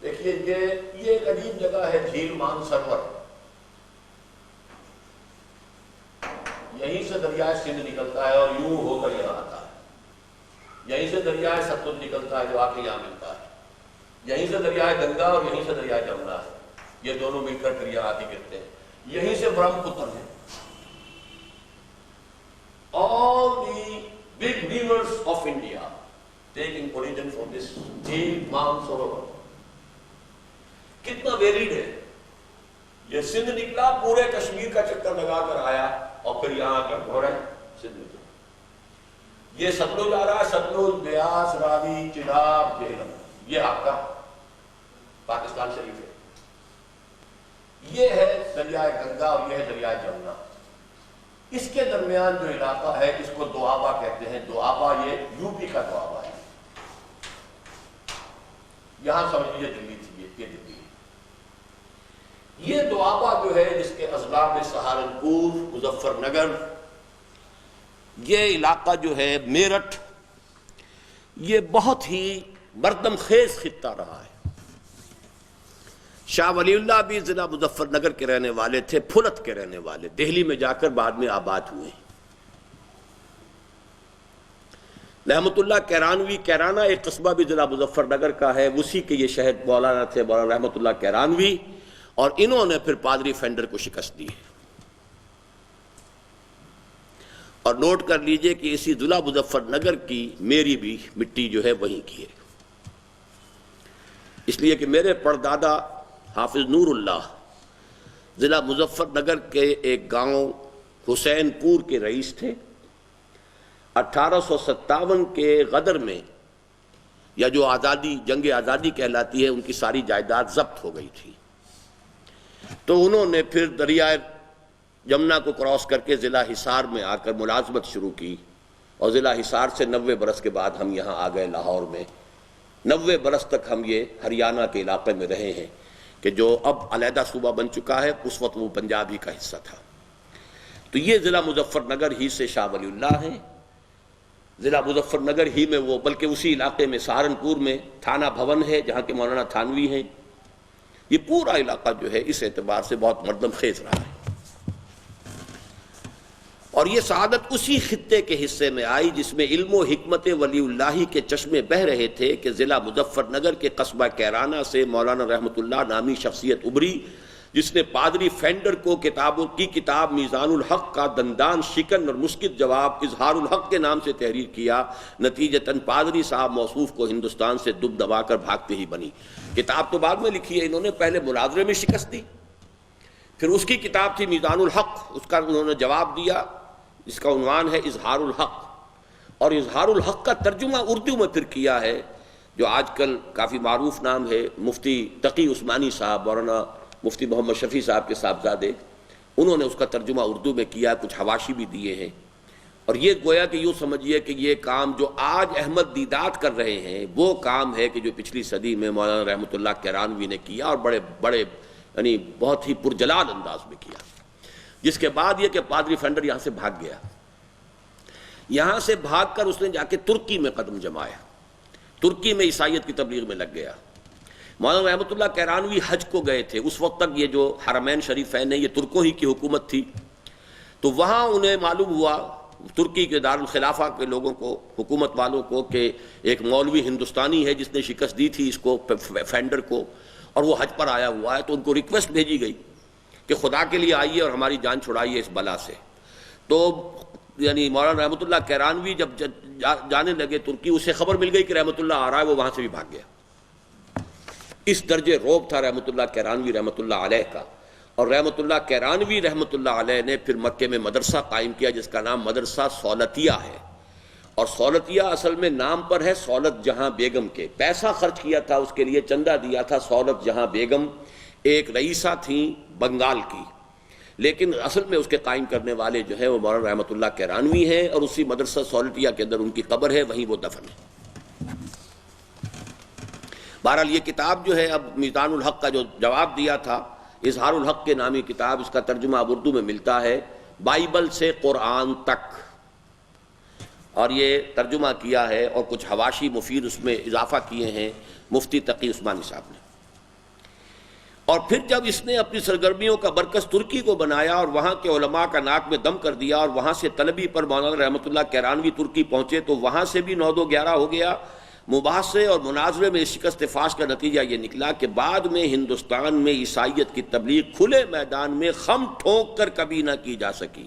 دیکھیے یہ ایک عجیب جگہ ہے، جھیل مان سرور، یہیں سے دریائے سندھ نکلتا ہے اور یوں ہو کر یہاں آتا ہے، یہیں سے دریائے ستلج نکلتا ہے جو آ کے یہاں ملتا ہے، یہیں سے دریائے گنگا اور یہیں سے دریائے جمنا ہے، یہ دونوں مل کر پھر یہاں آ کے گرتے ہیں، یہیں سے برہم پتر ہے۔ All the big rivers of India taking origin from this جھیل مان سروور۔ کتنا ویریڈ ہے، یہ سندھ نکلا، پورے کشمیر کا چکر لگا کر آیا اور پھر یہاں آ کر گھوڑا سندھ میں، یہ ستلج آ رہا ہے، ستلج، بیاس، راوی، چناب، جہلم، یہ آپ کا پاکستان شریف ہے، یہ ہے دریائے گنگا اور یہ ہے دریائے جمنا۔ اس کے درمیان جو علاقہ ہے اس کو دوآبا کہتے ہیں، دوآبا یہ یو پی کا دوآبا ہے، یہاں سمجھ لیجیے دلی تھی، یہ دلی ہے۔ یہ دوآبا جو ہے جس کے اضلاع میں سہارنپور، مظفر نگر، یہ علاقہ جو ہے میرٹھ، یہ بہت ہی مردم خیز خطہ رہا ہے۔ شاہ ولی اللہ بھی ضلع مظفر نگر کے رہنے والے تھے، پھلت کے رہنے والے، دہلی میں جا کر بعد میں آباد ہوئے۔ رحمت اللہ کیرانوی، کیرانہ ایک قصبہ بھی ضلع مظفر نگر کا ہے، اسی کے یہ شہر مولانا تھے، مولانا رحمت اللہ کیرانوی، اور انہوں نے پھر پادری فینڈر کو شکست دی ہے۔ اور نوٹ کر لیجئے کہ اسی ضلع مظفر نگر کی میری بھی مٹی جو ہے وہیں کی ہے، اس لیے کہ میرے پردادا حافظ نور اللہ ضلع مظفر نگر کے ایک گاؤں حسین پور کے رئیس تھے۔ 1857 کے غدر میں، یا جو آزادی، جنگ آزادی کہلاتی ہے، ان کی ساری جائیداد ضبط ہو گئی تھی، تو انہوں نے پھر دریائے جمنا کو کراس کر کے ضلع حصار میں آ کر ملازمت شروع کی، اور ضلع حصار سے 90 برس کے بعد ہم یہاں آ گئے لاہور میں۔ 90 برس تک ہم یہ ہریانہ کے علاقے میں رہے ہیں کہ جو اب علیحدہ صوبہ بن چکا ہے، اس وقت وہ پنجاب ہی کا حصہ تھا۔ تو یہ ضلع مظفر نگر ہی سے شاہ ولی اللہ ہے، ضلع مظفر نگر ہی میں وہ، بلکہ اسی علاقے میں سہارنپور میں تھانہ بھون ہے جہاں کے مولانا تھانوی ہیں۔ یہ پورا علاقہ جو ہے اس اعتبار سے بہت مردم خیز رہا ہے، اور یہ سعادت اسی خطے کے حصے میں آئی جس میں علم و حکمت ولی اللہ کے چشمے بہہ رہے تھے کہ ضلع مظفر نگر کے قصبہ کیرانہ سے مولانا رحمت اللہ نامی شخصیت ابری، جس نے پادری فینڈر کو کتابوں کی کتاب میزان الحق کا دندان شکن اور مسکت جواب اظہار الحق کے نام سے تحریر کیا، نتیجتاً پادری صاحب موصوف کو ہندوستان سے دب دبا کر بھاگتے ہی بنی۔ کتاب تو بعد میں لکھی ہے انہوں نے، پہلے مناظرے میں شکست دی، پھر اس کی کتاب تھی میزان الحق، اس کا انہوں نے جواب دیا، اس کا عنوان ہے اظہار الحق، اور اظہار الحق کا ترجمہ اردو میں پھر کیا ہے جو آج کل کافی معروف نام ہے مفتی تقی عثمانی صاحب، مولانا مفتی محمد شفیع صاحب کے صاحبزادے، انہوں نے اس کا ترجمہ اردو میں کیا، کچھ حواشی بھی دیے ہیں۔ اور یہ گویا کہ یوں سمجھیے کہ یہ کام جو آج احمد دیدات کر رہے ہیں وہ کام ہے کہ جو پچھلی صدی میں مولانا رحمۃ اللہ کیرانوی نے کیا، اور بڑے یعنی بہت ہی پرجلال انداز میں کیا۔ جس کے بعد یہ کہ پادری فینڈر یہاں سے بھاگ گیا، یہاں سے بھاگ کر اس نے جا کے ترکی میں قدم جمایا، ترکی میں عیسائیت کی تبلیغ میں لگ گیا۔ مولانا رحمۃ اللہ کیرانوی حج کو گئے تھے، اس وقت تک یہ جو حرمین شریفین ہیں یہ ترکوں ہی کی حکومت تھی، تو وہاں انہیں معلوم ہوا ترکی کے دارالخلافہ کے لوگوں کو، حکومت والوں کو، کہ ایک مولوی ہندوستانی ہے جس نے شکست دی تھی اس کو فینڈر کو، اور وہ حج پر آیا ہوا ہے، تو ان کو ریکویسٹ بھیجی گئی کہ خدا کے لیے آئیے اور ہماری جان چھڑائیے اس بلا سے۔ تو یعنی مولانا رحمۃ اللہ کیرانوی جب جانے لگے ترکی، اسے خبر مل گئی کہ رحمۃ اللہ آ رہا ہے، وہ وہاں سے بھی بھاگ گیا۔ اس درجے روب تھا رحمۃ اللہ کیرانوی رحمۃ اللہ علیہ کا۔ اور رحمۃ اللہ کیرانوی رحمۃ اللہ علیہ نے پھر مکے میں مدرسہ قائم کیا جس کا نام مدرسہ سولتیہ ہے، اور سولتیہ اصل میں نام پر ہے سولت جہاں بیگم کے، پیسہ خرچ کیا تھا اس کے لیے، چندہ دیا تھا سولت جہاں بیگم، ایک رئیسہ تھیں بنگال کی، لیکن اصل میں اس کے قائم کرنے والے جو ہیں وہ مولانا رحمۃ اللہ کیرانوی ہیں، اور اسی مدرسہ سولتیہ کے اندر ان کی قبر ہے، وہیں وہ دفن ہے۔ بہرحال یہ کتاب جو ہے، اب میزان الحق کا جو جواب دیا تھا، اظہار الحق کے نامی کتاب، اس کا ترجمہ اب اردو میں ملتا ہے، بائبل سے قرآن تک، اور یہ ترجمہ کیا ہے اور کچھ حواشی مفید اس میں اضافہ کیے ہیں مفتی تقی عثمانی صاحب نے۔ اور پھر جب اس نے اپنی سرگرمیوں کا مرکز ترکی کو بنایا اور وہاں کے علماء کا ناک میں دم کر دیا، اور وہاں سے طلبی پر مولانا رحمۃ اللہ کیرانوی ترکی پہنچے، تو وہاں سے بھی 9-2-11 ہو گیا۔ مباحثے اور مناظرے میں شکست فاش کا نتیجہ یہ نکلا کہ بعد میں ہندوستان میں عیسائیت کی تبلیغ کھلے میدان میں خم ٹھونک کر کبھی نہ کی جا سکی،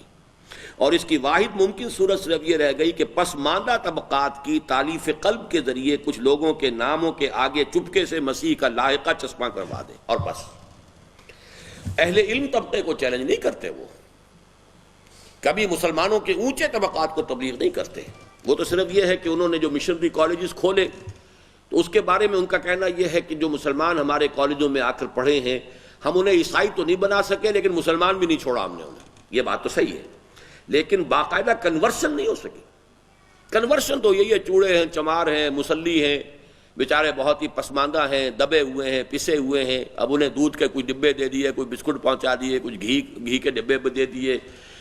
اور اس کی واحد ممکن صورت صرف یہ رہ گئی کہ پسماندہ طبقات کی تالیف قلب کے ذریعے کچھ لوگوں کے ناموں کے آگے چپکے سے مسیح کا لاحقہ چسپاں کروا دے، اور بس۔ اہل علم طبقے کو چیلنج نہیں کرتے، وہ کبھی مسلمانوں کے اونچے طبقات کو تبلیغ نہیں کرتے، وہ تو صرف یہ ہے کہ انہوں نے جو مشنری کالجز کھولے تو اس کے بارے میں ان کا کہنا یہ ہے کہ جو مسلمان ہمارے کالجوں میں آ کر پڑھے ہیں، ہم انہیں عیسائی تو نہیں بنا سکے لیکن مسلمان بھی نہیں چھوڑا ہم نے انہیں۔ یہ بات تو صحیح ہے، لیکن باقاعدہ کنورشن نہیں ہو سکی۔ کنورشن تو یہی ہے، چوڑے ہیں، چمار ہیں، مسلی ہیں، بیچارے بہت ہی پسماندہ ہیں، دبے ہوئے ہیں، پسے ہوئے ہیں، اب انہیں دودھ کے کوئی ڈبے دے دیے، کوئی بسکٹ پہنچا دیے، کچھ گھی کے ڈبے دے دیے،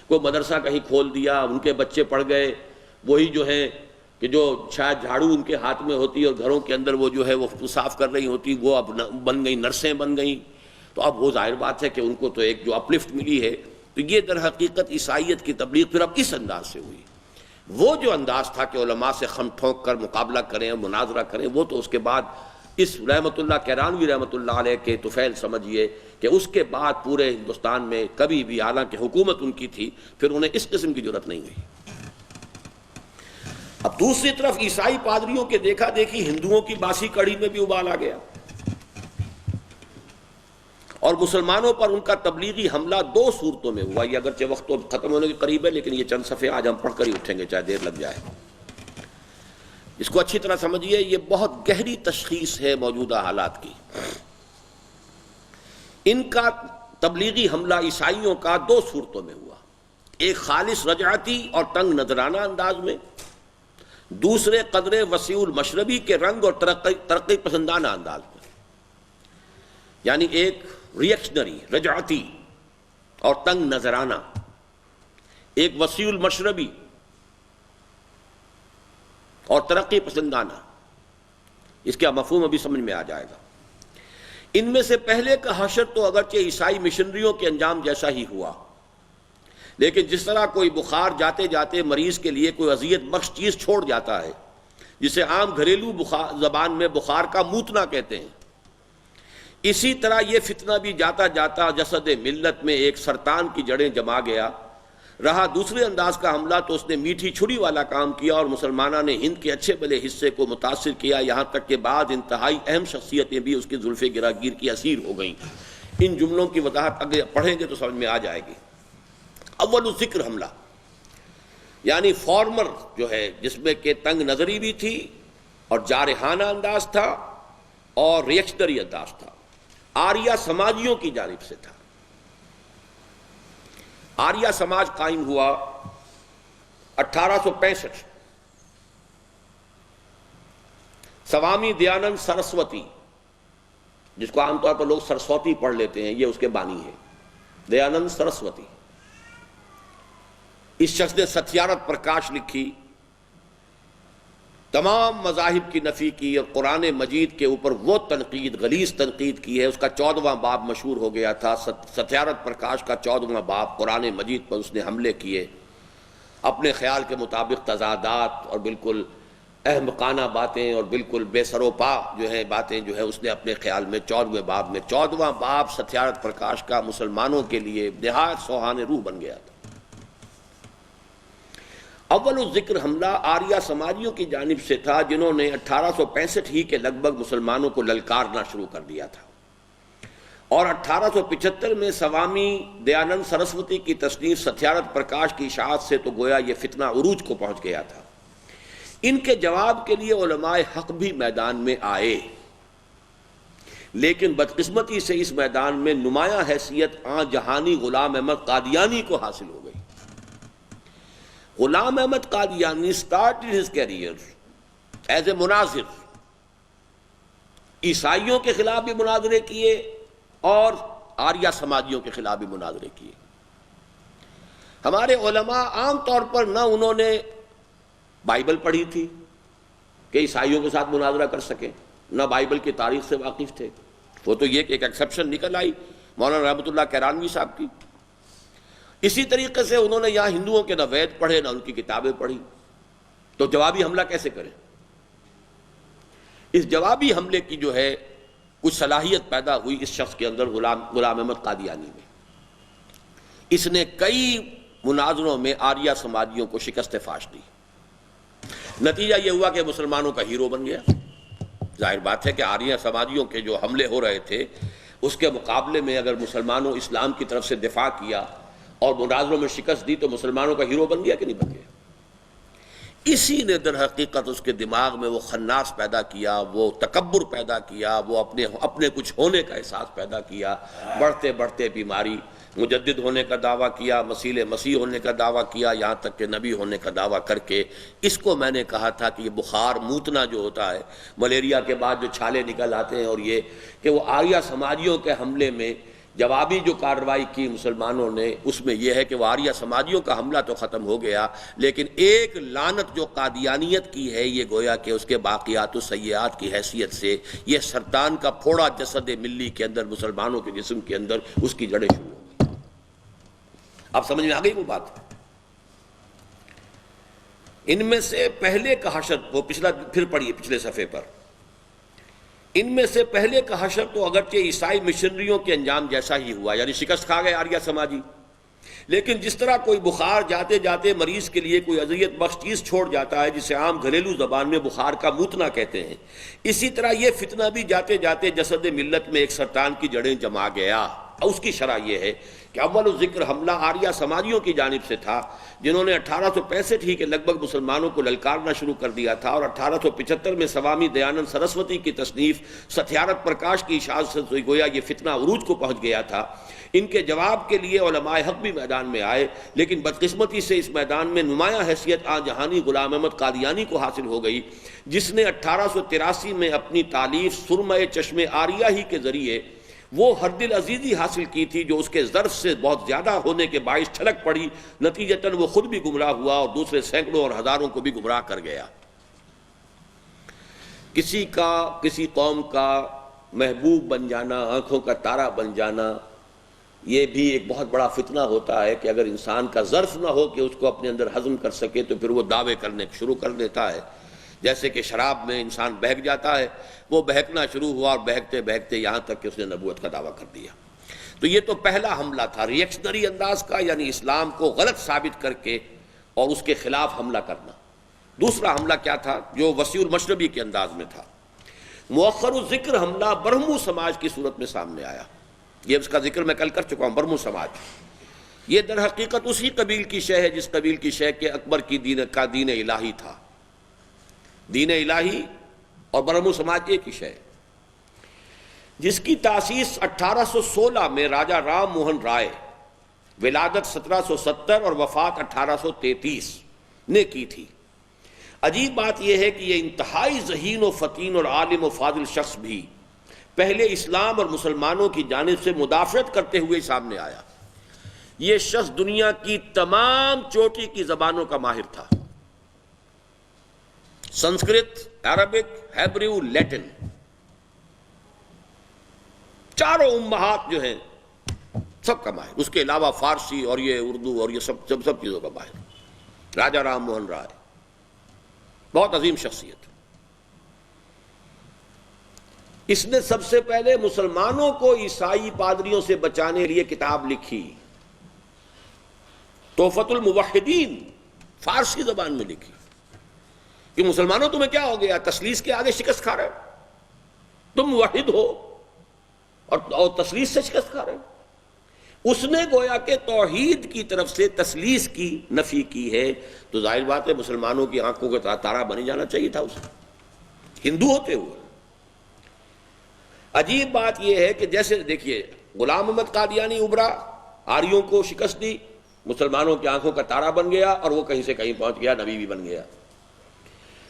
کوئی مدرسہ کہیں کھول دیا، ان کے بچے پڑھ گئے، وہی جو ہیں کہ جو شاید جھاڑو ان کے ہاتھ میں ہوتی اور گھروں کے اندر وہ جو ہے وہ صاف کر رہی ہوتی، وہ اب بن گئی نرسیں بن گئیں۔ تو اب وہ ظاہر بات ہے کہ ان کو تو ایک جو اپلفٹ ملی ہے، تو یہ در حقیقت عیسائیت کی تبلیغ پھر اب اس انداز سے ہوئی۔ وہ جو انداز تھا کہ علماء سے خم ٹھونک کر مقابلہ کریں، مناظرہ کریں، وہ تو اس کے بعد اس رحمۃ اللہ کیرانوی رحمۃ اللہ علیہ کے طفیل سمجھیے کہ اس کے بعد پورے ہندوستان میں کبھی بھی، حالانکہ حکومت ان کی تھی، پھر انہیں اس قسم کی ضرورت نہیں ہوئی۔ اب دوسری طرف عیسائی پادریوں کے دیکھا دیکھی ہندوؤں کی باسی کڑی میں بھی ابال آ گیا، اور مسلمانوں پر ان کا تبلیغی حملہ 2 صورتوں میں ہوا۔ یہ اگرچہ وقت تو ختم ہونے کے قریب ہے، لیکن یہ چند صفحے آج ہم پڑھ کر ہی اٹھیں گے چاہے دیر لگ جائے۔ اس کو اچھی طرح سمجھیے، یہ بہت گہری تشخیص ہے موجودہ حالات کی۔ ان کا تبلیغی حملہ عیسائیوں کا 2 صورتوں میں ہوا، ایک خالص رجعتی اور تنگ نظرانہ انداز میں، دوسرے قدر وسیع المشربی کے رنگ اور ترقی پسندانہ انداز میں۔ یعنی ایک ریئیکشنری، رجعتی اور تنگ نظرانہ، ایک وسیع المشربی اور ترقی پسندانہ۔ اس کا مفہوم ابھی سمجھ میں آ جائے گا۔ ان میں سے پہلے کا حشر تو اگرچہ عیسائی مشنریوں کے انجام جیسا ہی ہوا، لیکن جس طرح کوئی بخار جاتے جاتے مریض کے لیے کوئی اذیت بخش چیز چھوڑ جاتا ہے، جسے عام گھریلو زبان میں بخار کا موتنا کہتے ہیں، اسی طرح یہ فتنہ بھی جاتا جاتا جسد ملت میں ایک سرطان کی جڑیں جما گیا۔ رہا دوسرے انداز کا حملہ تو اس نے میٹھی چھری والا کام کیا اور مسلمانوں نے ہند کے اچھے بھلے حصے کو متاثر کیا، یہاں تک کہ بعض انتہائی اہم شخصیتیں بھی اس کی زلف گراگیر کی اسیر ہو گئیں۔ ان جملوں کی وضاحت اگر پڑھیں گے تو سمجھ میں آ جائے گی۔ اول ذکر حملہ یعنی فارمر جو ہے، جس میں کہ تنگ نظری بھی تھی اور جارحانہ انداز تھا اور ریئیکشنری انداز تھا، آریہ سماجیوں کی جانب سے تھا۔ آریہ سماج قائم ہوا 1865۔ سوامی دیانند سرسوتی، جس کو عام طور پر لوگ سرسوتی پڑھ لیتے ہیں، یہ اس کے بانی ہے، دیانند سرسوتی۔ اس شخص نے ستیارت پرکاش لکھی، تمام مذاہب کی نفی کی اور قرآن مجید کے اوپر وہ تنقید، غلیظ تنقید کی ہے۔ اس کا 14واں باب مشہور ہو گیا تھا، ستیارت پرکاش کا 14واں باب، قرآن مجید پر اس نے حملے کیے، اپنے خیال کے مطابق تضادات اور بالکل احمقانہ باتیں اور بالکل بے سر و پا جو ہے باتیں جو ہے اس نے اپنے خیال میں 14ویں باب میں، 14واں باب ستیارت پرکاش کا مسلمانوں کے لیے نہایت سوہان روح بن گیا تھا۔ اول ذکر حملہ آریہ سماجیوں کی جانب سے تھا، جنہوں نے 1865 ہی کے لگ بھگ مسلمانوں کو للکارنا شروع کر دیا تھا، اور 1875 میں سوامی دیانند سرسوتی کی تصنیف ستیارت پرکاش کی اشاعت سے تو گویا یہ فتنہ عروج کو پہنچ گیا تھا۔ ان کے جواب کے لیے علماء حق بھی میدان میں آئے، لیکن بدقسمتی سے اس میدان میں نمایاں حیثیت جہانی غلام احمد قادیانی کو حاصل ہو گئی۔ Ghulam Ahmad Qadiani started his career as a مناظر، عیسائیوں کے خلاف بھی مناظرے کیے اور آریہ سماجیوں کے خلاف بھی مناظرے کیے۔ ہمارے علماء عام طور پر نہ انہوں نے بائبل پڑھی تھی کہ عیسائیوں کے ساتھ مناظرہ کر سکیں، نہ بائبل کی تاریخ سے واقف تھے۔ وہ تو یہ کہ ایک ایکسیپشن نکل آئی مولانا رحمۃ اللہ کیرانوی صاحب کی۔ اسی طریقے سے انہوں نے یہاں ہندوؤں کے نہ وید پڑھے نہ ان کی کتابیں پڑھی، تو جوابی حملہ کیسے کریں؟ اس جوابی حملے کی جو ہے کچھ صلاحیت پیدا ہوئی اس شخص کے اندر، غلام احمد قادیانی میں۔ اس نے کئی مناظروں میں آریہ سماجیوں کو شکست فاش دی۔ نتیجہ یہ ہوا کہ مسلمانوں کا ہیرو بن گیا۔ ظاہر بات ہے کہ آریہ سماجیوں کے جو حملے ہو رہے تھے اس کے مقابلے میں اگر مسلمانوں اسلام کی طرف سے دفاع کیا اور مناظروں میں شکست دی تو مسلمانوں کا ہیرو بن گیا کہ نہیں بن گیا؟ اسی نے در حقیقت اس کے دماغ میں وہ خناس پیدا کیا، وہ تکبر پیدا کیا، وہ اپنے کچھ ہونے کا احساس پیدا کیا۔ بڑھتے بڑھتے بیماری، مجدد ہونے کا دعویٰ کیا، مسیح ہونے کا دعویٰ کیا، یہاں تک کہ نبی ہونے کا دعویٰ کر کے اس کو میں نے کہا تھا کہ یہ بخار موتنا جو ہوتا ہے، ملیریا کے بعد جو چھالے نکل آتے ہیں، اور یہ کہ وہ آریہ سماجیوں کے حملے میں جوابی جو کارروائی کی مسلمانوں نے، اس میں یہ ہے کہ وہ آریہ سماجیوں کا حملہ تو ختم ہو گیا، لیکن ایک لعنت جو قادیانیت کی ہے یہ گویا کہ اس کے باقیات و سیئات کی حیثیت سے یہ سرطان کا پھوڑا جسد ملی کے اندر، مسلمانوں کے جسم کے اندر اس کی جڑیں شروع ہو گئی۔ اب سمجھ میں آ گئی وہ بات؟ ان میں سے پہلے کا حشر، وہ پھر پڑھیے پچھلے صفحے پر، ان میں سے پہلے کا حشر تو اگرچہ عیسائی مشنریوں کے انجام جیسا ہی ہوا، یعنی شکست کھا گئے آریہ سماجی، لیکن جس طرح کوئی بخار جاتے جاتے مریض کے لیے کوئی اذیت بخش چیز چھوڑ جاتا ہے جسے عام گھریلو زبان میں بخار کا موتنا کہتے ہیں، اسی طرح یہ فتنہ بھی جاتے جاتے جسد ملت میں ایک سرطان کی جڑیں جما گیا۔ اور اس کی شرح یہ ہے کہ اول ذکر حملہ آریہ سماجیوں کی جانب سے تھا، جنہوں نے 1865 ہی کے لگ بھگ مسلمانوں کو للکارنا شروع کر دیا تھا، اور 1875 میں سوامی دیانند سرسوتی کی تصنیف ستیارت پرکاش کی اشاعت سے گویا یہ فتنہ عروج کو پہنچ گیا تھا۔ ان کے جواب کے لیے علماء حق بھی میدان میں آئے، لیکن بدقسمتی سے اس میدان میں نمایاں حیثیت جہانی غلام احمد قادیانی کو حاصل ہو گئی، جس نے 1883 میں اپنی تالیف سرمہ چشم آریہ ہی کے ذریعے وہ حد العزیزی حاصل کی تھی جو اس کے ظرف سے بہت زیادہ ہونے کے باعث چھلک پڑی، نتیجتاً وہ خود بھی گمراہ ہوا اور دوسرے سینکڑوں اور ہزاروں کو بھی گمراہ کر گیا۔ کسی قوم کا محبوب بن جانا، آنکھوں کا تارا بن جانا، یہ بھی ایک بہت بڑا فتنہ ہوتا ہے کہ اگر انسان کا ظرف نہ ہو کہ اس کو اپنے اندر ہضم کر سکے تو پھر وہ دعوے کرنے شروع کر دیتا ہے۔ جیسے کہ شراب میں انسان بہک جاتا ہے، وہ بہکنا شروع ہوا اور بہکتے بہکتے یہاں تک کہ اس نے نبوت کا دعویٰ کر دیا۔ تو یہ تو پہلا حملہ تھا ریئیکشنری انداز کا، یعنی اسلام کو غلط ثابت کر کے اور اس کے خلاف حملہ کرنا۔ دوسرا حملہ کیا تھا جو وسیع المشربی کے انداز میں تھا؟ مؤخر الذکر حملہ برہمو سماج کی صورت میں سامنے آیا۔ یہ اس کا ذکر میں کل کر چکا ہوں۔ برہمو سماج یہ در حقیقت اسی قبیل کی شے ہے جس قبیل کی شے کہ اکبر کی دین الہی تھا۔ دین الہی اور برہمو سماج ایک ہی شے، جس کی تاسیس 1816 میں راجہ رام موہن رائے، ولادت 1770 اور وفات 1833 نے کی تھی۔ عجیب بات یہ ہے کہ یہ انتہائی ذہین و فطین اور عالم و فاضل شخص بھی پہلے اسلام اور مسلمانوں کی جانب سے مدافعت کرتے ہوئے سامنے آیا۔ یہ شخص دنیا کی تمام چوٹی کی زبانوں کا ماہر تھا، سنسکرت، عربک، ہیبریو، لیٹن، چاروں امہات جو ہیں سب کا ماہر، اس کے علاوہ فارسی اور یہ اردو اور یہ سب چیزوں کا ماہر۔ راجہ رام موہن رائے بہت عظیم شخصیت۔ اس نے سب سے پہلے مسلمانوں کو عیسائی پادریوں سے بچانے کے لیے کتاب لکھی، تحفۃ الموحدین، فارسی زبان میں لکھی کہ مسلمانوں تمہیں کیا ہو گیا، تثلیث کے آگے شکست کھا رہے ہو، تم موحد ہو اور تثلیث سے شکست کھا رہے ہو۔ اس نے گویا کہ توحید کی طرف سے تثلیث کی نفی کی ہے، تو ظاہر بات ہے مسلمانوں کی آنکھوں کا تارا بن جانا چاہیے تھا اسے، ہندو ہوتے ہوئے۔ عجیب بات یہ ہے کہ جیسے دیکھیے غلام محمد قادیانی ابھرا، آریوں کو شکست دی، مسلمانوں کی آنکھوں کا تارا بن گیا اور وہ کہیں سے کہیں پہنچ گیا، نبی بھی بن گیا۔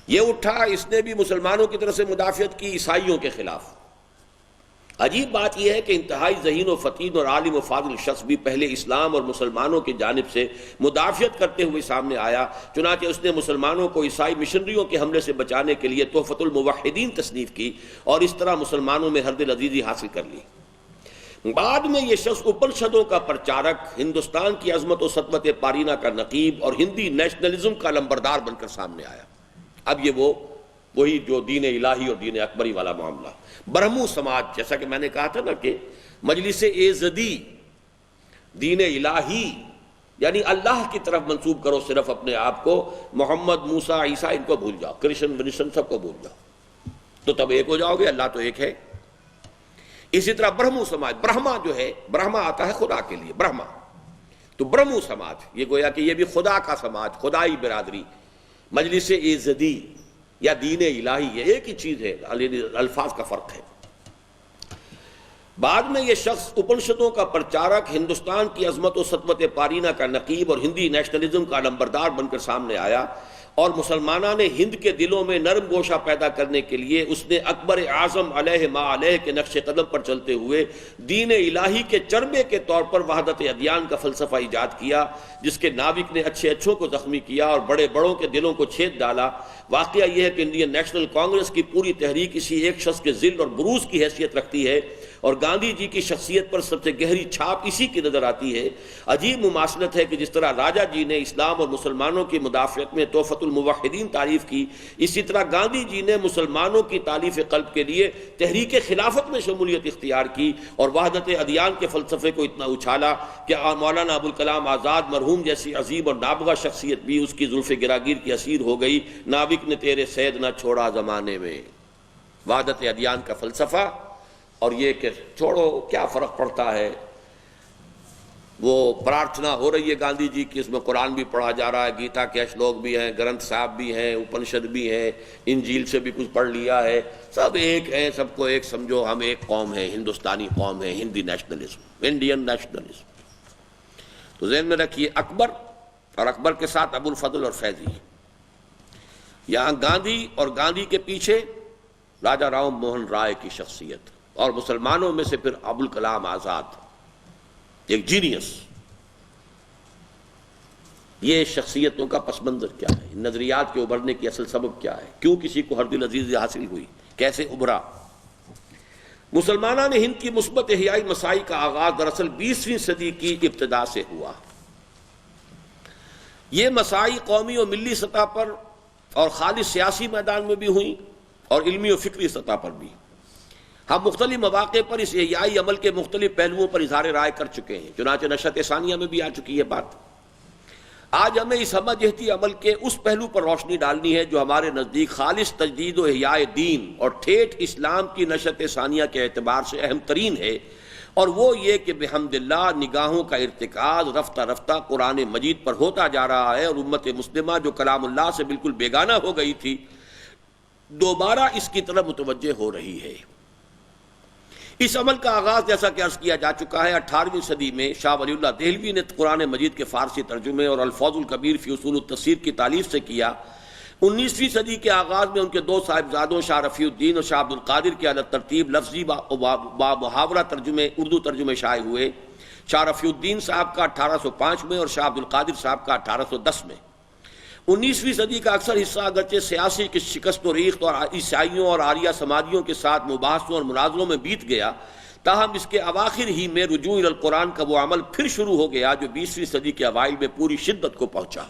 یہ اٹھا، اس نے بھی مسلمانوں کی طرف سے مدافعت کی عیسائیوں کے خلاف۔ عجیب بات یہ ہے کہ انتہائی ذہین و فطین اور عالم و فاضل شخص بھی پہلے اسلام اور مسلمانوں کی جانب سے مدافعت کرتے ہوئے سامنے آیا، چنانچہ اس نے مسلمانوں کو عیسائی مشنریوں کے حملے سے بچانے کے لیے تحفۃ الموحدین تصنیف کی اور اس طرح مسلمانوں میں ہرد العزیزی حاصل کر لی۔ بعد میں یہ شخص اپنشدوں کا پرچارک، ہندوستان کی عظمت و سطوت پارینہ کا نقیب اور ہندی نیشنلزم کا لمبردار بن کر سامنے آیا۔ اب یہ وہی جو دین الہی اور دین اکبری والا معاملہ۔ برہمو سماج، جیسا کہ میں نے کہا تھا نا کہ مجلس ایزدی، دین الہی یعنی اللہ کی طرف منسوب کرو صرف اپنے آپ کو، محمد، موسیٰ، عیسیٰ ان کو بھول جاؤ، کرشن ونشن سب کو بھول جاؤ، تو تب ایک ہو جاؤ گے، اللہ تو ایک ہے۔ اسی طرح برہمو سماج، برہما جو ہے، برہما آتا ہے خدا کے لیے، برہما، تو برہمو سماج یہ گویا کہ یہ بھی خدا کا سماج، خدائی برادری، مجلس ایزدی یا دین الہی، یہ ایک ہی چیز ہے، الفاظ کا فرق ہے۔ بعد میں یہ شخص اپنشدوں کا پرچارک، ہندوستان کی عظمت و سطوت پارینہ کا نقیب اور ہندی نیشنلزم کا علمبردار بن کر سامنے آیا، اور مسلمانوں نے ہند کے دلوں میں نرم گوشہ پیدا کرنے کے لیے اس نے اکبر اعظم علیہ ما علیہ کے نقش قدم پر چلتے ہوئے دین الہی کے چربے کے طور پر وحدت ادیان کا فلسفہ ایجاد کیا، جس کے ناوک نے اچھے اچھوں کو زخمی کیا اور بڑے بڑوں کے دلوں کو چھید ڈالا۔ واقعہ یہ ہے کہ انڈین نیشنل کانگریس کی پوری تحریک اسی ایک شخص کے ذل اور بروز کی حیثیت رکھتی ہے، اور گاندھی جی کی شخصیت پر سب سے گہری چھاپ اسی کی نظر آتی ہے۔ عجیب مماثلت ہے کہ جس طرح راجہ جی نے اسلام اور مسلمانوں کی مدافعت میں تحفۃ الموحدین تعریف کی، اسی طرح گاندھی جی نے مسلمانوں کی تالیف قلب کے لیے تحریک خلافت میں شمولیت اختیار کی اور وحدت ادیان کے فلسفے کو اتنا اچھالا کہ مولانا ابوالکلام آزاد مرحوم جیسی عظیم اور نابغہ شخصیت بھی اس کی زلف گراگیر کی اسیر ہو گئی۔ ناوک نے تیرے سید نہ چھوڑا زمانے میں، وحدت ادیان کا فلسفہ، اور یہ کہ چھوڑو کیا فرق پڑتا ہے۔ وہ پرارتھنا ہو رہی ہے گاندھی جی کی، اس میں قرآن بھی پڑھا جا رہا ہے، گیتا کے اشلوک بھی ہیں، گرنتھ صاحب بھی ہیں، اپنشد بھی ہیں، انجیل سے بھی کچھ پڑھ لیا ہے، سب ایک ہیں، سب کو ایک سمجھو، ہم ایک قوم ہیں، ہندوستانی قوم ہے، ہندی نیشنلزم، انڈین نیشنلزم۔ تو ذہن میں رکھیے اکبر، اور اکبر کے ساتھ ابو الفضل اور فیضی، یہاں گاندھی اور گاندھی کے پیچھے راجہ رام موہن رائے کی شخصیت، اور مسلمانوں میں سے پھر ابوالکلام آزاد، ایک جینیس۔ یہ شخصیتوں کا پس منظر کیا ہے، ان نظریات کے ابھرنے کی اصل سبب کیا ہے، کیوں کسی کو ہرد العزیز حاصل ہوئی، کیسے ابھرا؟ مسلمانوں نے ہند کی مثبت احیائی مساعی کا آغاز دراصل 20ویں صدی کی ابتدا سے ہوا۔ یہ مساعی قومی و ملی سطح پر اور خالص سیاسی میدان میں بھی ہوئیں اور علمی و فکری سطح پر بھی۔ ہم مختلف مواقع پر اس احیائی عمل کے مختلف پہلوؤں پر اظہار رائے کر چکے ہیں، چنانچہ نشرت ثانیہ میں بھی آ چکی ہے بات۔ آج ہمیں اس ہمہ جہتی عمل کے اس پہلو پر روشنی ڈالنی ہے جو ہمارے نزدیک خالص تجدید و احیاء دین اور ٹھیٹھ اسلام کی نشرت ثانیہ کے اعتبار سے اہم ترین ہے، اور وہ یہ کہ بحمد اللہ نگاہوں کا ارتکاز رفتہ رفتہ قرآن مجید پر ہوتا جا رہا ہے، اور امت مسلمہ جو کلام اللہ سے بالکل بیگانہ ہو گئی تھی دوبارہ اس کی طرف متوجہ ہو رہی ہے۔ اس عمل کا آغاز جیسا کہ عرض کیا جا چکا ہے 18ویں صدی میں شاہ ولی اللہ دہلوی نے قرآن مجید کے فارسی ترجمے اور الفوظ الکبیر فی اصول التفسیر کی تالیف سے کیا۔ 19ویں صدی کے آغاز میں ان کے دو صاحبزادوں شاہ رفیع الدین اور شاہ عبد القادر کے علی ترتیب لفظی با محاورہ ترجمے اردو ترجمے شائع ہوئے۔ شاہ رفیع الدین صاحب کا 1805 میں اور شاہ عبد القادر صاحب کا 1810 میں۔ 19ویں صدی کا اکثر حصہ اگرچہ سیاسی کی شکست و ریخت اور عیسائیوں اور آریہ سماجیوں کے ساتھ مباحثوں اور مناظروں میں بیت گیا، تاہم اس کے اواخر ہی میں رجوع الی القرآن کا وہ عمل پھر شروع ہو گیا جو 20ویں صدی کے اوائل میں پوری شدت کو پہنچا۔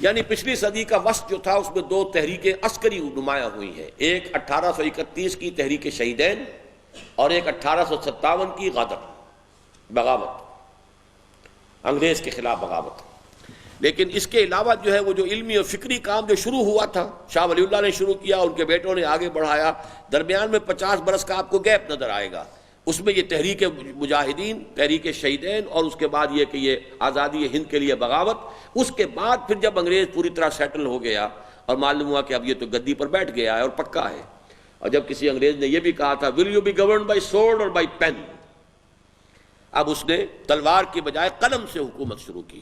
یعنی پچھلی صدی کا وسط جو تھا اس میں دو تحریکیں عسکری نمایاں ہوئی ہیں، ایک 1831 کی تحریک شہیدین اور ایک 1857 کی غدر، بغاوت، انگریز کے خلاف بغاوت۔ لیکن اس کے علاوہ جو ہے وہ جو علمی اور فکری کام جو شروع ہوا تھا شاہ ولی اللہ نے شروع کیا، ان کے بیٹوں نے آگے بڑھایا، درمیان میں 50 برس کا آپ کو گیپ نظر آئے گا۔ اس میں یہ تحریک مجاہدین، تحریک شہیدین، اور اس کے بعد یہ کہ یہ آزادی ہند کے لیے بغاوت۔ اس کے بعد پھر جب انگریز پوری طرح سیٹل ہو گیا اور معلوم ہوا کہ اب یہ تو گدی پر بیٹھ گیا ہے اور پکا ہے، اور جب کسی انگریز نے یہ بھی کہا تھا will you be governed by sword اور بائی پین، اب اس نے تلوار کی بجائے قلم سے حکومت شروع کی،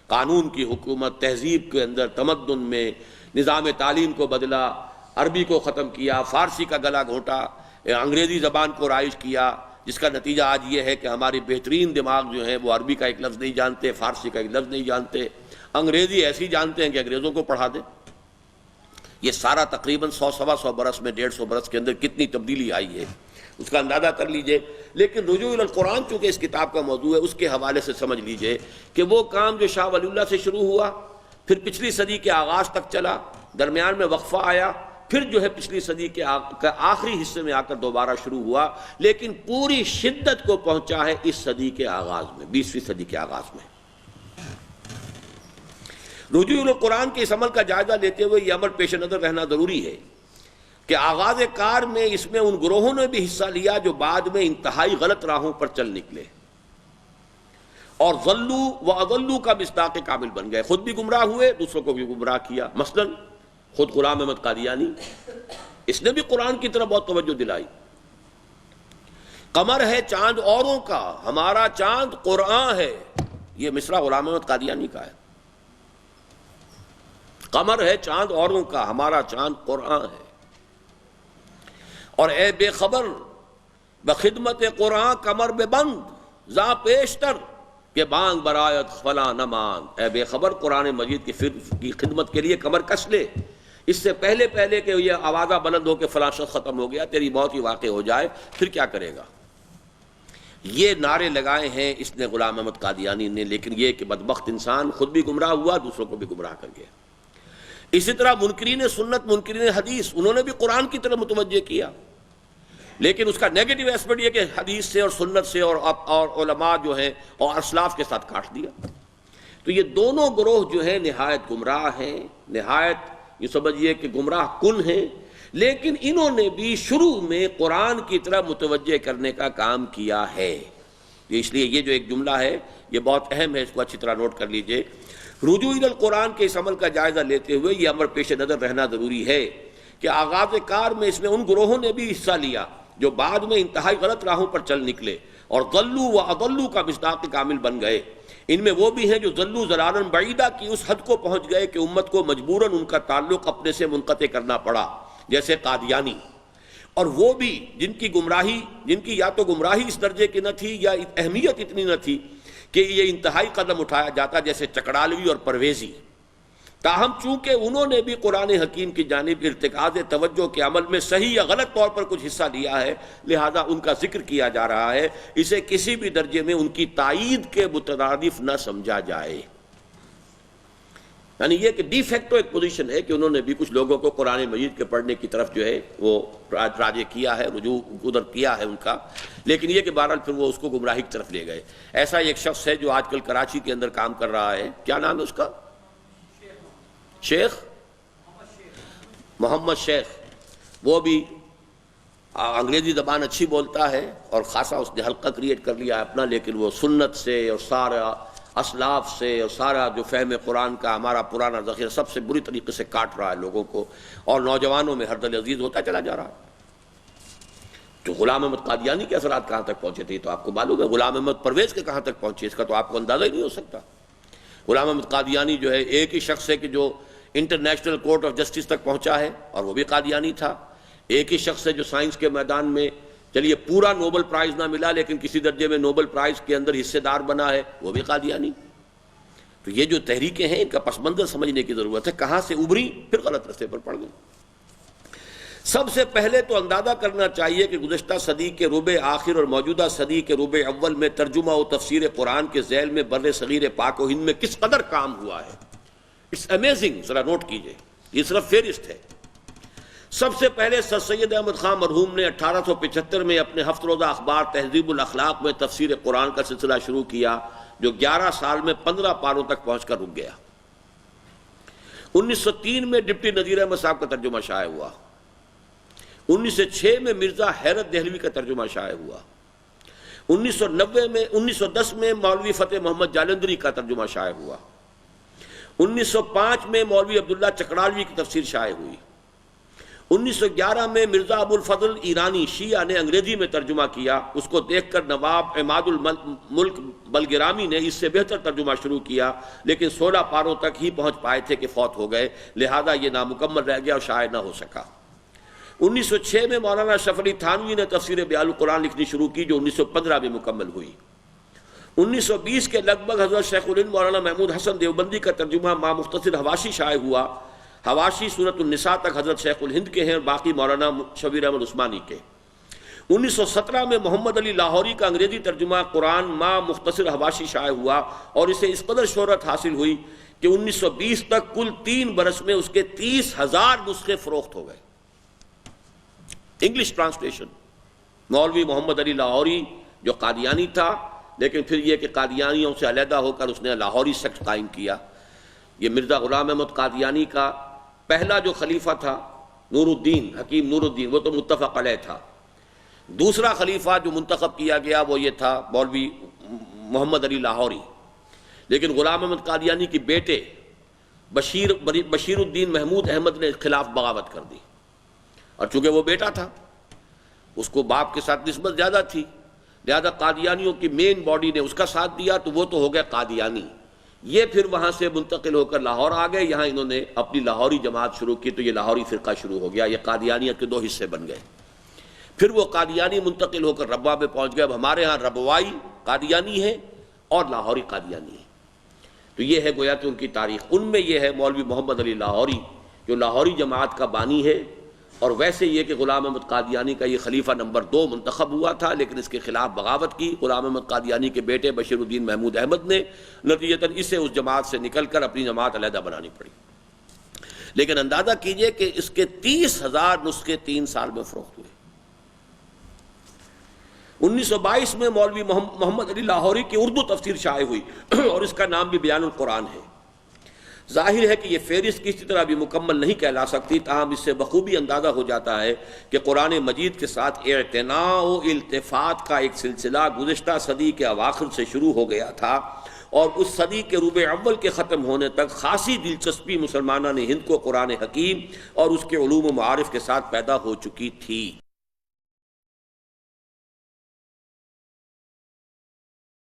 قانون کی حکومت، تہذیب کے اندر، تمدن میں، نظام تعلیم کو بدلا، عربی کو ختم کیا، فارسی کا گلا گھونٹا، انگریزی زبان کو رائج کیا، جس کا نتیجہ آج یہ ہے کہ ہماری بہترین دماغ جو ہیں وہ عربی کا ایک لفظ نہیں جانتے، فارسی کا ایک لفظ نہیں جانتے، انگریزی ایسی جانتے ہیں کہ انگریزوں کو پڑھا دیں۔ یہ سارا تقریباً 100-125 برس میں، 150 برس کے اندر کتنی تبدیلی آئی ہے اس کا اندازہ کر لیجئے۔ لیکن رجوع الی القرآن چونکہ اس کتاب کا موضوع ہے، اس کے حوالے سے سمجھ لیجئے کہ وہ کام جو شاہ ولی اللہ سے شروع ہوا، پھر پچھلی صدی کے آغاز تک چلا، درمیان میں وقفہ آیا، پھر جو ہے پچھلی صدی کے آخری حصے میں آ کر دوبارہ شروع ہوا، لیکن پوری شدت کو پہنچا ہے اس صدی کے آغاز میں، 20ویں صدی کے آغاز میں۔ رجوع الی القرآن کے اس عمل کا جائزہ لیتے ہوئے یہ عمل پیش نظر رہنا ضروری ہے کہ آغاز کار میں اس میں ان گروہوں نے بھی حصہ لیا جو بعد میں انتہائی غلط راہوں پر چل نکلے اور ضلوا و اضلوا کا مصداق کامل بن گئے، خود بھی گمراہ ہوئے، دوسروں کو بھی گمراہ کیا۔ مثلا خود غلام احمد قادیانی، اس نے بھی قرآن کی طرف بہت توجہ دلائی۔ قمر ہے چاند اوروں کا، ہمارا چاند قرآن ہے، یہ مصرع غلام احمد قادیانی کا ہے۔ قمر ہے چاند اوروں کا، ہمارا چاند قرآن ہے، اور اے بے خبر بخدمت قرآن کمر بے بند زاں پیشتر کہ بانگ برایت فلاں نہ مانگ۔ اے بے خبر قرآن مجید کی خدمت کے لیے کمر کس لے، اس سے پہلے کہ یہ آوازہ بلند ہو کہ فلاں شخص ختم ہو گیا، تیری موت ہی واقع ہو جائے، پھر کیا کرے گا۔ یہ نعرے لگائے ہیں اس نے غلام احمد قادیانی نے، لیکن یہ کہ بدبخت انسان خود بھی گمراہ ہوا، دوسروں کو بھی گمراہ کر گیا۔ اسی طرح منکرین سنت، منکرین حدیث، انہوں نے بھی قرآن کی طرف متوجہ کیا، لیکن اس کا نیگیٹو ایسپیکٹ یہ کہ حدیث سے اور سنت سے اور علماء جو ہیں اور اسلاف کے ساتھ کاٹ دیا۔ تو یہ دونوں گروہ جو ہیں نہایت گمراہ ہیں، نہایت یہ سمجھیے کہ گمراہ کن ہیں، لیکن انہوں نے بھی شروع میں قرآن کی طرف متوجہ کرنے کا کام کیا ہے۔ اس لیے یہ جو ایک جملہ ہے یہ بہت اہم ہے، اس کو اچھی طرح نوٹ کر لیجئے۔ رجوع الی القرآن کے اس عمل کا جائزہ لیتے ہوئے یہ امر پیش نظر رہنا ضروری ہے کہ آغاز کار میں اس میں ان گروہوں نے بھی حصہ لیا جو بعد میں انتہائی غلط راہوں پر چل نکلے اور ضلوا و اضلوا کا مصداق کامل بن گئے۔ ان میں وہ بھی ہیں جو ضلوا ضلالا بعیدا کی اس حد کو پہنچ گئے کہ امت کو مجبوراً ان کا تعلق اپنے سے منقطع کرنا پڑا، جیسے قادیانی، اور وہ بھی جن کی یا تو گمراہی اس درجے کی نہ تھی یا اہمیت اتنی نہ تھی کہ یہ انتہائی قدم اٹھایا جاتا، جیسے چکڑالوی اور پرویزی۔ تاہم چونکہ انہوں نے بھی قرآن حکیم کی جانب ارتکاز توجہ کے عمل میں صحیح یا غلط طور پر کچھ حصہ لیا ہے، لہذا ان کا ذکر کیا جا رہا ہے، اسے کسی بھی درجے میں ان کی تائید کے مترادف نہ سمجھا جائے۔ یعنی یہ کہ ڈی فیکٹو ایک پوزیشن ہے کہ انہوں نے بھی کچھ لوگوں کو قرآن مجید کے پڑھنے کی طرف جو ہے وہ راجع کیا ہے، رجوع ادھر کیا ہے ان کا، لیکن یہ کہ بہرحال پھر وہ اس کو گمراہی کی طرف لے گئے۔ ایسا ایک شخص ہے جو آج کل کراچی کے اندر کام کر رہا ہے، کیا نام ہے اس کا؟ شیخ محمد شیخ، وہ بھی انگریزی زبان اچھی بولتا ہے اور خاصا اس نے حلقہ کریٹ کر لیا اپنا، لیکن وہ سنت سے اور سارا اسلاف سے اور سارا جو فہم قرآن کا ہمارا پرانا ذخیرہ سب سے بری طریقے سے کاٹ رہا ہے لوگوں کو، اور نوجوانوں میں ہر دل عزیز ہوتا چلا جا رہا ہے۔ تو غلام احمد قادیانی کے اثرات کہاں تک پہنچے تھے تو آپ کو معلوم ہے، غلام احمد پرویز کے کہاں تک پہنچے اس کا تو آپ کو اندازہ ہی نہیں ہو سکتا۔ غلام احمد قادیانی جو ہے ایک ہی شخص ہے کہ جو انٹرنیشنل کورٹ آف جسٹس تک پہنچا ہے اور وہ بھی قادیانی تھا، ایک ہی شخص ہے جو سائنس کے میدان میں چلیے پورا نوبل پرائز نہ ملا لیکن کسی درجے میں نوبل پرائز کے اندر حصے دار بنا ہے، وہ بھی قادیانی۔ تو یہ جو تحریکیں ہیں ان کا پس منظر سمجھنے کی ضرورت ہے، کہاں سے ابھری پھر غلط رستے پر پڑ گئی۔ سب سے پہلے تو اندازہ کرنا چاہیے کہ گزشتہ صدی کے ربع آخر اور موجودہ صدی کے ربع اول میں ترجمہ و تفسیر قرآن کے ذیل میں بر صغیر پاک و ہند میں کس قدر کام ہوا ہے۔ اٹس امیزنگ، ذرا نوٹ کیجئے، یہ صرف فہرست ہے۔ سب سے پہلے سر سید احمد خان مرحوم نے 1875 میں اپنے ہفت روزہ اخبار تہذیب الاخلاق میں تفسیر قرآن کا سلسلہ شروع کیا، جو 11 سال میں 15 پاروں تک پہنچ کر رک گیا۔ 1903 میں ڈپٹی نذیر احمد صاحب کا ترجمہ شائع ہوا، 1906 میں مرزا حیرت دہلوی کا ترجمہ شائع ہوا، 1910 میں مولوی فتح محمد جالندری کا ترجمہ شائع ہوا، 1905 میں مولوی عبداللہ چکڑالوی کی تفسیر شائع ہوئی، 1911 میں مرزا ابو الفضل ایرانی شیعہ نے انگریزی میں ترجمہ کیا، اس کو دیکھ کر نواب عماد الملک بلگرامی نے اس سے بہتر ترجمہ شروع کیا، لیکن 16 پاروں تک ہی پہنچ پائے تھے کہ فوت ہو گئے، لہذا یہ نامکمل رہ گیا اور شائع نہ ہو سکا۔ 1906 میں مولانا اشرف علی تھانوی نے تفسیر بیان القرآن لکھنی شروع کی، جو 1915 میں مکمل ہوئی۔ 1920 کے لگ بھگ حضرت شیخ الہند مولانا محمود حسن دیوبندی کا ترجمہ ما مختصر حواشی شائع ہوا۔ حواشی سورۃ النساء تک حضرت شیخ الہند کے ہیں اور باقی مولانا شبیر احمد عثمانی کے۔ 1917 میں محمد علی لاہوری کا انگریزی ترجمہ قرآن ما مختصر حواشی شائع ہوا اور اسے اس قدر شہرت حاصل ہوئی کہ 1920 تک کل 3 برس میں اس کے 30,000 نسخے فروخت ہو گئے۔ English translation. مولوی محمد علی لاہوری جو قادیانی تھا، لیکن پھر یہ کہ قادیانیوں سے علیحدہ ہو کر اس نے لاہوری سیکٹ قائم کیا۔ یہ مرزا غلام احمد قادیانی کا پہلا جو خلیفہ تھا نور الدین حکیم نور الدین، وہ تو متفق علیہ تھا۔ دوسرا خلیفہ جو منتخب کیا گیا وہ یہ تھا مولوی محمد علی لاہوری، لیکن غلام احمد قادیانی کے بیٹے بشیر الدین محمود احمد نے خلاف بغاوت کر دی، اور چونکہ وہ بیٹا تھا اس کو باپ کے ساتھ نسبت زیادہ تھی، لہذا قادیانیوں کی مین باڈی نے اس کا ساتھ دیا تو وہ تو ہو گیا قادیانی۔ یہ پھر وہاں سے منتقل ہو کر لاہور آ گئے، یہاں انہوں نے اپنی لاہوری جماعت شروع کی تو یہ لاہوری فرقہ شروع ہو گیا، یہ قادیانیت کے 2 حصے بن گئے۔ پھر وہ قادیانی منتقل ہو کر ربوہ میں پہنچ گئے۔ اب ہمارے ہاں ربوائی قادیانی ہے اور لاہوری قادیانی ہے، تو یہ ہے گویا کہ ان کی تاریخ۔ ان میں یہ ہے مولوی محمد علی لاہوری جو لاہوری جماعت کا بانی ہے، اور ویسے یہ کہ غلام احمد قادیانی کا یہ خلیفہ نمبر 2 منتخب ہوا تھا، لیکن اس کے خلاف بغاوت کی غلام احمد قادیانی کے بیٹے بشیر الدین محمود احمد نے، نتیجتاً اسے اس جماعت سے نکل کر اپنی جماعت علیحدہ بنانی پڑی۔ لیکن اندازہ کیجئے کہ اس کے 30,000 نسخے 3 سال میں فروخت ہوئے۔ 1922 میں مولوی محمد علی لاہوری کی اردو تفسیر شائع ہوئی اور اس کا نام بھی بیان القرآن ہے۔ ظاہر ہے کہ یہ فہرست کسی طرح بھی مکمل نہیں کہلا سکتی، تاہم اس سے بخوبی اندازہ ہو جاتا ہے کہ قرآن مجید کے ساتھ اعتناء و التفات کا ایک سلسلہ گزشتہ صدی کے اواخر سے شروع ہو گیا تھا، اور اس صدی کے ربع اول کے ختم ہونے تک خاصی دلچسپی مسلمانان ہند کو قرآن حکیم اور اس کے علوم و معارف کے ساتھ پیدا ہو چکی تھی۔